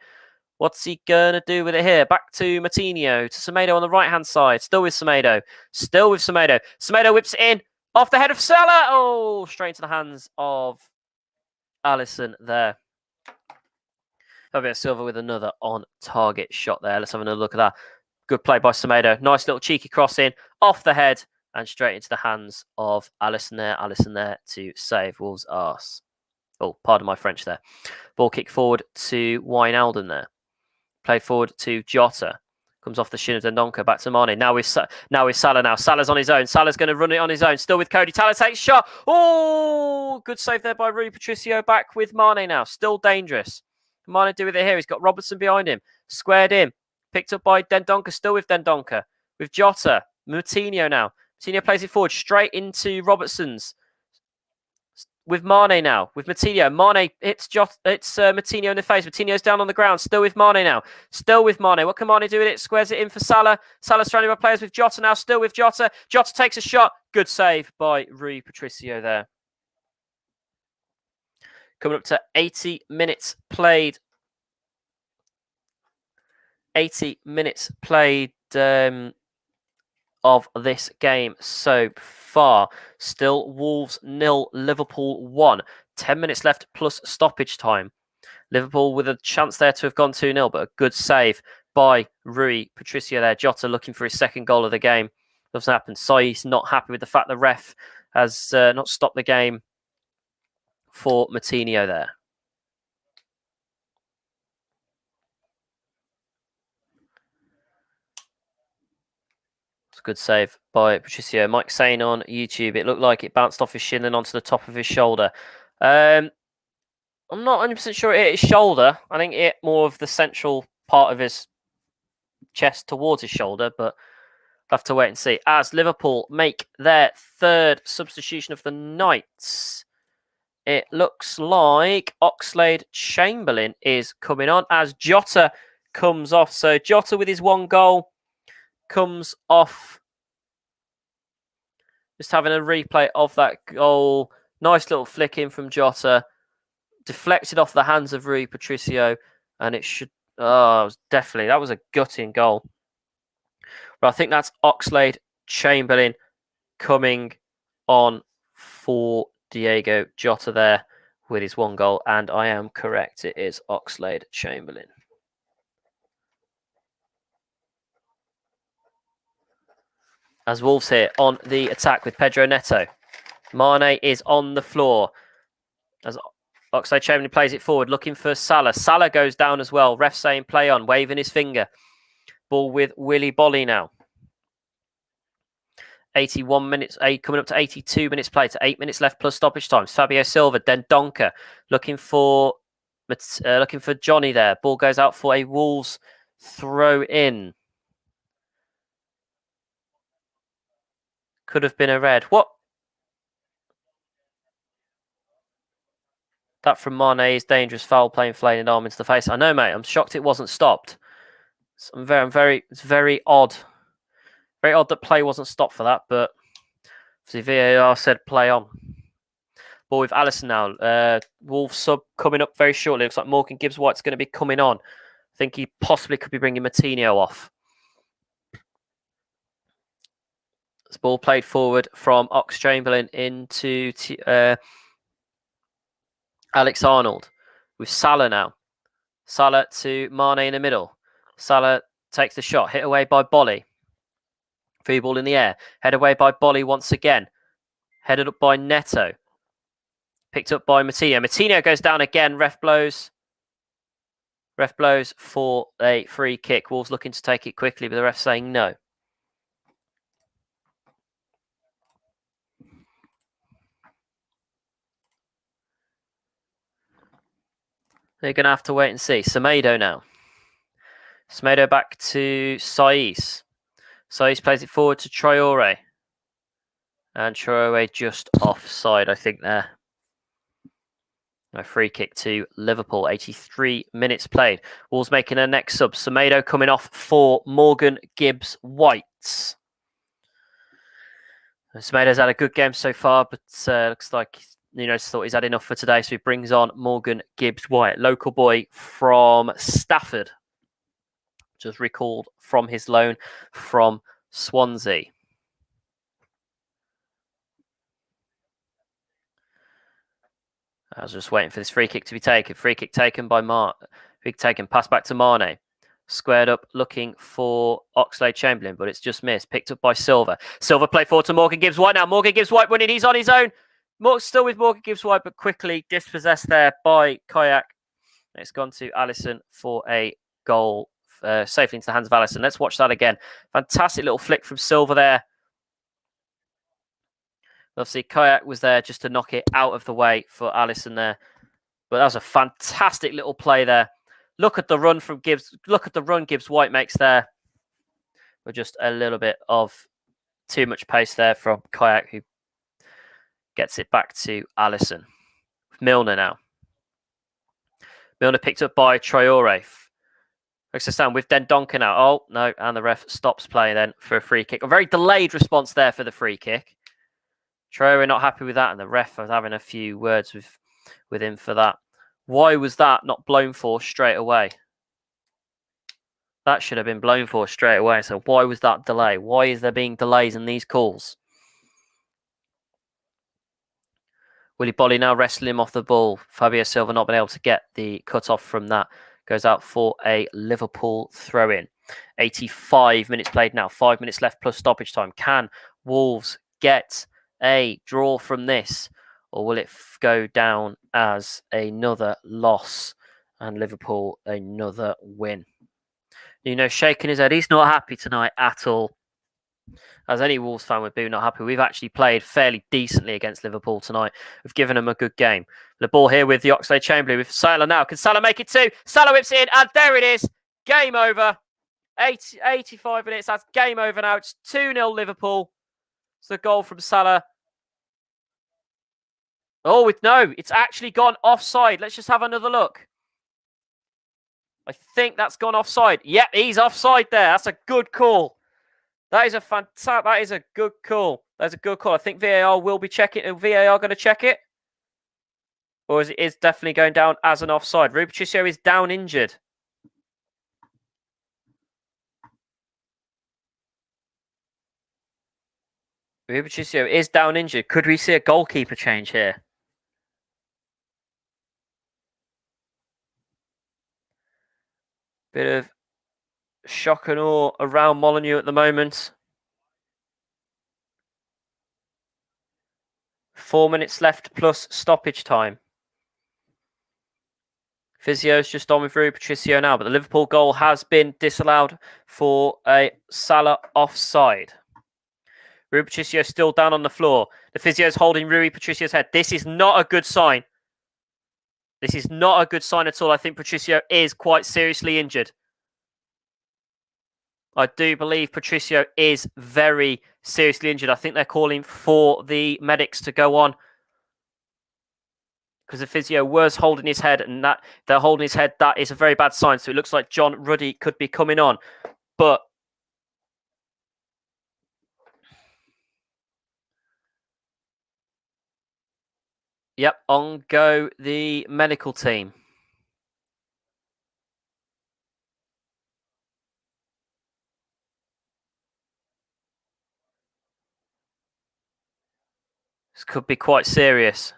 What's he going to do with it here? Back to Moutinho. To Semedo on the right-hand side. Still with Semedo. Still with Semedo. Semedo whips it in. Off the head of Salah. Oh, straight into the hands of Alisson there. Fabio Silva with another on-target shot there. Let's have another look at that. Good play by Semedo. Nice little cheeky cross in. Off the head. And straight into the hands of Alisson there. Alisson there to save Wolves' arse. Oh, pardon my French there. Ball kick forward to Wijnaldum there. Play forward to Jota. Comes off the shin of Dendoncker. Back to Mane. Now with Salah now. Salah's on his own. Salah's going to run it on his own. Still with Cody. Salah takes shot. Oh, good save there by Rui Patricio. Back with Mane now. Still dangerous. Mane do with it here. He's got Robertson behind him. Squared in. Picked up by Dendoncker. Still with Dendoncker. With Jota. Moutinho now. Moutinho plays it forward straight into Robertson's. With Mane now. With Moutinho. Mane hits Moutinho in the face. Moutinho's down on the ground. Still with Mane now. Still with Mane. What can Mane do with it? Squares it in for Salah. Salah surrounded by players with Jota now. Still with Jota. Jota takes a shot. Good save by Rui Patricio there. Coming up to 80 minutes played. 80 minutes played of this game so far. Still Wolves 0, Liverpool 1. 10 minutes left plus stoppage time. Liverpool with a chance there to have gone 2-0, but a good save by Rui Patricio there. Jota looking for his second goal of the game. Doesn't happen. Sai's not happy with the fact the ref has not stopped the game for Moutinho there. Good save by Patricio. Mike saying on YouTube, it looked like it bounced off his shin and onto the top of his shoulder. I'm not 100% sure it hit his shoulder. I think it hit more of the central part of his chest towards his shoulder, but we'll have to wait and see. As Liverpool make their third substitution of the night, it looks like Oxlade-Chamberlain is coming on as Jota comes off. So Jota with his one goal comes off. Just having a replay of that goal. Nice little flick in from Jota. Deflected off the hands of Rui Patricio. And it should... Oh, it was definitely... That was a gutting goal. But I think that's Oxlade-Chamberlain coming on for Diego Jota there with his one goal. And I am correct. It is Oxlade-Chamberlain. As Wolves here on the attack with Pedro Neto. Mane is on the floor. As Oxlade-Chamberlain plays it forward, looking for Salah. Salah goes down as well. Ref saying play on, waving his finger. Ball with Willy Bolly now. 81 minutes, coming up to 82 minutes played. To 8 minutes left plus stoppage times. Fabio Silva, Dendoncker looking for Johnny there. Ball goes out for a Wolves throw in. Could have been a red. What? That from Mane is dangerous. Foul play, inflating arm into the face. I know, mate. I'm shocked it wasn't stopped. It's very odd. Very odd that play wasn't stopped for that, but the VAR said play on. Ball with Alisson now. Wolves sub coming up very shortly. Looks like Morgan Gibbs-White's going to be coming on. I think he possibly could be bringing Moutinho off. This ball played forward from Ox-Chamberlain into Alex Arnold with Salah now. Salah to Mane in the middle. Salah takes the shot, hit away by Bolly. Free ball in the air, head away by Bolly once again. Headed up by Neto. Picked up by Matinho. Matinho goes down again. Ref blows. Ref blows for a free kick. Wolves looking to take it quickly, but the ref saying no. They're going to have to wait and see. Semedo now. Semedo back to Saiz. Saiz plays it forward to Traore. And Traore just offside, I think, there. A free kick to Liverpool. 83 minutes played. Wolves making their next sub. Semedo coming off for Morgan Gibbs-White. Semedo's had a good game so far, but looks like Nuno's thought he's had enough for today, so he brings on Morgan Gibbs-White, local boy from Stafford. Just recalled from his loan from Swansea. I was just waiting for this free kick to be taken. Free kick taken by pass back to Mane. Squared up, looking for Oxlade-Chamberlain, but it's just missed. Picked up by Silva. Silva played forward to Morgan Gibbs-White now. Morgan Gibbs-White winning. He's on his own. Still with Morgan Gibbs-White, but quickly dispossessed there by Kayak. It's gone to Alisson for a goal, safely into the hands of Alisson. Let's watch that again. Fantastic little flick from Silva there. Obviously, Kayak was there just to knock it out of the way for Alisson there. But that was a fantastic little play there. Look at the run from Gibbs. Look at the run Gibbs-White makes there. But just a little bit of too much pace there from Kayak, who gets it back to Alisson. Milner now. Milner picked up by Traore. Stand with Dendonka now. Oh, no. And the ref stops play then for a free kick. A very delayed response there for the free kick. Traore not happy with that, and the ref was having a few words with him for that. Why was that not blown for straight away? That should have been blown for straight away. So why was that delay? Why is there being delays in these calls? Willy Bolly now wrestling him off the ball. Fabio Silva not been able to get the cut off from that. Goes out for a Liverpool throw-in. 85 minutes played now. 5 minutes left plus stoppage time. Can Wolves get a draw from this, or will it go down as another loss and Liverpool another win? Shaking his head. He's not happy tonight at all. As any Wolves fan would be not happy. We've actually played fairly decently against Liverpool tonight. We've given them a good game. The ball here with the Oxlade-Chamberlain with Salah now. Can Salah make it two? Salah whips it in, and there it is. Game over. 85 minutes. That's game over now. It's 2-0 Liverpool. It's the goal from Salah. Oh, no, it's actually gone offside. Let's just have another look. I think that's gone offside. Yep, he's offside there. That's a good call. That is a fantastic. That is a good call. That's a good call. I think VAR will be checking. Is VAR going to check it? Or is it definitely going down as an offside? Rui Patricio is down injured. Rui Patricio is down injured. Could we see a goalkeeper change here? Bit of shock and awe around Molineux at the moment. 4 minutes left plus stoppage time. Physio's just on with Rui Patricio now, but the Liverpool goal has been disallowed for a Salah offside. Rui Patricio still down on the floor. The Physio's holding Rui Patricio's head. This is not a good sign. This is not a good sign at all. I think Patricio is quite seriously injured. I do believe Patricio is very seriously injured. I think they're calling for the medics to go on, because the physio was holding his head, and that they're holding his head. That is a very bad sign. So it looks like John Ruddy could be coming on. But yep, on go the medical team. could be quite serious.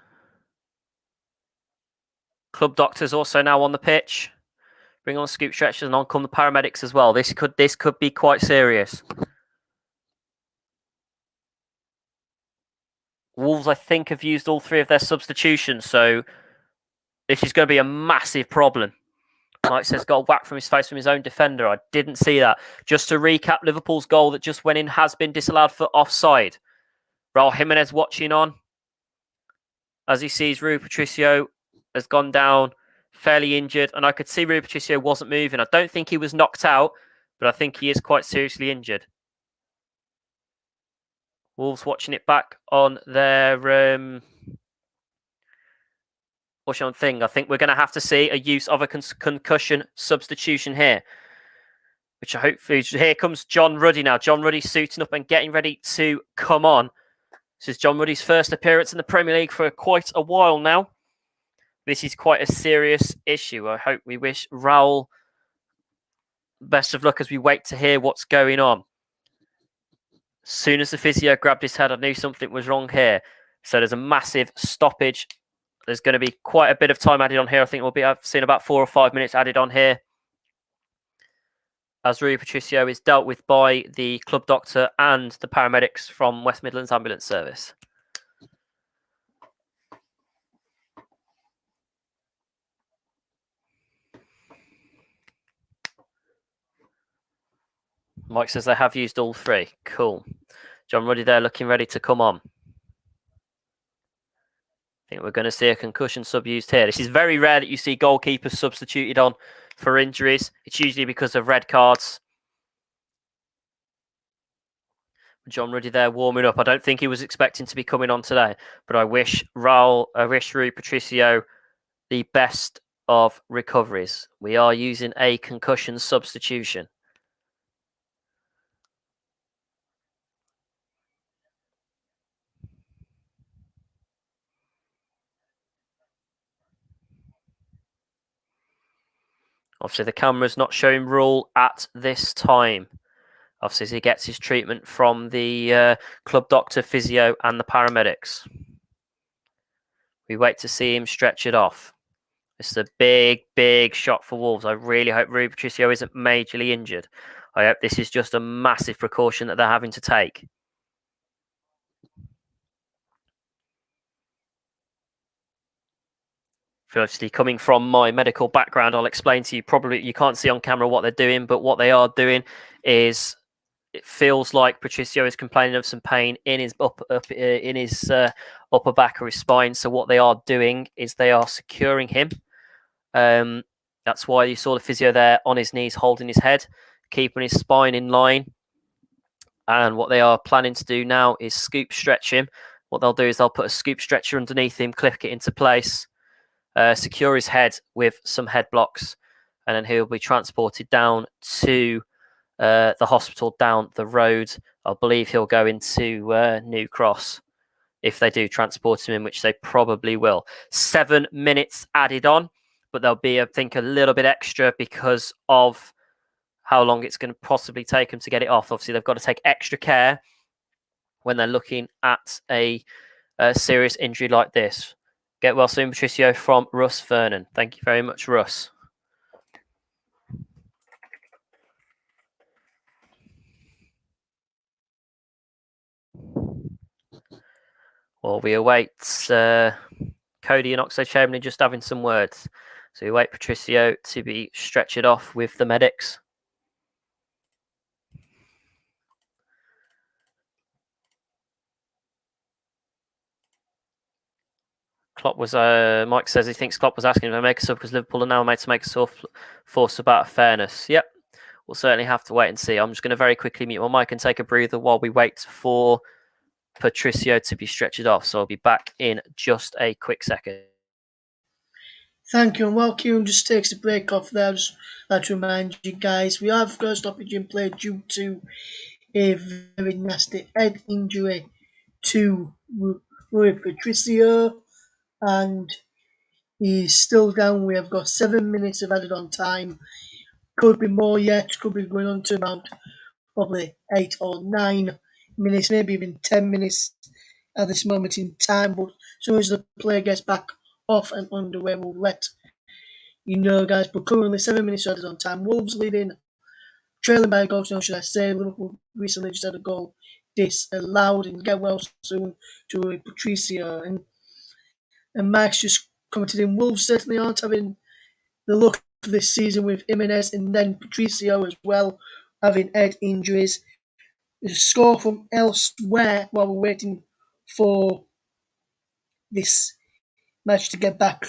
Club doctors also now on the pitch. Bring on scoop stretchers and on come the paramedics as well. This could be quite serious. Wolves, I think, have used all 3 of their substitutions, so this is going to be a massive problem. Mike says got a whack from his face from his own defender. I didn't see that. Just to recap, Liverpool's goal that just went in has been disallowed for offside. Raul Jimenez watching on as he sees Rui Patricio has gone down fairly injured, and I could see Rui Patricio wasn't moving. I don't think he was knocked out, but I think he is quite seriously injured. Wolves watching it back on their watch on thing. I think we're going to have to see a use of a concussion substitution here, which I hope. Here comes John Ruddy now. John Ruddy suiting up and getting ready to come on. This is John Ruddy's first appearance in the Premier League for quite a while now. This is quite a serious issue. I hope we wish Raul best of luck as we wait to hear what's going on. As soon as the physio grabbed his head, I knew something was wrong here. So there's a massive stoppage. There's going to be quite a bit of time added on here. I think I've seen about 4 or 5 minutes added on here, as Rui Patricio is dealt with by the club doctor and the paramedics from West Midlands Ambulance Service. Mike says they have used all 3. Cool. John Ruddy there looking ready to come on. I think we're going to see a concussion sub used here. This is very rare that you see goalkeepers substituted on for injuries. It's usually because of red cards. John Ruddy there warming up. I don't think he was expecting to be coming on today, but I wish Rui Patricio the best of recoveries. We are using a concussion substitution. Obviously, the camera's not showing Raul at this time. Obviously, as he gets his treatment from the club doctor, physio, and the paramedics. We wait to see him stretch it off. This is a big, big shot for Wolves. I really hope Rui Patricio isn't majorly injured. I hope this is just a massive precaution that they're having to take. Firstly, coming from my medical background, I'll explain to you. Probably you can't see on camera what they're doing, but what they are doing is it feels like Patricio is complaining of some pain in his upper back or his spine. So what they are doing is they are securing him. That's why you saw the physio there on his knees, holding his head, keeping his spine in line. And what they are planning to do now is scoop stretch him. What they'll do is they'll put a scoop stretcher underneath him, click it into place. Secure his head with some head blocks, and then he'll be transported down to the hospital down the road. I believe he'll go into New Cross if they do transport him in, which they probably will. 7 minutes added on, but there'll be, I think, a little bit extra because of how long it's going to possibly take them to get it off. Obviously, they've got to take extra care when they're looking at a serious injury like this. Get well soon, Patricio, from Russ Vernon. Thank you very much, Russ. Well, we await Cody and Oxo Chamberlain just having some words. So we wait Patricio to be stretchered off with the medics. Klopp was. Mike says he thinks Klopp was asking him to make a sub because Liverpool are now made to make a force about fairness. Yep, we'll certainly have to wait and see. I'm just going to very quickly mute my mic and take a breather while we wait for Patricio to be stretched off. So I'll be back in just a quick second. Thank you, and while Kieran just takes the break off there, I'd just like to remind you guys, we have first stoppage in play due to a very nasty head injury to Rui Patricio, and he's still down. We have got 7 minutes of added on time. Could be more yet, could be going on to about probably 8 or 9 minutes, maybe even 10 minutes at this moment in time. But as soon as the player gets back off and underway, we'll let you know, guys. But currently 7 minutes added on time. Wolves leading, trailing by a goal, should I say. Liverpool recently just had a goal disallowed, and get well soon to Patricio. And Max just commented in, Wolves certainly aren't having the luck this season with Jimenez and then Patricio as well, having head injuries. There's a score from elsewhere while we're waiting for this match to get back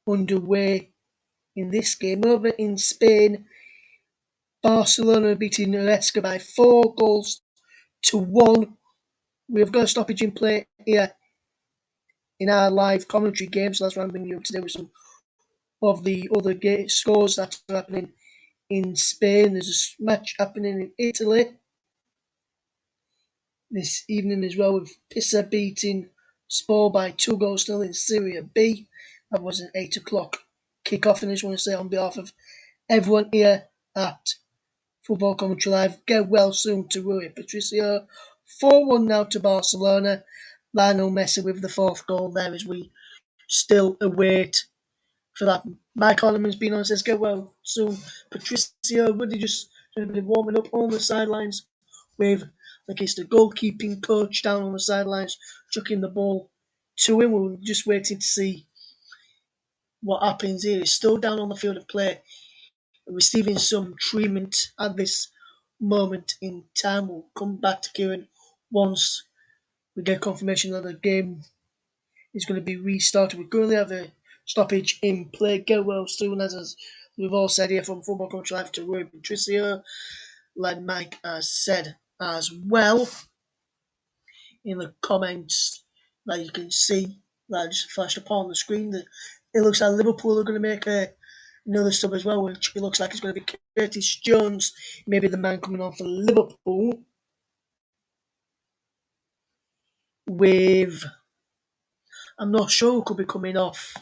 underway in this game. Over in Spain, Barcelona beating Huesca by 4-1. We've got a stoppage in play here in our live commentary game, so that's why I'm bringing you up today with some of the other scores that are happening in Spain. There's a match happening in Italy this evening as well, with Pisa beating Spal by 2-0 in Serie B. That was an 8 o'clock kick-off, and I just want to say on behalf of everyone here at Football Commentary Live, get well soon to Rui Patricio. 4-1 now to Barcelona. Lionel Messi with the 4th goal there as we still await for that. Mike Orleman's been on, says get well soon. Patricio really just been warming up on the sidelines with, like it's the goalkeeping coach down on the sidelines, chucking the ball to him. We're just waiting to see what happens here. He's still down on the field of play, receiving some treatment at this moment in time. We'll come back to Kieran once we get confirmation that the game is going to be restarted. We currently have a stoppage in play. Get well soon, as we've all said here from Football Coach Live to Rui Patricio, like Mike has said as well in the comments that you can see that just flashed upon the screen. That it looks like Liverpool are going to make another sub as well, which it looks like it's going to be Curtis Jones, maybe the man coming on for Liverpool, with, I'm not sure who could be coming off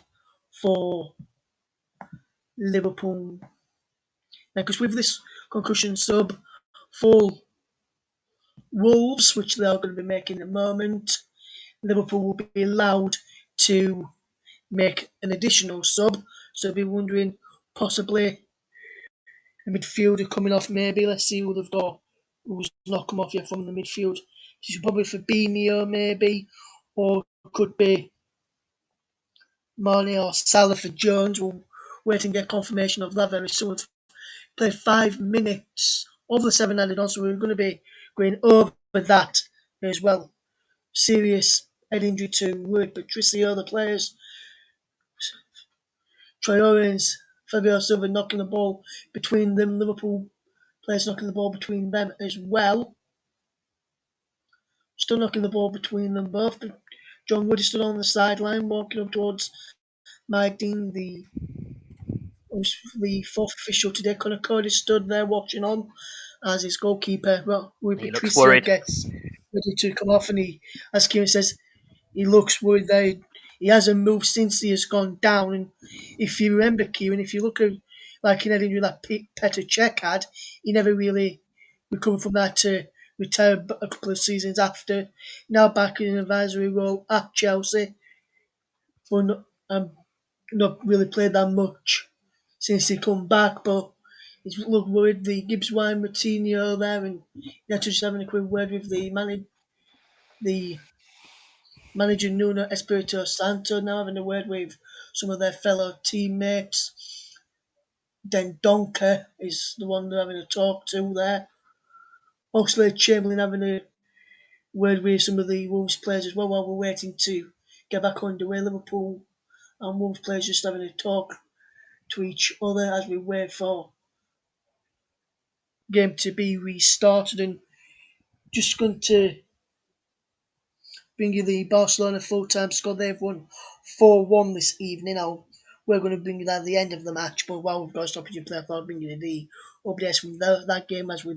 for Liverpool. Because with this concussion sub for Wolves, which they are going to be making in a moment, Liverpool will be allowed to make an additional sub. So I'll be wondering, possibly a midfielder coming off maybe. Let's see who they've got, who's not come off yet from the midfield. It's probably Fabinho maybe, or could be Mane or Salah for Jones. We'll wait and get confirmation of that very soon. Played 5 minutes of the 7 added on, so we're going to be going over that as well. Serious head injury to Rui Patricio, the players. Traore's, Fabio Silva knocking the ball between them. Liverpool players knocking the ball between them as well. Still knocking the ball between them both. John Wood is still on the sideline, walking up towards Mike Dean, the 4th official today. Conor Cody stood there watching on as his goalkeeper, Rui Patricio, gets ready to come off, and he, as Kieran says, he looks worried there. He hasn't moved since he has gone down, and if you remember, Kieran, if you look at like an injury that Petr Cech had, he never really recovered from that to retire a couple of seasons after. Now back in an advisory role at Chelsea, but not really played that much since he come back, but he's looked worried. The Gibbs Wine Martinho there, and he had to just having a quick word with the manager Nuno Espirito Santo, now having a word with some of their fellow teammates. Then Donker is the one they're having a talk to there. Oxlade-Chamberlain having a word with some of the Wolves players as well while we're waiting to get back underway. Liverpool and Wolves players just having a talk to each other as we wait for game to be restarted. And just going to bring you the Barcelona full-time score. They've won 4-1 this evening. We're going to bring you that at the end of the match, but while we've got a stoppage in play, I thought I'd bring you the updates from that game as we're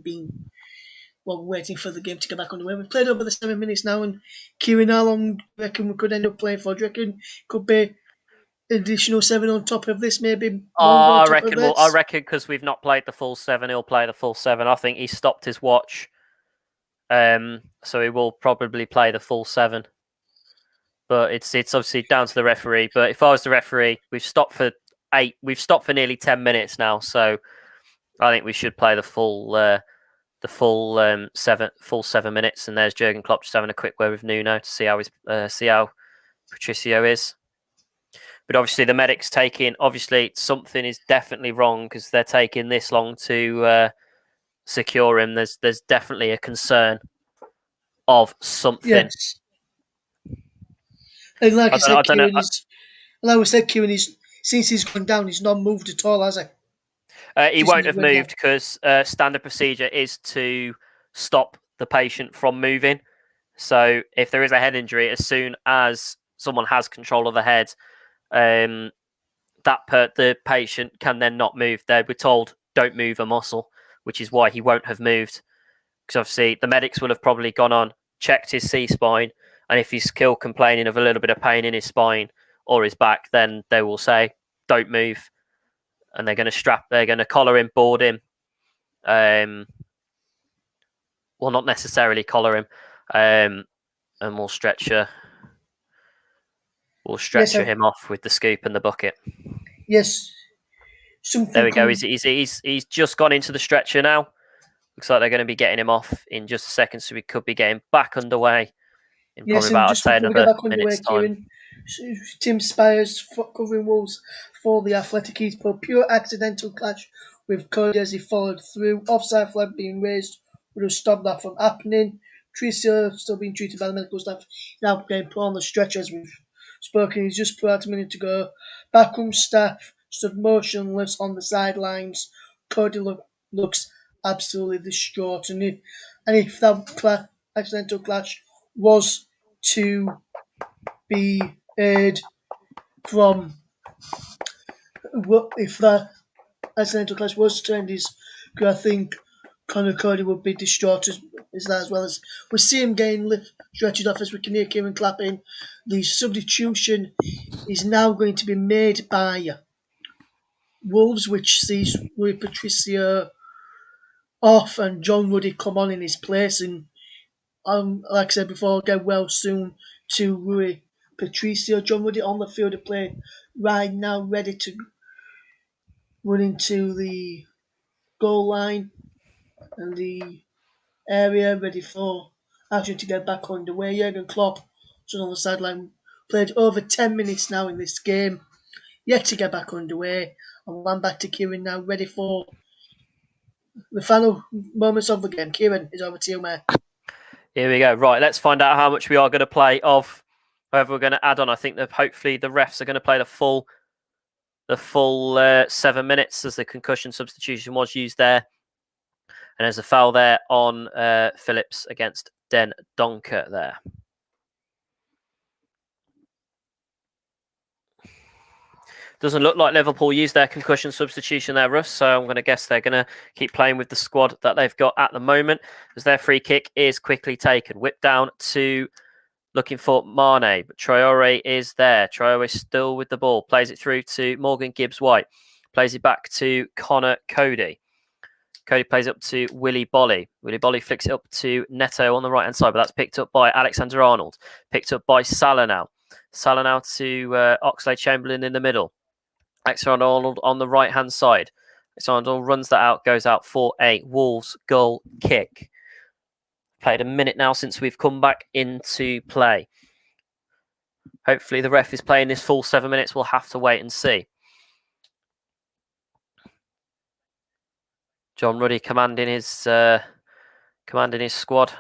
waiting for the game to get back underway. We've played over the 7 minutes now, and Kieran, how long do you reckon we could end up playing for? Do you reckon could be additional 7 on top of this, maybe longer on top of this? I reckon because we've not played the full 7, he'll play the full 7. I think he stopped his watch So he will probably play the full 7. But it's obviously down to the referee. But if I was the referee, we've stopped for nearly 10 minutes now. So I think we should play the full 7 minutes. And there's Jurgen Klopp just having a quick word with Nuno to see how Patricio is. But obviously the medics obviously something is definitely wrong because they're taking this long to secure him. There's definitely a concern of something. Yes. And like I said, Kieran, since he's gone down, he's not moved at all, has he? He won't have moved because standard procedure is to stop the patient from moving. So if there is a head injury, as soon as someone has control of the head, the patient can then not move. They were told don't move a muscle, which is why he won't have moved. Because obviously the medics will have probably gone on, checked his C-spine, and if he's still complaining of a little bit of pain in his spine or his back, then they will say don't move, and they're going to collar him, board him. Well, not necessarily collar him, and we'll stretcher him off with the scoop and the bucket. Yes. There we go. He's just gone into the stretcher now. Looks like they're going to be getting him off in just a second, so we could be getting back underway in probably about another minute's time. Tim Spires covering Wolves for The Athletic. He's put pure accidental clash with Cody as he followed through. Offside flag being raised would have stopped that from happening. Patricio still being treated by the medical staff. Now getting put on the stretcher as we've spoken. He's just put out a minute ago. Backroom staff stood motionless on the sidelines. Cody looks absolutely distraught. And if that accidental clash was to be aired from, if that accidental clash was to end his career, I think Conor Cody would be distraught as well as we see him getting stretched off as we can hear Kieran clapping. The substitution is now going to be made by Wolves, which sees Rui Patricio off and John Ruddy come on in his place. And like I said before, get well soon to Rui Patricio. John Ruddy on the field of play right now, ready to run into the goal line and the area, ready for action to get back underway. Jurgen Klopp stood on the sideline, played over 10 minutes now in this game, yet to get back underway. And I'm back to Kieran now, ready for the final moments of the game. Kieran, it's over to you, mate. Here we go. Right, let's find out how much we are going to play of whoever we're going to add on. I think that hopefully the refs are going to play the full 7 minutes, as the concussion substitution was used there. And there's a foul there on Phillips against Den Donker there. Doesn't look like Liverpool used their concussion substitution there, Russ. So I'm going to guess they're going to keep playing with the squad that they've got at the moment, as their free kick is quickly taken. Whipped down to looking for Mane, but Traore is there. Traore is still with the ball. Plays it through to Morgan Gibbs-White. Plays it back to Conor Cody. Cody plays up to Willy Bolly. Willy Bolly flicks it up to Neto on the right-hand side, but that's picked up by Alexander-Arnold. Picked up by Salah now. Salah now to Oxlade-Chamberlain in the middle. Alexander-Arnold on the right-hand side. Alexander-Arnold runs that out, goes out for a Wolves goal kick. Played a minute now since we've come back into play. Hopefully the ref is playing this full 7 minutes. We'll have to wait and see. John Ruddy commanding his squad.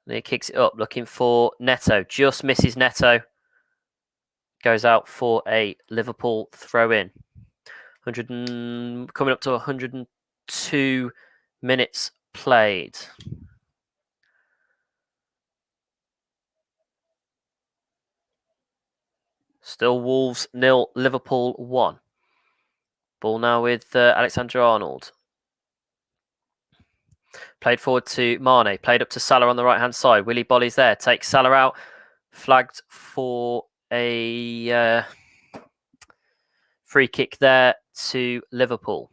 And he kicks it up, looking for Neto. Just misses Neto. Goes out for a Liverpool throw-in. Coming up to 102 minutes played. Still Wolves 0, Liverpool 1. Ball now with Alexander-Arnold. Played forward to Mane. Played up to Salah on the right-hand side. Willy Bolly's there. Takes Salah out. Flagged for a free kick there to Liverpool.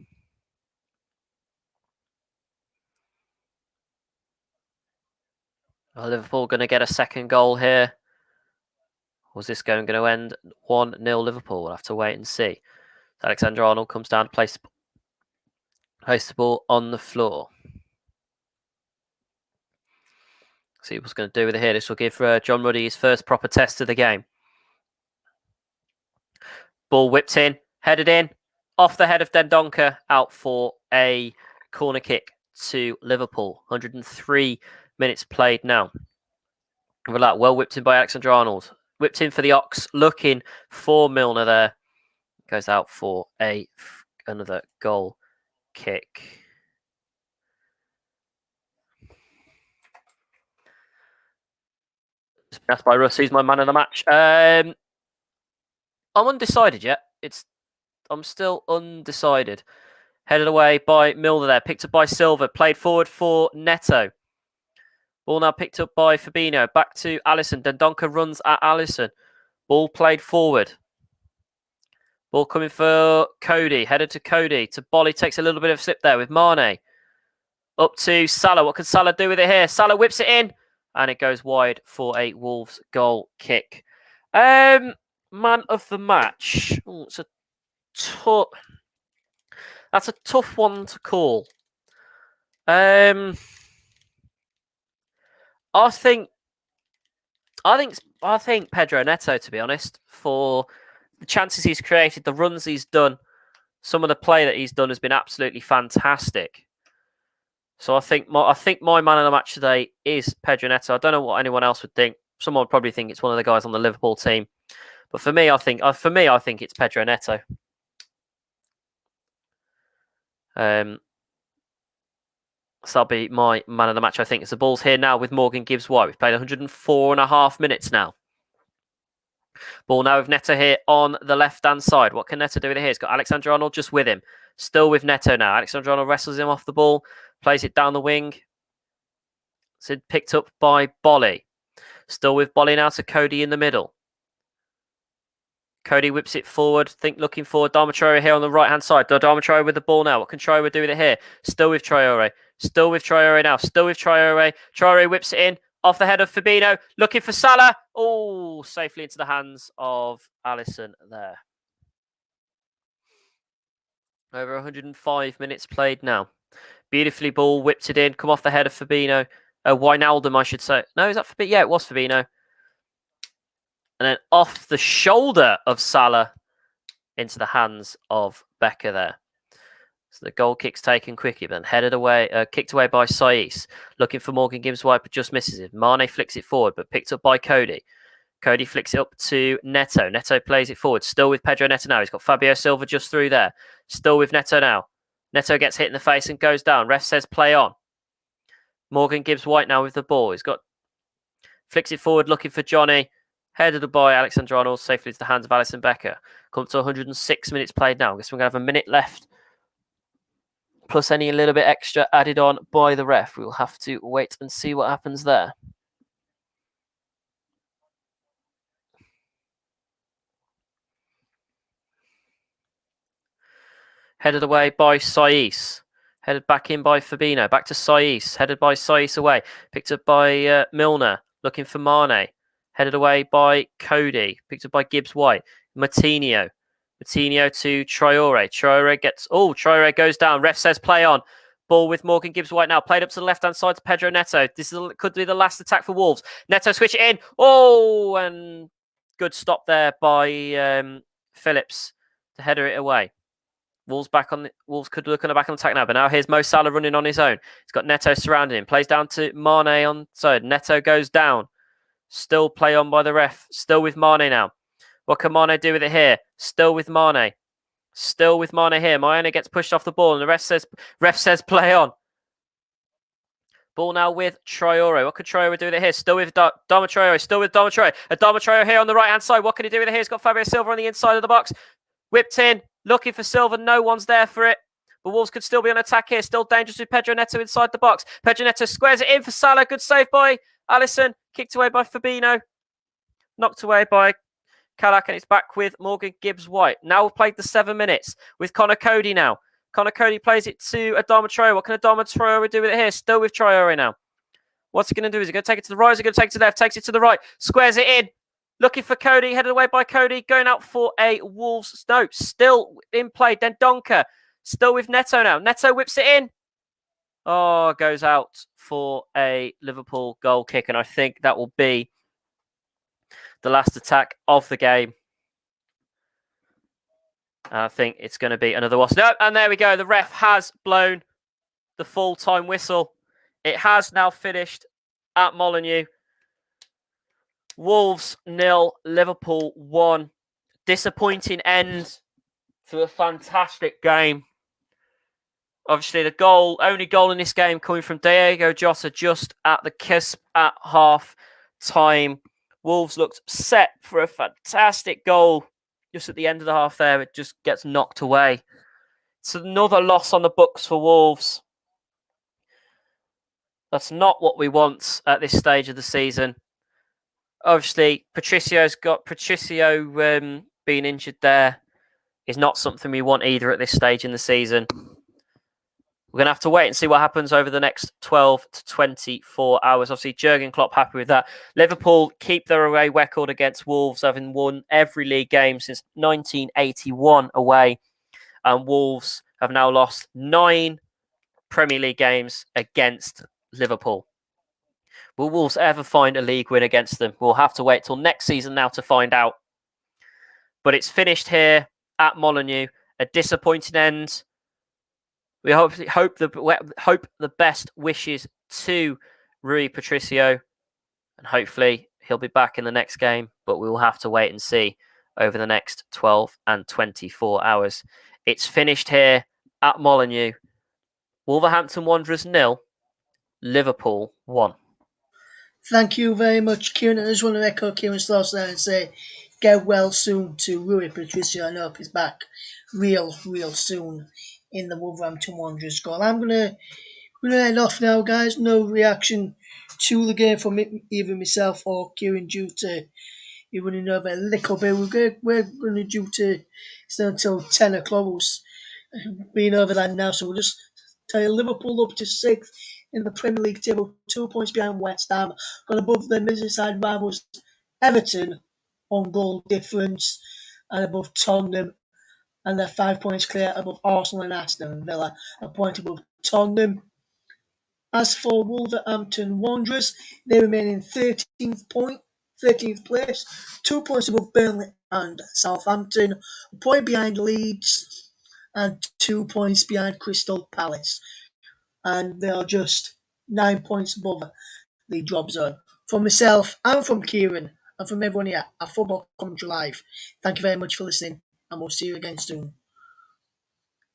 Are Liverpool going to get a second goal here? Or is this going to end 1-0 Liverpool? We'll have to wait and see. Alexander-Arnold comes down to place the ball on the floor. See what's going to do with it here. This will give John Ruddy his first proper test of the game. Ball whipped in, headed in, off the head of Dendoncker, out for a corner kick to Liverpool. 103 minutes played now. Well whipped in by Alexander-Arnold. Whipped in for the Ox, looking for Milner there. Goes out for another goal kick. That's by Russ. He's my man of the match. I'm undecided yet. I'm still undecided. Headed away by Milner there. Picked up by Silva. Played forward for Neto. Ball now picked up by Fabinho. Back to Alisson. Dendoncker runs at Alisson. Ball played forward. Ball coming for Cody. Headed to Cody. To Bolly. Takes a little bit of a slip there with Mane. Up to Salah. What can Salah do with it here? Salah whips it in. And it goes wide for a Wolves goal kick. Man of the match. Ooh, that's a tough one to call. I think Pedro Neto, to be honest, for the chances he's created, the runs he's done, some of the play that he's done has been absolutely fantastic. So I think my man of the match today is Pedro Neto. I don't know what anyone else would think. Someone would probably think it's one of the guys on the Liverpool team, but for me, I think it's Pedro Neto. So that'll be my man of the match. I think it's the ball's here now with Morgan Gibbs-White. We've played 104.5 minutes now. Ball now with Neto here on the left-hand side. What can Neto do with it here? He's got Alexander-Arnold just with him. Still with Neto now. Alexander-Arnold wrestles him off the ball. Plays it down the wing. It's picked up by Bolly. Still with Bolly now to Cody in the middle. Cody whips it forward. Looking for Adama Traore here on the right-hand side. Adama Traore with the ball now. What can Traore do with it here? Still with Traore. Still with Traore now. Still with Traore. Traore whips it in. Off the head of Fabinho. Looking for Salah. Oh, safely into the hands of Alisson there. Over 105 minutes played now. Beautifully ball whipped it in. Come off the head of Fabinho. Wijnaldum, I should say. No, is that Fabinho? Yeah, it was Fabinho. And then off the shoulder of Salah into the hands of Becker there. So the goal kick's taken quickly, but then kicked away by Saiss. Looking for Morgan Gibbs-White, but just misses it. Mane flicks it forward, but picked up by Cody. Cody flicks it up to Neto. Neto plays it forward. Still with Pedro Neto now. He's got Fabio Silva just through there. Still with Neto now. Neto gets hit in the face and goes down. Ref says play on. Morgan Gibbs-White now with the ball. Flicks it forward, looking for Johnny. Headed by Alexander-Arnold, safely to the hands of Alisson Becker. Come to 106 minutes played now. I guess we're going to have a minute left. Plus any little bit extra added on by the ref. We'll have to wait and see what happens there. Headed away by Saiss. Headed back in by Fabinho. Back to Saiss. Headed by Saiss away. Picked up by Milner. Looking for Mane. Headed away by Cody. Picked up by Gibbs-White. Martinho. Martinho to Traore. Traore goes down. Ref says play on. Ball with Morgan Gibbs-White now. Played up to the left-hand side to Pedro Neto. Could be the last attack for Wolves. Neto switch it in. Oh, and good stop there by Phillips to header it away. Wolves could look on the back on attack now, but now here's Mo Salah running on his own. He's got Neto surrounding him. Plays down to Mane on side. Neto goes down. Still play on by the ref. Still with Mane now. What can Mane do with it here? Still with Mane. Still with Mane here. Mane gets pushed off the ball and the ref says play on. Ball now with Traore. What could Traore do with it here? Still with Adama Traore. Still with Adama Traore. Adama Traore here on the right-hand side. What can he do with it here? He's got Fabio Silva on the inside of the box. Whipped in. Looking for Silva. No one's there for it. But Wolves could still be on attack here. Still dangerous with Pedro Neto inside the box. Pedro Neto squares it in for Salah. Good save by Alisson. Kicked away by Fabinho. Knocked away by Calac, and it's back with Morgan Gibbs-White. Now we've played the 7 minutes with Connor Cody now. Connor Cody plays it to Adama Traore. What can Adama Traore do with it here? Still with Traore now. What's he going to do? Is he going to take it to the right? Is he going to take it to the left? Takes it to the right. Squares it in. Looking for Cody. Headed away by Cody. Going out for a Wolves. No, still in play. Dendonka. Still with Neto now. Neto whips it in. Oh, goes out for a Liverpool goal kick. And I think that will be the last attack of the game. I think it's going to be another Wasp. No, and there we go. The ref has blown the full-time whistle. It has now finished at Molineux. Wolves 0, Liverpool 1. Disappointing end to a fantastic game. Obviously, the only goal in this game coming from Diego Jota just at the cusp at half time. Wolves looked set for a fantastic goal just at the end of the half there. It just gets knocked away. It's another loss on the books for Wolves. That's not what we want at this stage of the season. Obviously, Patricio being injured there is not something we want either at this stage in the season. We're going to have to wait and see what happens over the next 12 to 24 hours. Obviously, Jurgen Klopp happy with that. Liverpool keep their away record against Wolves, having won every league game since 1981 away. And Wolves have now lost 9 Premier League games against Liverpool. Will Wolves ever find a league win against them? We'll have to wait till next season now to find out. But it's finished here at Molineux. A disappointing end. We hope the best wishes to Rui Patricio. And hopefully he'll be back in the next game. But we will have to wait and see over the next 12 and 24 hours. It's finished here at Molineux. Wolverhampton Wanderers 0, Liverpool 1. Thank you very much, Kieran. I just want to echo Kieran's thoughts there and say, get well soon to Rui Patricio. I know he's back real soon in the Wolverhampton Wanderers goal. I'm gonna head off now, guys. No reaction to the game from either myself or Kieran due to you running over a little bit. We're going to due to stay until 10 o'clock. We'll being over that now, so we'll just tell you Liverpool up to 6th in the Premier League table, 2 points behind West Ham, got above the Merseyside rivals Everton on goal difference, and above Tottenham, and they're 5 points clear above Arsenal and Aston Villa, a point above Tottenham. As for Wolverhampton Wanderers, they remain in 13th place, 2 points above Burnley and Southampton, a point behind Leeds, and 2 points behind Crystal Palace. And they are just 9 points above the drop zone. From myself and from Kieran and from everyone here at Football Commentary Live, thank you very much for listening, and we'll see you again soon.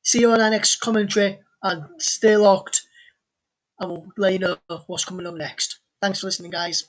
See you on our next commentary, and stay locked, and we'll let you know what's coming up next. Thanks for listening, guys.